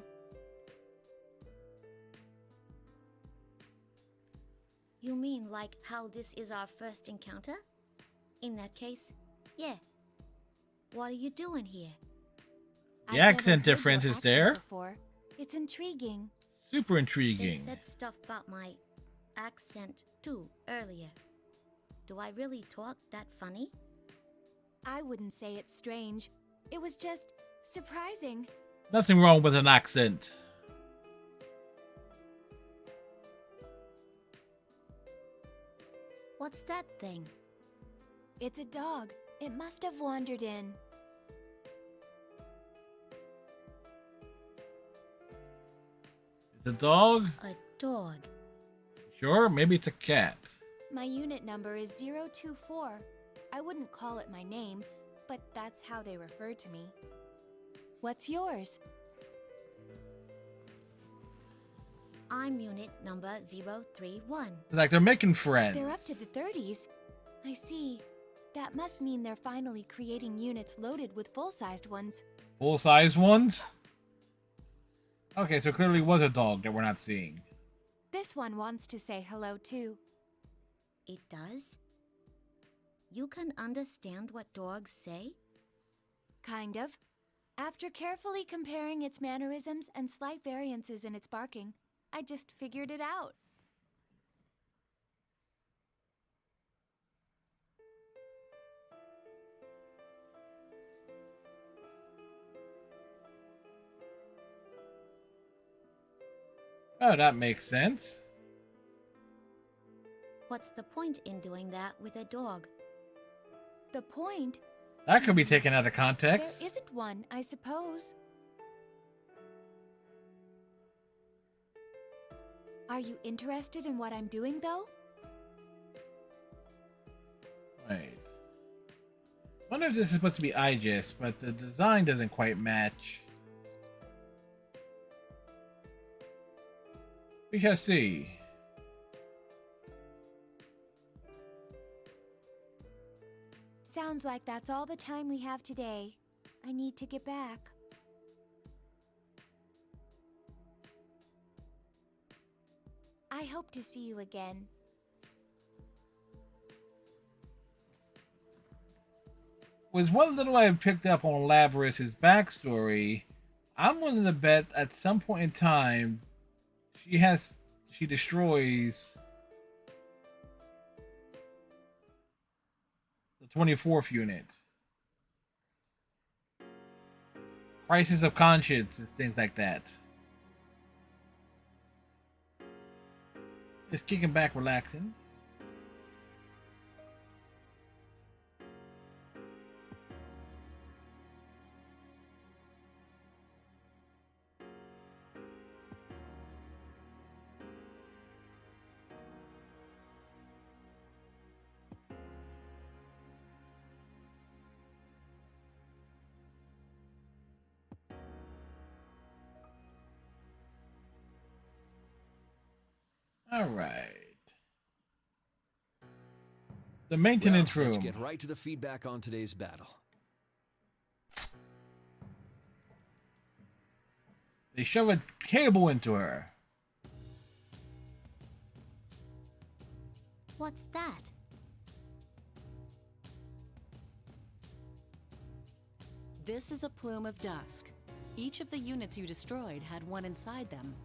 S14: You mean like how this is our first encounter? In that case, yeah. What are you doing here?
S1: The accent difference is there.
S16: Before. It's intriguing.
S1: Super
S14: They
S1: intriguing.
S14: said stuff about my accent too earlier. Do I really talk that funny?
S16: I wouldn't say it's strange. It was just surprising.
S1: Nothing wrong with an accent.
S14: What's that thing?
S16: It's a dog. It must have wandered in.
S1: It's a dog?
S14: A dog.
S1: Sure, maybe it's a cat.
S16: My unit number is 024. I wouldn't call it my name, but that's how they refer to me. What's yours?
S14: I'm unit number 031.
S1: It's like they're making friends.
S16: They're up to the 30s. I see. That must mean they're finally creating units loaded with full-sized ones.
S1: Full-size ones? Okay, so clearly it was a dog that we're not seeing.
S16: This one wants to say hello too.
S14: It does? You can understand what dogs say?
S16: Kind of. After carefully comparing its mannerisms and slight variances in its barking, I just figured it out.
S1: Oh, that makes sense.
S14: What's the point in doing that with a dog?
S16: The point?
S1: That could be taken out of context.
S16: There isn't one, I suppose. Are you interested in what I'm doing, though?
S1: Right. Wonder if this is supposed to be IGES, but the design doesn't quite match. We shall see.
S16: Sounds like that's all the time we have today. I need to get back. I hope to see you again.
S1: With what little I have picked up on Labrys' backstory, I'm willing to bet at some point in time she destroys the 24th unit. Crisis of conscience and things like that. Just kicking back, relaxing. All right. The maintenance room.
S10: Let's get right to the feedback on today's battle.
S1: They shove a cable into her.
S14: What's that?
S19: This is a plume of dusk. Each of the units you destroyed had one inside them.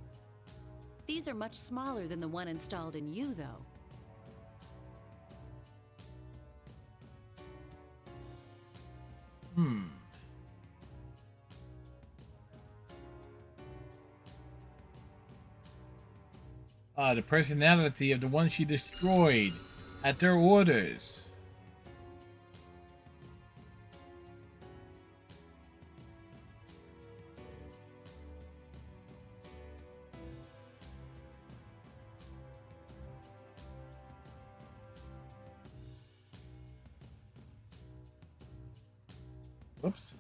S19: These are much smaller than the one installed in you, though.
S1: The personality of the one she destroyed at their orders. Whoops.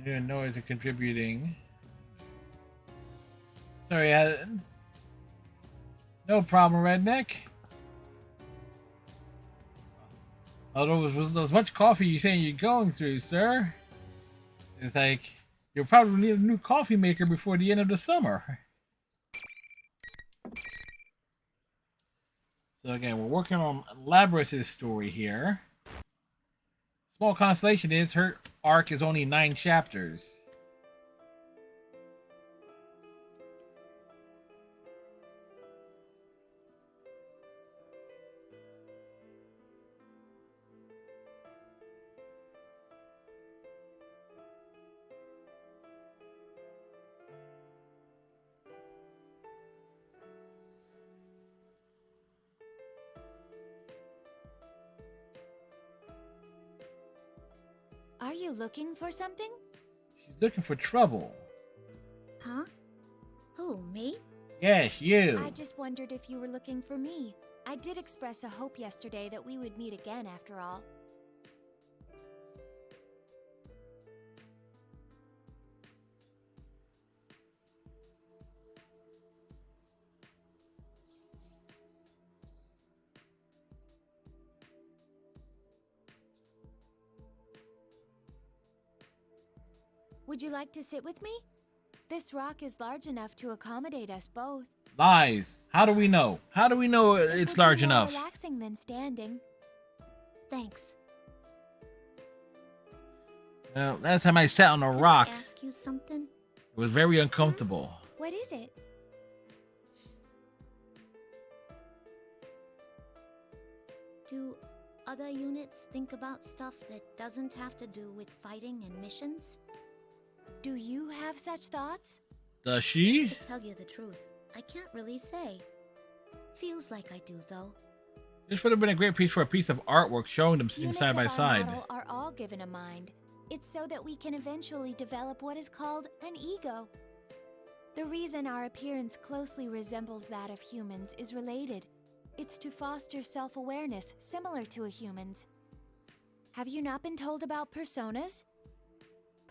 S1: Doing noise and contributing. Sorry, no problem, Redneck. Although with as much coffee you're saying you're going through, sir, it's like you'll probably need a new coffee maker before the end of the summer. So again, we're working on Labrys's story here. Small consolation is her arc is only 9 chapters.
S2: Are you looking for something?
S1: She's looking for trouble.
S14: Huh? Who, me?
S1: Yes, you.
S2: I just wondered if you were looking for me. I did express a hope yesterday that we would meet again after all. Would you like to sit with me? This rock is large enough to accommodate us both.
S1: Lies. How do we know? How do we know it's large
S2: More
S1: enough?
S2: relaxing than standing.
S14: Thanks.
S1: Well, last time I sat on a rock,
S14: Can I ask you something?
S1: it was very uncomfortable.
S2: What is it?
S14: Do other units think about stuff that doesn't have to do with fighting and missions?
S2: Do you have such thoughts?
S1: Does she?
S14: To tell you the truth, I can't really say. Feels like I do, though.
S1: This would have been a great piece for a piece of artwork showing them sitting
S2: Units
S1: side by
S2: of our
S1: side.
S2: model are all given a mind. It's so that we can eventually develop what is called an ego. The reason our appearance closely resembles that of humans is related. It's to foster self-awareness similar to a human's. Have you not been told about personas?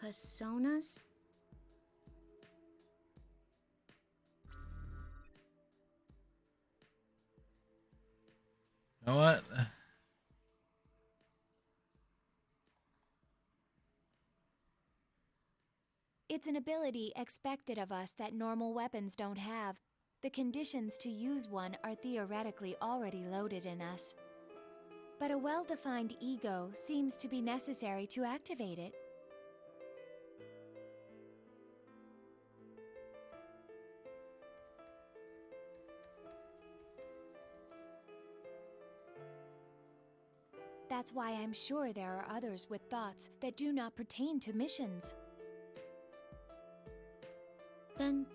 S14: Personas?
S1: You know what?
S2: It's an ability expected of us that normal weapons don't have. The conditions to use one are theoretically already loaded in us. But a well-defined ego seems to be necessary to activate it. That's why I'm sure there are others with thoughts that do not pertain to missions.
S14: Then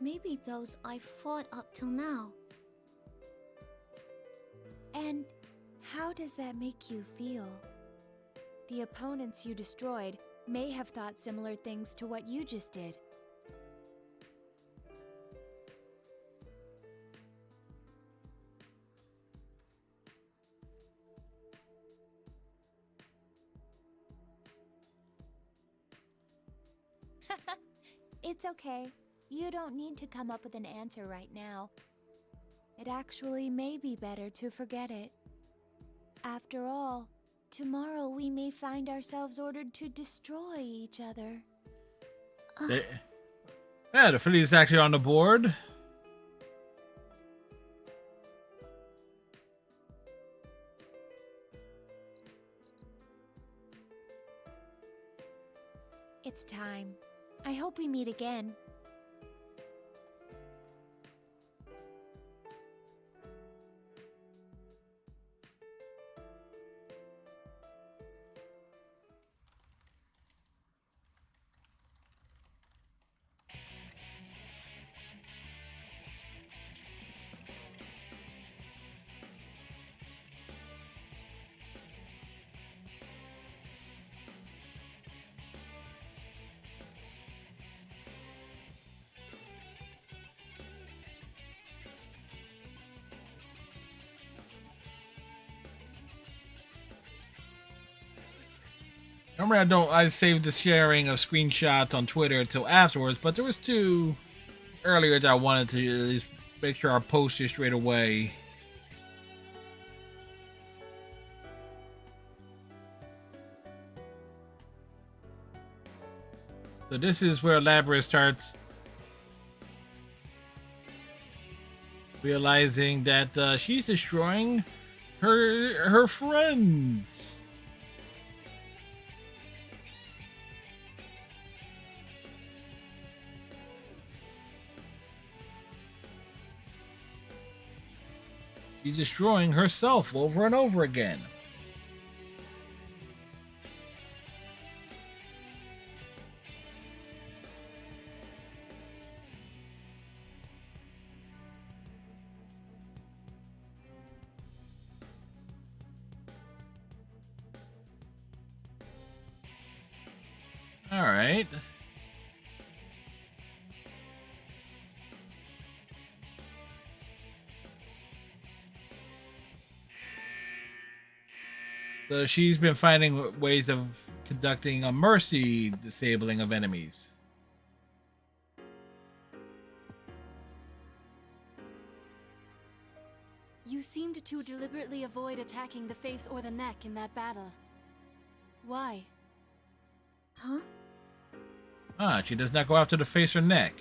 S14: maybe those I've fought up till now.
S2: And how does that make you feel? The opponents you destroyed may have thought similar things to what you just did. It's okay. You don't need to come up with an answer right now. It actually may be better to forget it. After all, tomorrow we may find ourselves ordered to destroy each other.
S1: Yeah, the filly is actually on the board.
S2: It's time. I hope we meet again.
S1: Remember, I saved the sharing of screenshots on Twitter until afterwards, but there was 2 earlier that I wanted to at least make sure I posted straight away. So this is where Labra starts realizing that she's destroying her friends. She's destroying herself over and over again. All right. So she's been finding ways of conducting a mercy disabling of enemies.
S17: You seemed to deliberately avoid attacking the face or the neck in that battle. Why?
S14: Huh?
S1: Ah, she does not go after the face or neck.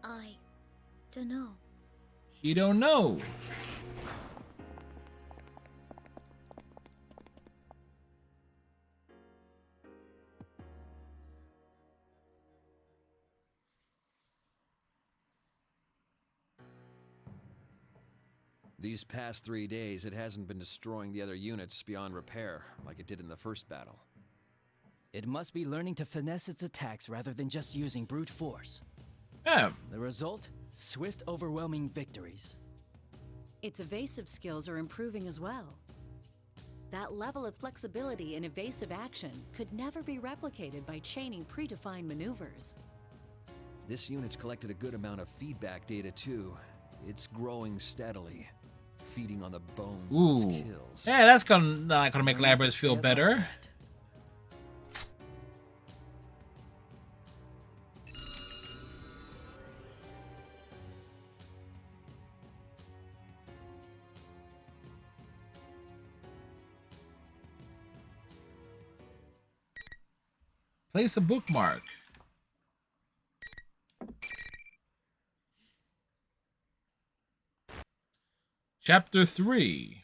S14: I don't know.
S1: She don't know.
S10: These past 3 days, it hasn't been destroying the other units beyond repair, like it did in the first battle.
S5: It must be learning to finesse its attacks rather than just using brute force.
S1: Yeah.
S5: The result? Swift, overwhelming victories.
S19: Its evasive skills are improving as well. That level of flexibility in evasive action could never be replicated by chaining predefined maneuvers.
S10: This unit's collected a good amount of feedback data too. It's growing steadily, feeding on the bones of its
S1: Ooh.
S10: kills.
S1: Yeah, that's not gonna make Labras feel better. Place a bookmark. Chapter 3.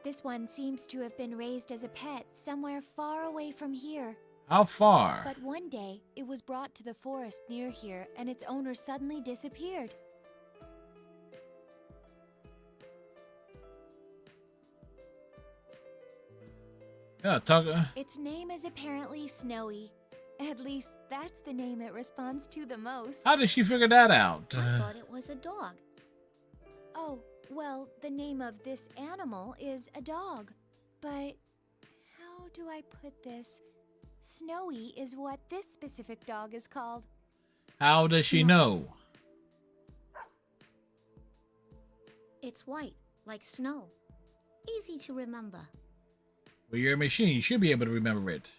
S2: This one seems to have been raised as a pet somewhere far away from here.
S1: How far?
S2: But one day, it was brought to the forest near here, and its owner suddenly disappeared.
S1: Yeah, talk.
S2: Its name is apparently Snowy. At least, that's the name it responds to the most.
S1: How did she figure that out?
S14: I thought it was a dog.
S2: Oh, well, the name of this animal is a dog. But how do I put this? Snowy is what this specific dog is called.
S1: How does she know?
S14: It's white, like snow. Easy to remember.
S1: Well, you're a machine. You should be able to remember it.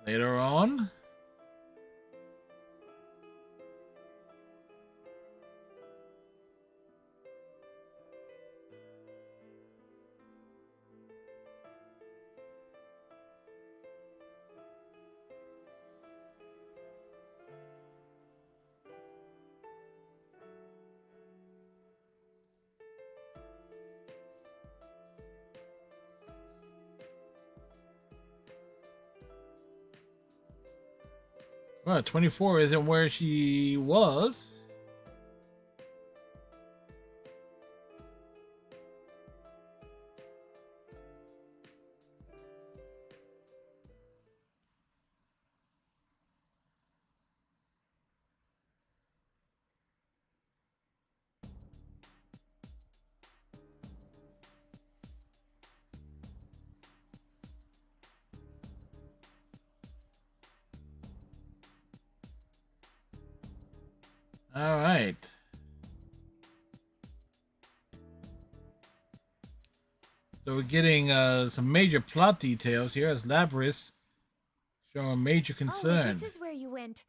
S1: Later on. Well, 24 isn't where she was. All right. So we're getting some major plot details here as Labris showing major concern.
S4: Oh, this is where you went.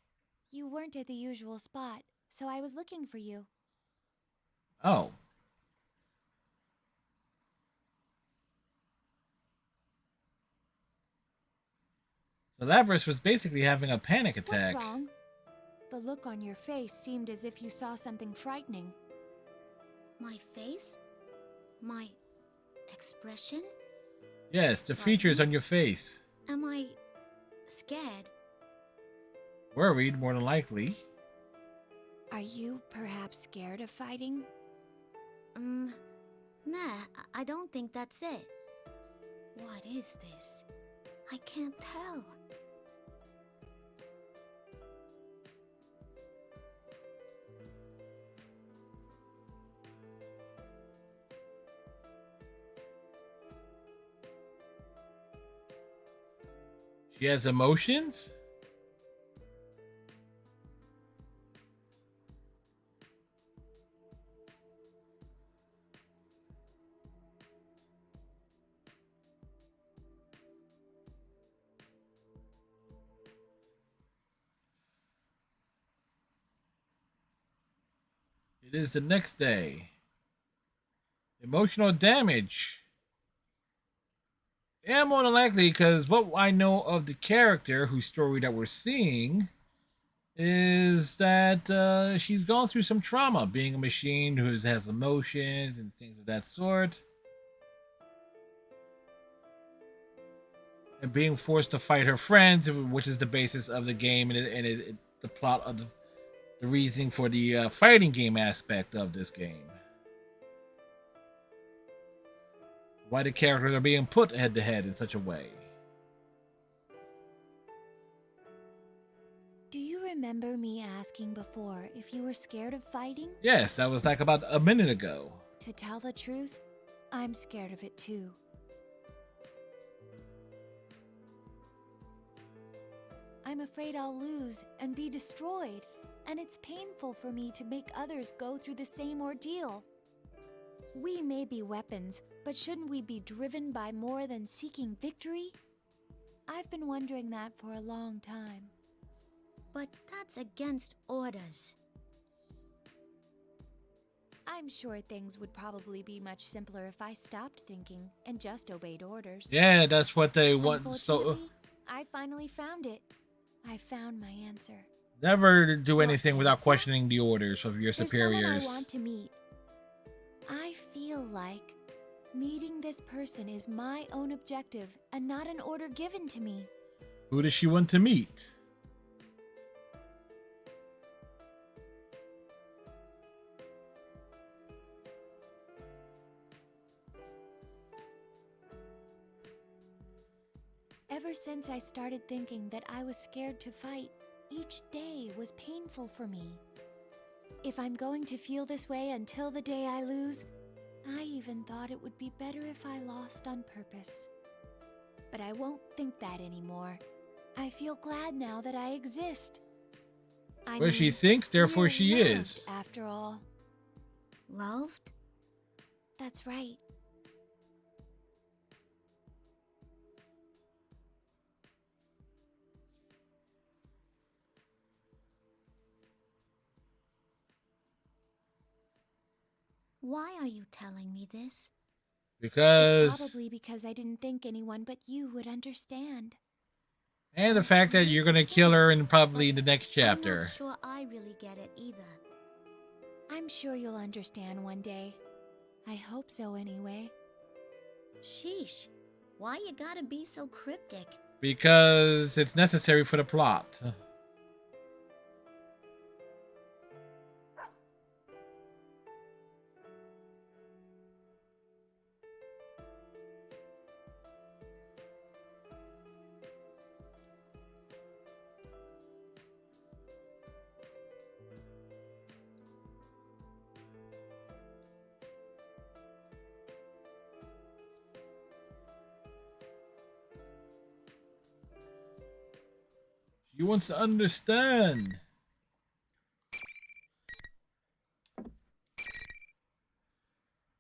S4: You weren't at the usual spot, so I was looking for you.
S1: Oh. So Labris was basically having a panic attack.
S4: What's wrong? The look on your face seemed as if you saw something frightening.
S14: My face? My expression?
S1: Yes, the features on your face.
S14: Am I scared?
S1: Worried, more than likely.
S4: Are you perhaps scared of fighting?
S14: Nah, I don't think that's it. What is this? I can't tell.
S1: She has emotions? It is the next day. Emotional damage. Yeah, more than likely, because what I know of the character whose story that we're seeing is that she's gone through some trauma, being a machine who has emotions and things of that sort. And being forced to fight her friends, which is the basis of the game and the plot of the reasoning for the fighting game aspect of this game. Why the characters are being put head to head in such a way.
S4: Do you remember me asking before if you were scared of fighting?
S1: Yes, that was like about a minute ago.
S4: To tell the truth, I'm scared of it too. I'm afraid I'll lose and be destroyed, and it's painful for me to make others go through the same ordeal. We may be weapons, but shouldn't we be driven by more than seeking victory? I've been wondering that for a long time.
S14: But that's against orders.
S4: I'm sure things would probably be much simpler if I stopped thinking and just obeyed orders.
S1: Yeah, that's what they want. So
S4: Unfortunately, I finally found it. I found my answer.
S1: never do anything without questioning the orders of your
S4: There's
S1: superiors.
S4: someone I want to meet. I feel like meeting this person is my own objective and not an order given to me.
S1: Who does she want to meet?
S4: Ever since I started thinking that I was scared to fight, each day was painful for me. If I'm going to feel this way until the day I lose, I even thought it would be better if I lost on purpose. But I won't think that anymore. I feel glad now that I exist.
S1: Where she thinks, therefore
S4: we're
S1: she
S4: loved,
S1: is.
S4: After all.
S14: Loved?
S4: That's right.
S14: Why are you telling me this?
S1: Because
S4: It's probably because I didn't think anyone but you would understand.
S1: and the fact that you're gonna kill her in probably the next chapter.
S14: I'm not sure I really get it either.
S4: I'm sure you'll understand one day. I hope so anyway.
S14: Sheesh. Why you gotta be so cryptic?
S1: Because it's necessary for the plot. She wants to understand.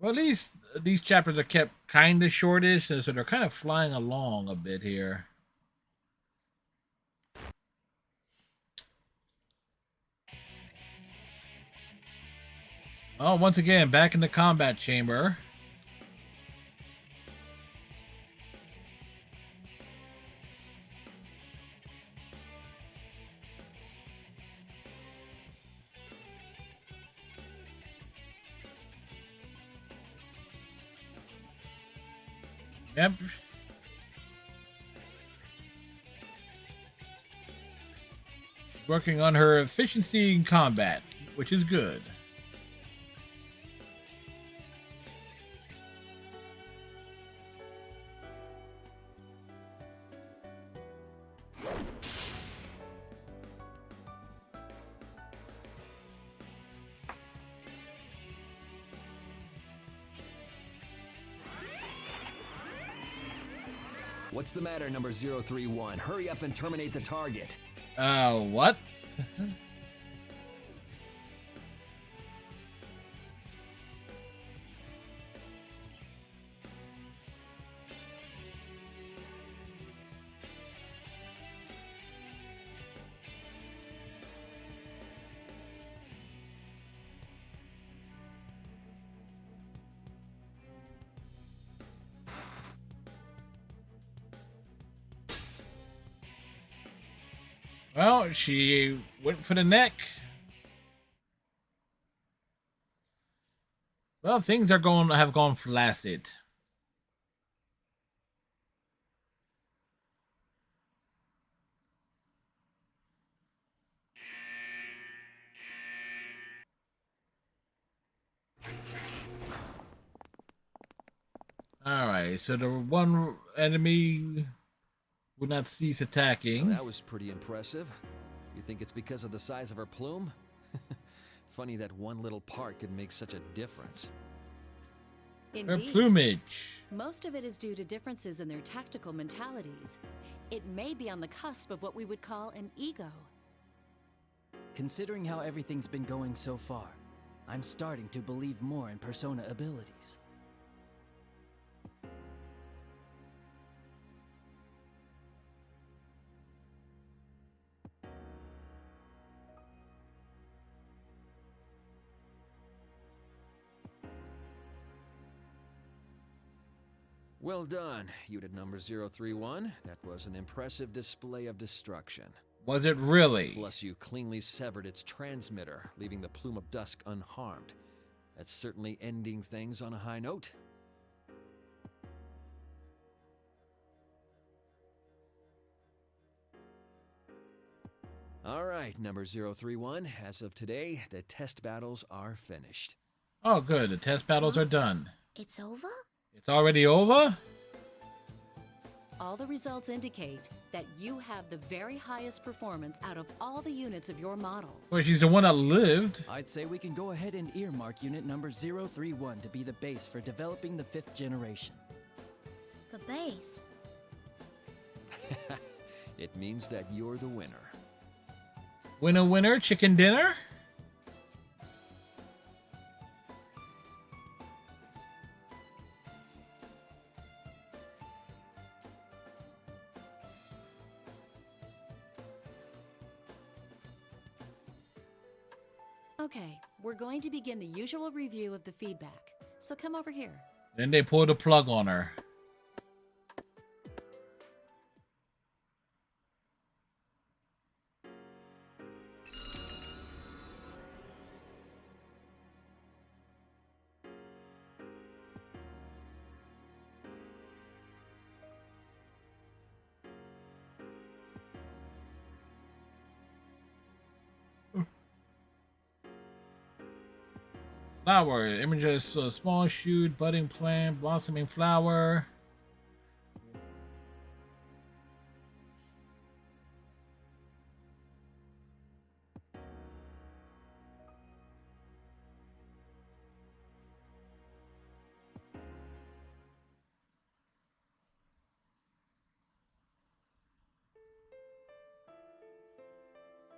S1: Well, at least these chapters are kept kind of shortish, so they're kind of flying along a bit here. Oh, once again, back in the combat chamber. Yep. Working on her efficiency in combat, which is good.
S10: What's the matter, number 031? Hurry up and terminate the target.
S1: What? Well, she went for the neck. Well, things are have gone flaccid. Alright, so the one enemy would not cease attacking.
S10: Well, that was pretty impressive. You think it's because of the size of her plume? Funny that one little part could make such a difference.
S19: Indeed.
S1: Her plumage.
S19: Most of it is due to differences in their tactical mentalities. It may be on the cusp of what we would call an ego.
S5: Considering how everything's been going so far, I'm starting to believe more in Persona abilities.
S10: Well done, unit number 031. That was an impressive display of destruction.
S1: Was it really?
S10: Plus, you cleanly severed its transmitter, leaving the Plume of Dusk unharmed. That's certainly ending things on a high note. All right, number 031. As of today, the test battles are finished.
S1: Oh, good. The test battles are done.
S14: It's over?
S1: It's already over?
S19: All the results indicate that you have the very highest performance out of all the units of your model.
S1: Well, she's the one that lived.
S5: I'd say we can go ahead and earmark unit number 031 to be the base for developing the 5th generation.
S14: The base?
S10: It means that you're the winner.
S1: Winner, winner, chicken dinner?
S19: Okay, we're going to begin the usual review of the feedback. So come over here.
S1: Then they pulled the plug on her. Flower. Images, small shoot, budding plant, blossoming flower.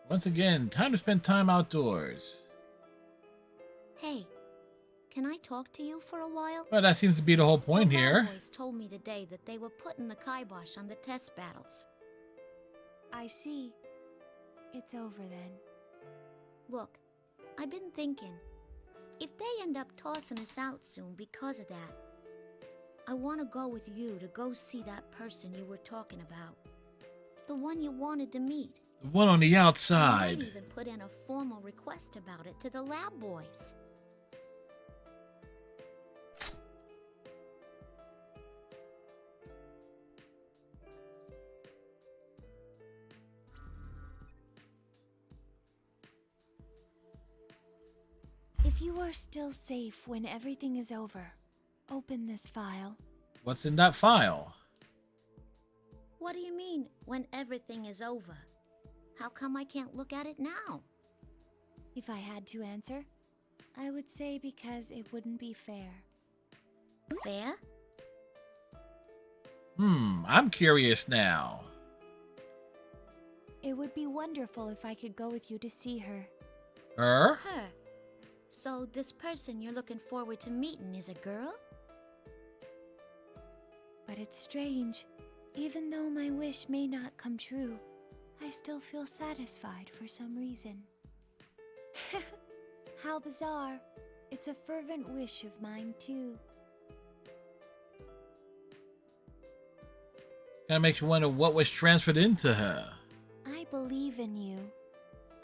S1: Once again, time to spend time outdoors.
S14: Hey, Can I talk to you for a while?
S1: Well, that seems to be the whole point
S14: the
S1: here.
S14: Lab boys told me today that they were putting the kibosh on the test battles.
S2: I see. It's over then.
S14: Look, I've been thinking. If they end up tossing us out soon because of that, I want to go with you to go see that person you were talking about. The one you wanted to meet.
S1: The one on the
S14: I
S1: outside.
S14: might even put in a formal request about it to the lab boys.
S2: If you are still safe when everything is over, open this file.
S1: What's in that file?
S14: What do you mean, when everything is over? How come I can't look at it now?
S2: If I had to answer, I would say because it wouldn't be fair.
S14: Fair?
S1: I'm curious now.
S2: It would be wonderful if I could go with you to see her.
S1: Her?
S14: Her. So this person you're looking forward to meeting is a girl?
S2: But it's strange. Even though my wish may not come true, I still feel satisfied for some reason. How bizarre. It's a fervent wish of mine, too.
S1: Kinda makes you wonder what was transferred into her.
S2: I believe in you.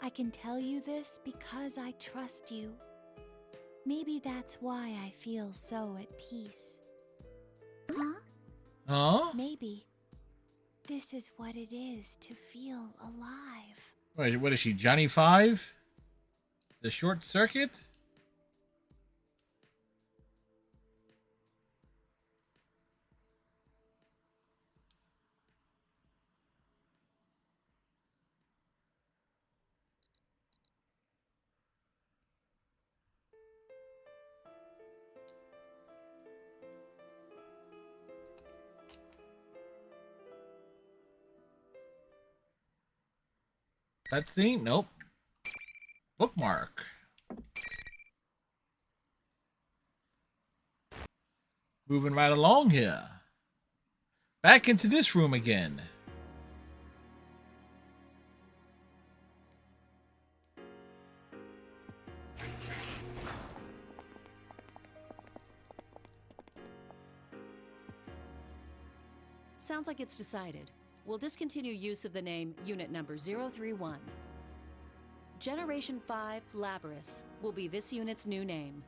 S2: I can tell you this because I trust you. Maybe that's why I feel so at peace.
S14: Huh?
S1: Huh?
S2: Maybe this is what it is to feel alive.
S1: Wait, what is she, Johnny 5? The short circuit? Cutscene? Nope. Bookmark. Moving right along here. Back into this room again.
S19: Sounds like it's decided. We'll discontinue use of the name Unit Number 031. Generation 5 Labris will be this unit's new name.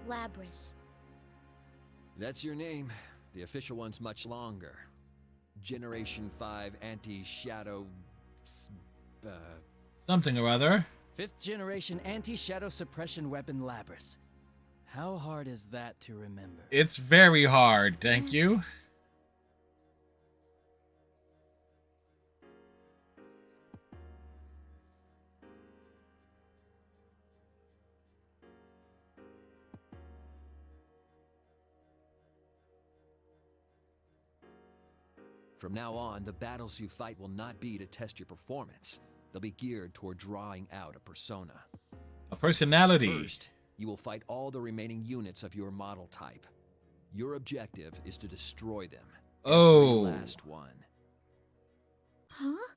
S14: Labris.
S10: That's your name. The official one's much longer. Generation 5 Anti-Shadow...
S1: Something or other.
S5: 5th generation anti-shadow suppression weapon Labris. How hard is that to remember?
S1: It's very hard, thank you.
S10: From now on, the battles you fight will not be to test your performance. They'll be geared toward drawing out a persona.
S1: A personality.
S10: First, you will fight all the remaining units of your model type. Your objective is to destroy them.
S1: Oh.
S10: Every last one.
S14: Huh?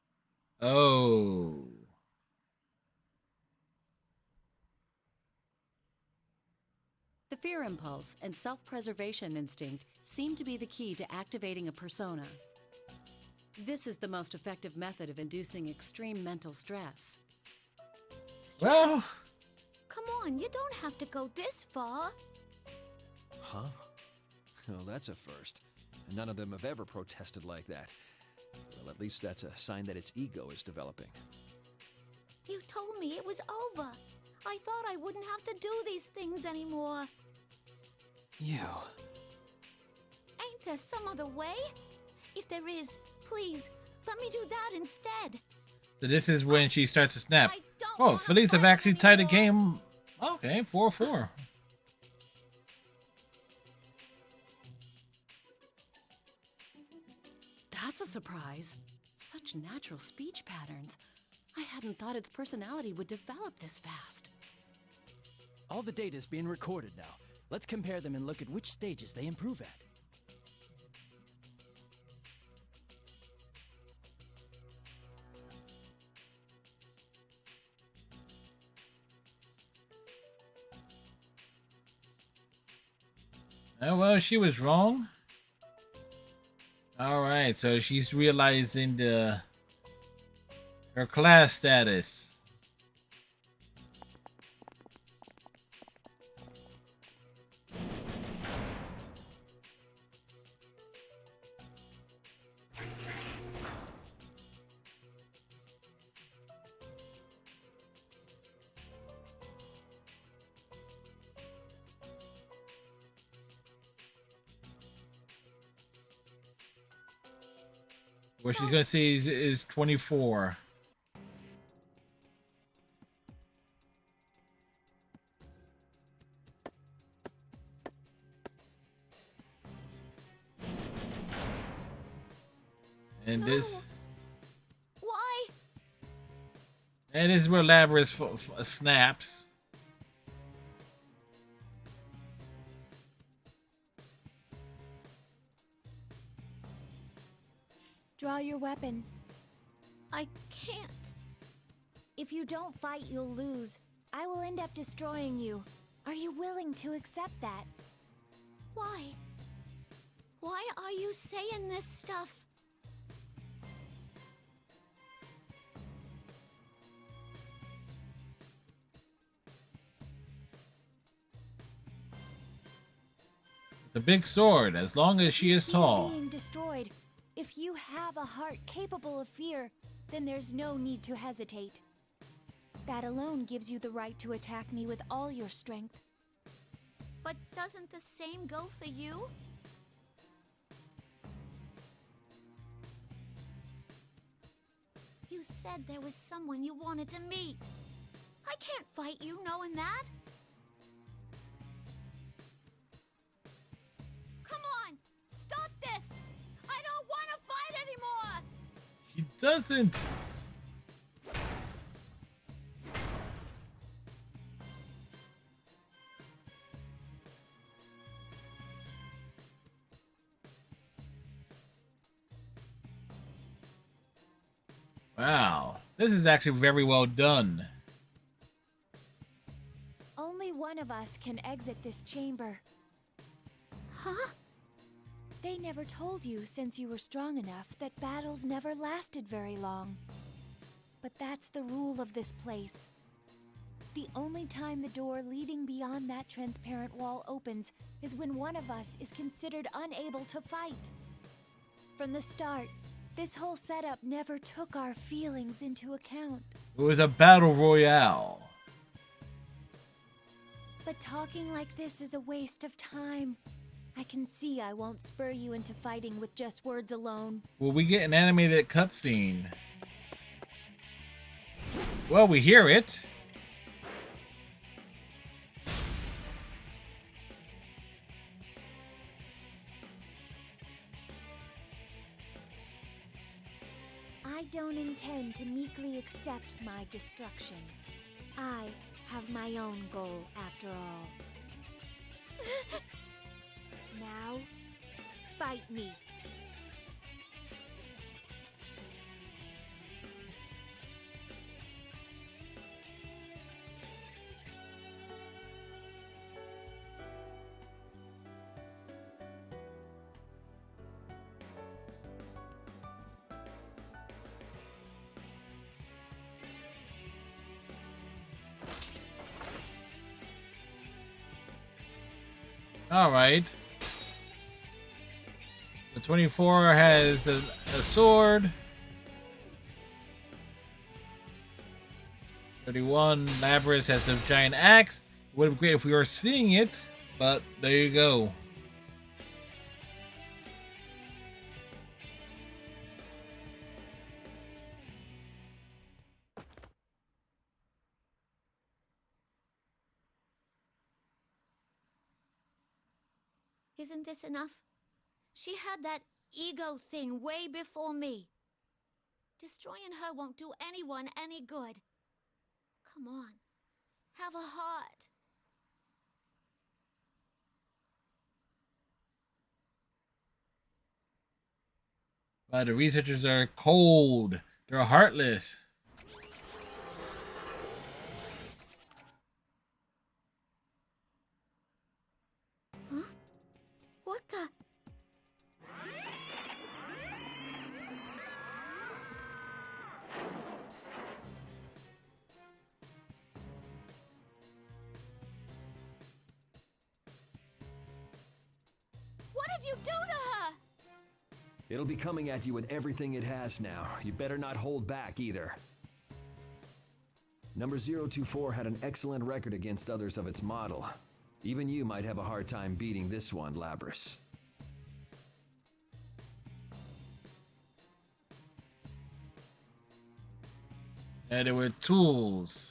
S1: Oh.
S19: The fear impulse and self-preservation instinct seem to be the key to activating a persona. This is the most effective method of inducing extreme mental stress.
S14: Stress?
S1: Well.
S14: Come on, you don't have to go this far.
S10: Huh? Well, that's a first. None of them have ever protested like that. Well, at least that's a sign that its ego is developing.
S14: You told me it was over. I thought I wouldn't have to do these things anymore.
S5: You.
S14: Ain't there some other way? If there is, please, let me do that instead.
S1: So this is when she starts to snap.
S14: I don't
S1: Oh,
S14: wanna
S1: Felice have
S14: fight
S1: actually tied a
S14: anymore.
S1: game. Okay, 4-4.
S19: That's a surprise. Such natural speech patterns. I hadn't thought its personality would develop this fast.
S5: All the data is being recorded now. Let's compare them and look at which stages they improve at.
S1: Oh, well, she was wrong. Alright, so she's realizing her class status. What she's gonna say is 24. And this.
S2: Why?
S1: And this is where Labrys snaps.
S16: Draw your weapon.
S2: I can't. If you don't fight, you'll lose. I will end up destroying you. Are you willing to accept that? Why? Why are you saying this stuff?
S1: The big sword, as long as she is tall.
S2: Being destroyed. If you have a heart capable of fear, then there's no need to hesitate. That alone gives you the right to attack me with all your strength.
S14: But doesn't the same go for you? You said there was someone you wanted to meet. I can't fight you knowing that. Come on, stop this! I don't want to fight anymore!
S1: He doesn't. Wow, this is actually very well done.
S2: Only one of us can exit this chamber.
S14: Huh?
S2: They never told you, since you were strong enough, that battles never lasted very long. But that's the rule of this place. The only time the door leading beyond that transparent wall opens is when one of us is considered unable to fight. From the start, this whole setup never took our feelings into account.
S1: It was a battle royale.
S2: But talking like this is a waste of time. I can see I won't spur you into fighting with just words alone.
S1: Will we get an animated cutscene? Well, we hear it.
S2: I don't intend to meekly accept my destruction. I have my own goal after all. Now, fight me.
S1: All right. The 24 has a sword. 31, Labrys has the giant axe. It would be great if we were seeing it, but there you go.
S14: Isn't this enough? She had that ego thing way before me. Destroying her won't do anyone any good. Come on, have a heart.
S1: The researchers are cold. They're heartless.
S14: Huh? What the?
S16: What did you do to her?
S10: It'll be coming at you with everything it has now. You better not hold back either. Number 024 had an excellent record against others of its model. Even you might have a hard time beating this one, Labrys.
S1: And there were tools.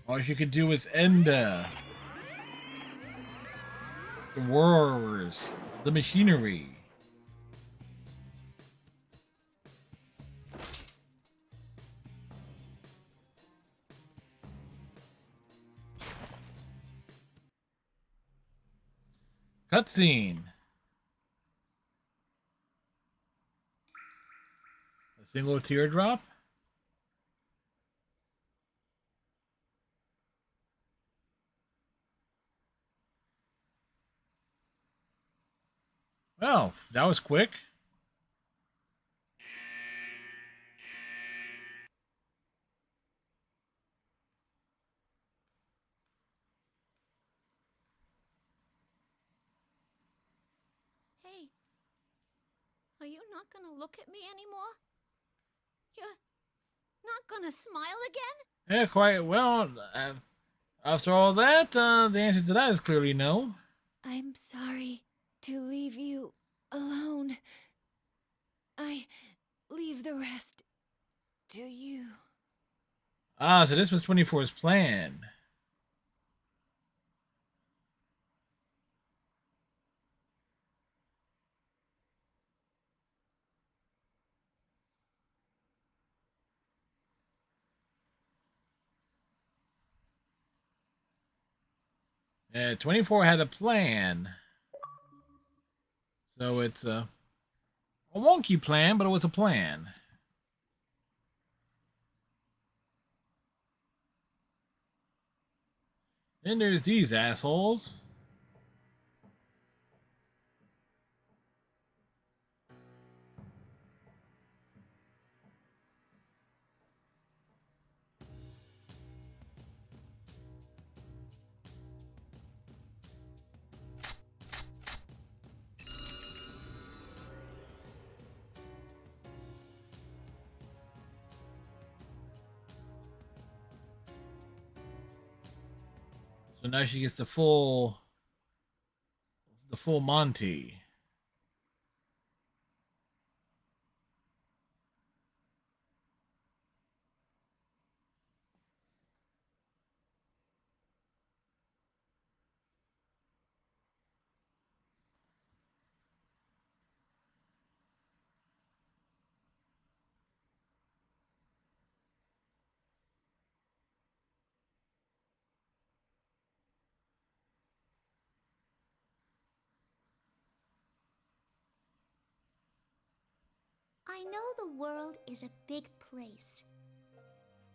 S1: All you could do is end the wars, the machinery. Cutscene. A single teardrop. Well, that was quick.
S14: Hey, are you not gonna look at me anymore? You're not gonna smile again?
S1: Yeah, quite well. After all that, the answer to that is clearly no.
S2: I'm sorry to leave you alone. I leave the rest to you.
S1: Ah, so this was 24's plan. Yeah, 24 had a plan. So it's a wonky plan, but it was a plan. Then there's these assholes. So now she gets the full Monty.
S14: I know the world is a big place.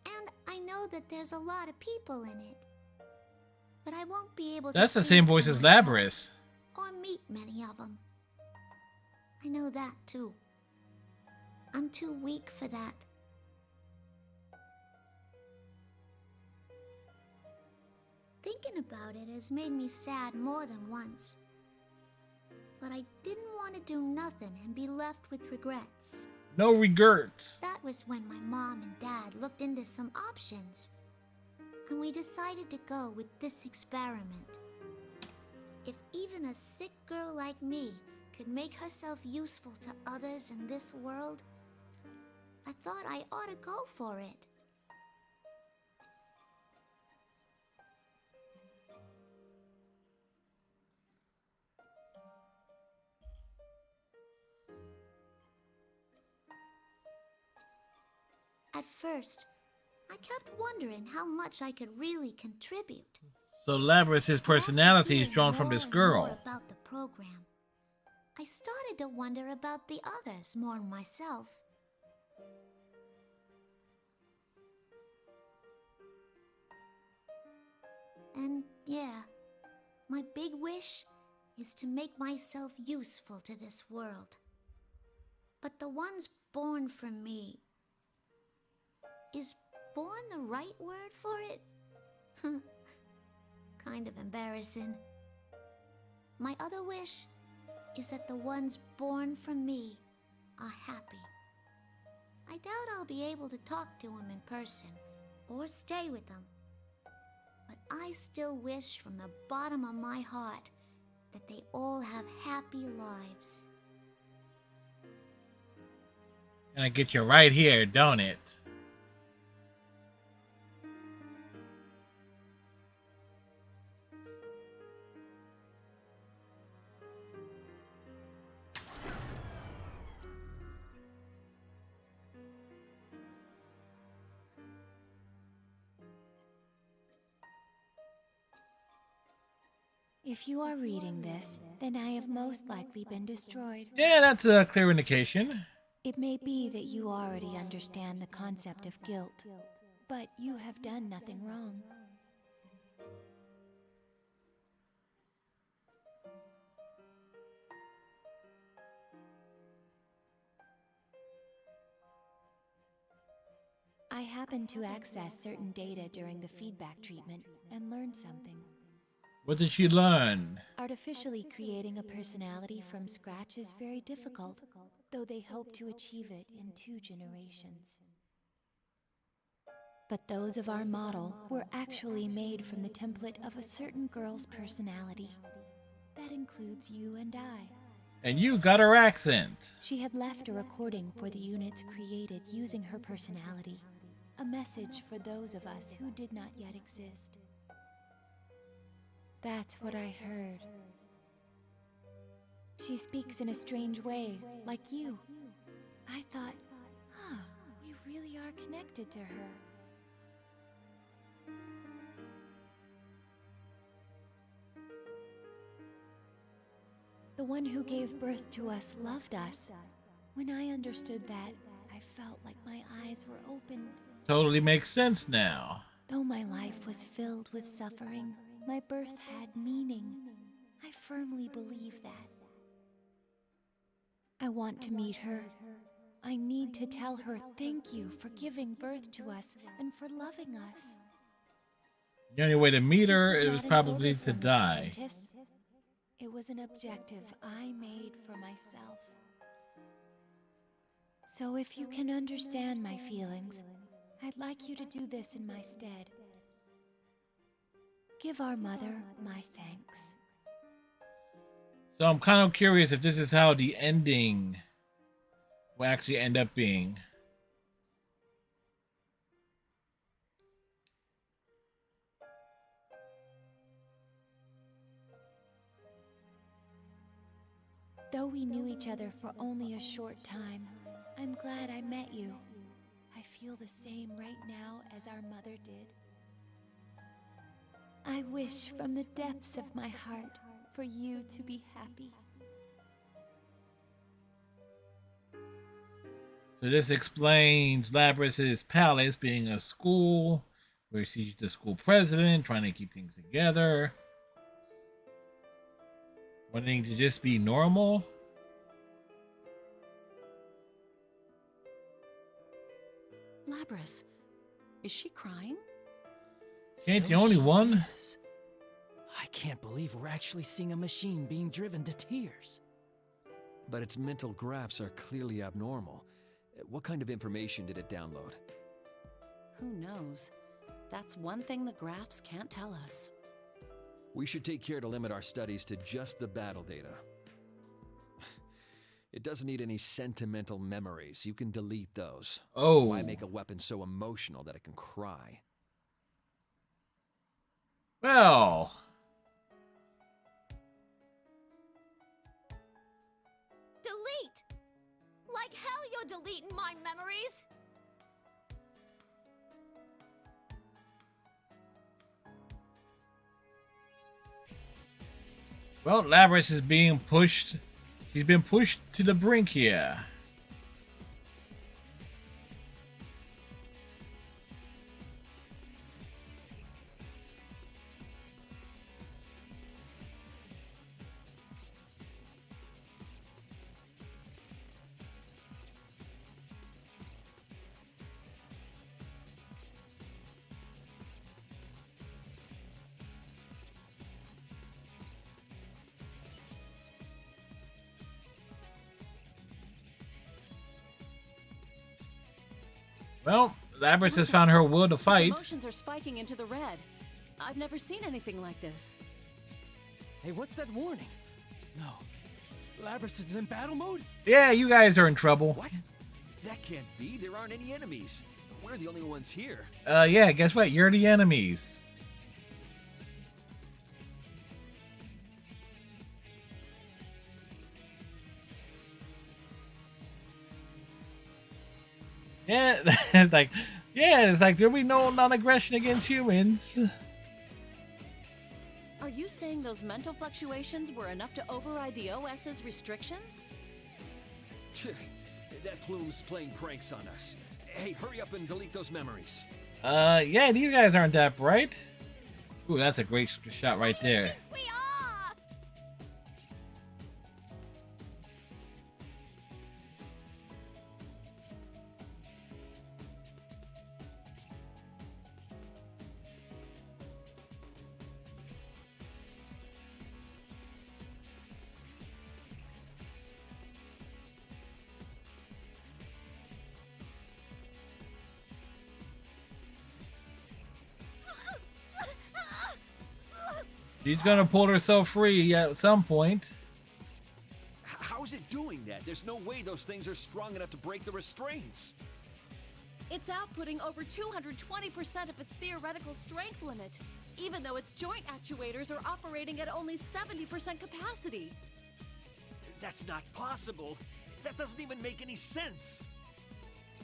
S14: And I know that there's a lot of people in it. But I won't be able to
S1: That's the
S14: see
S1: same
S14: it for
S1: voice as
S14: myself
S1: Labrys.
S14: or meet many of them. I know that too. I'm too weak for that. Thinking about it has made me sad more than once. But I didn't want to do nothing and be left with regrets.
S1: No regrets.
S14: That was when my mom and dad looked into some options. And we decided to go with this experiment. If even a sick girl like me could make herself useful to others in this world, I thought I ought to go for it. At first, I kept wondering how much I could really contribute.
S1: So Labrys's personality is drawn from this girl.
S14: More about the program. I started to wonder about the others more myself. And yeah, my big wish is to make myself useful to this world. But the ones born from me... Is born the right word for it? Kind of embarrassing. My other wish is that the ones born from me are happy. I doubt I'll be able to talk to them in person or stay with them. But I still wish from the bottom of my heart that they all have happy lives.
S1: And I get you right here, don't it?
S17: If you are reading this, then I have most likely been destroyed.
S1: Yeah, that's a clear indication.
S17: It may be that you already understand the concept of guilt, but you have done nothing wrong. I happened to access certain data during the feedback treatment and learned something.
S1: What did she learn?
S17: Artificially creating a personality from scratch is very difficult, though they hope to achieve it in 2 generations. But those of our model were actually made from the template of a certain girl's personality. That includes you and I.
S1: And you got her accent.
S17: She had left a recording for the units created using her personality, a message for those of us who did not yet exist. That's what I heard. She speaks in a strange way, like you. I thought, we really are connected to her. The one who gave birth to us loved us. When I understood that, I felt like my eyes were opened.
S1: Totally makes sense now.
S17: Though my life was filled with suffering, my birth had meaning. I firmly believe that. I want to meet her. I need to tell her thank you for giving birth to us and for loving us.
S1: The only way to meet her
S17: This
S1: is
S17: not an
S1: probably
S17: order
S1: to
S17: from the
S1: die.
S17: scientists. It was an objective I made for myself. So if you can understand my feelings, I'd like you to do this in my stead. Give our mother my thanks.
S1: So I'm kind of curious if this is how the ending will actually end up being.
S17: Though we knew each other for only a short time, I'm glad I met you. I feel the same right now as our mother did. I wish from the depths of my heart for you to be happy.
S1: So this explains Labrys's palace being a school where she's the school president, trying to keep things together. Wanting to just be normal.
S19: Labrys, is she crying?
S1: She ain't the only one.
S5: I can't believe we're actually seeing a machine being driven to tears.
S10: But its mental graphs are clearly abnormal. What kind of information did it download?
S19: Who knows? That's one thing the graphs can't tell us.
S10: We should take care to limit our studies to just the battle data. It doesn't need any sentimental memories. You can delete those.
S1: Oh.
S10: Why make a weapon so emotional that it can cry?
S1: Well.
S14: Delete! Like hell you're deleting my memories!
S1: Well, Labrys is being pushed. He's been pushed to the brink here. Well, Labrys has found her will to fight.
S19: Emotions are spiking into the red. I've never seen anything like this.
S5: Hey, what's that warning? No. Labrys is in battle mode?
S1: Yeah, you guys are in trouble.
S10: What? That can't be. There aren't any enemies. We're the only ones here.
S1: Yeah, guess what? You're the enemies. Yeah, it's like, there'll be no non-aggression against humans.
S19: Are you saying those mental fluctuations were enough to override the OS's restrictions?
S10: That Plume's playing pranks on us. Hey, hurry up and delete those memories.
S1: Yeah, these guys aren't that bright. Ooh, that's a great shot right there.
S14: We are!
S1: She's gonna pull herself free at some point.
S10: How's it doing that? There's no way those things are strong enough to break the restraints.
S19: It's outputting over 220% of its theoretical strength limit, even though its joint actuators are operating at only 70% capacity.
S10: That's not possible. That doesn't even make any sense.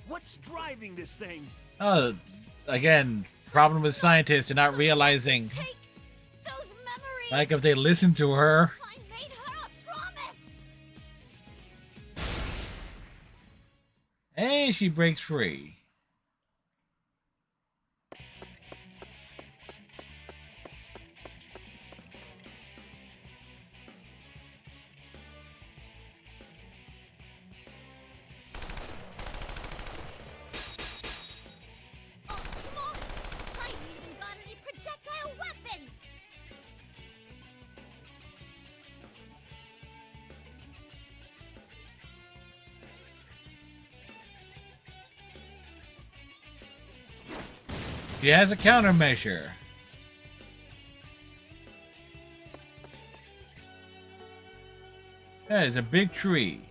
S10: What's driving this thing?
S1: Again, problem with scientists, they're not realizing.
S14: Take those memories!
S1: Like if they listen to her.
S14: I made her a promise!
S1: And she breaks free.
S14: I ain't even got any projectile weapons!
S1: She has a countermeasure. That is a big tree.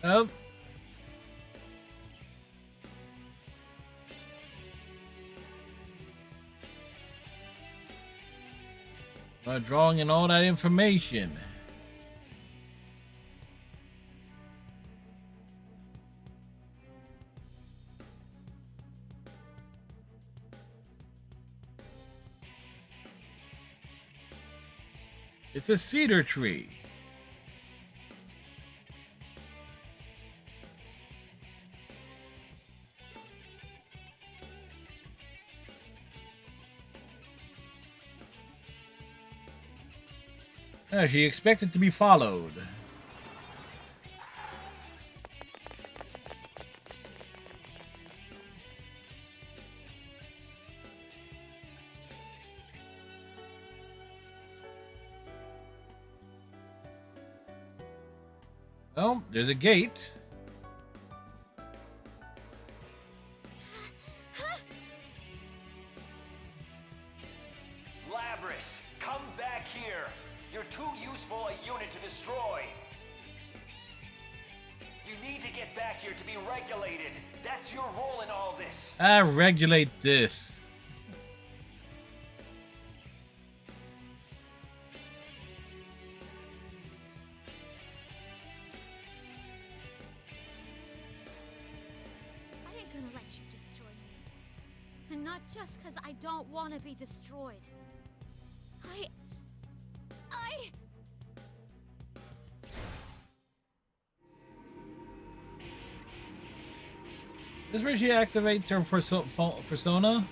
S1: Oh. Drawing in all that information. It's a cedar tree. She expected to be followed. Oh, there's a gate.
S21: Labrys, come back here. You're too useful a unit to destroy. You need to get back here to be regulated. That's your role in all this.
S1: Regulate this.
S14: I ain't gonna let you destroy me. And not just because I don't want to be destroyed.
S1: This where she activates her persona.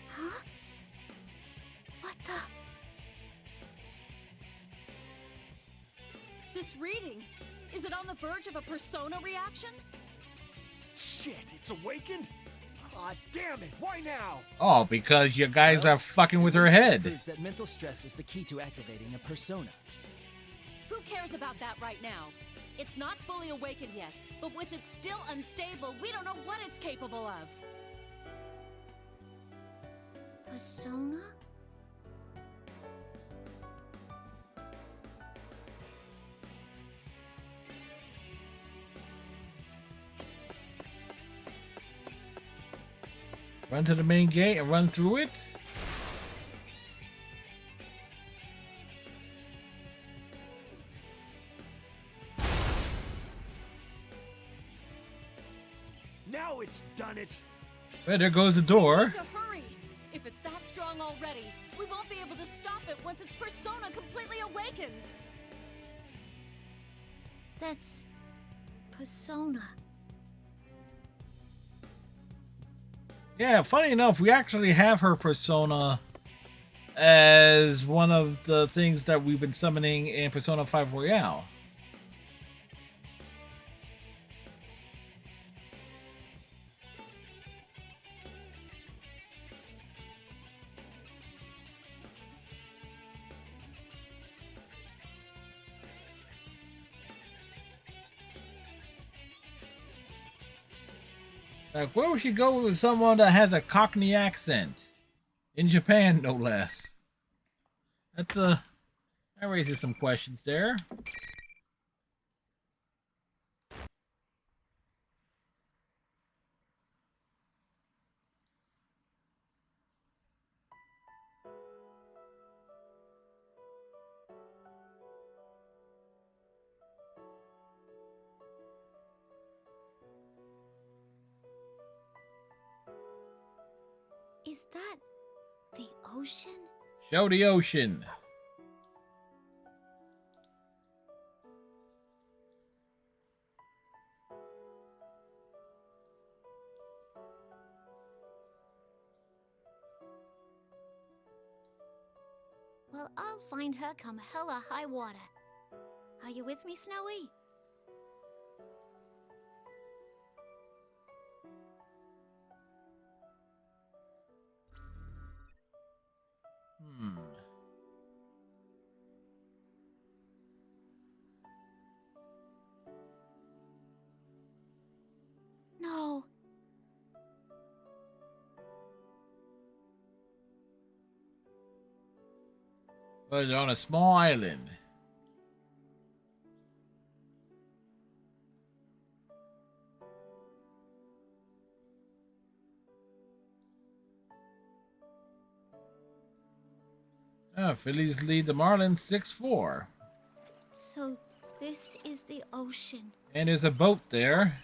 S14: Huh? What the?
S19: This reading, is it on the verge of a persona reaction?
S6: Shit, it's awakened? Aw, damn it, why now?
S1: Oh, because you guys are fucking with her
S5: This
S1: head.
S5: proves that mental stress is the key to activating a persona.
S19: Who cares about that right now? It's not fully awakened yet, but with it still unstable, we don't know what it's capable of.
S14: Persona?
S1: Run to the main gate and run through it.
S6: Now it's done it.
S1: Well, there goes the door.
S19: To hurry! If it's that strong already, we won't be able to stop it once its persona completely awakens.
S14: That's persona.
S1: Yeah, funny enough, we actually have her persona as one of the things that we've been summoning in Persona 5 Royale. Like, where would she go with someone that has a Cockney accent? In Japan, no less. That's that raises some questions there.
S14: Is that the ocean?
S1: Show the ocean.
S14: Well, I'll find her come hella high water. Are you with me, Snowy? No.
S1: But they're on a small island. Phillies lead the Marlins 6-4.
S14: So this is the ocean.
S1: And there's a boat there.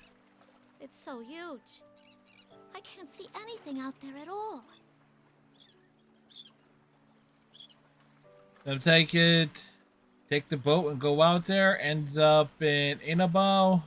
S14: It's so huge. I can't see anything out there at all.
S1: So take the boat and go out there. Ends up in Inabao.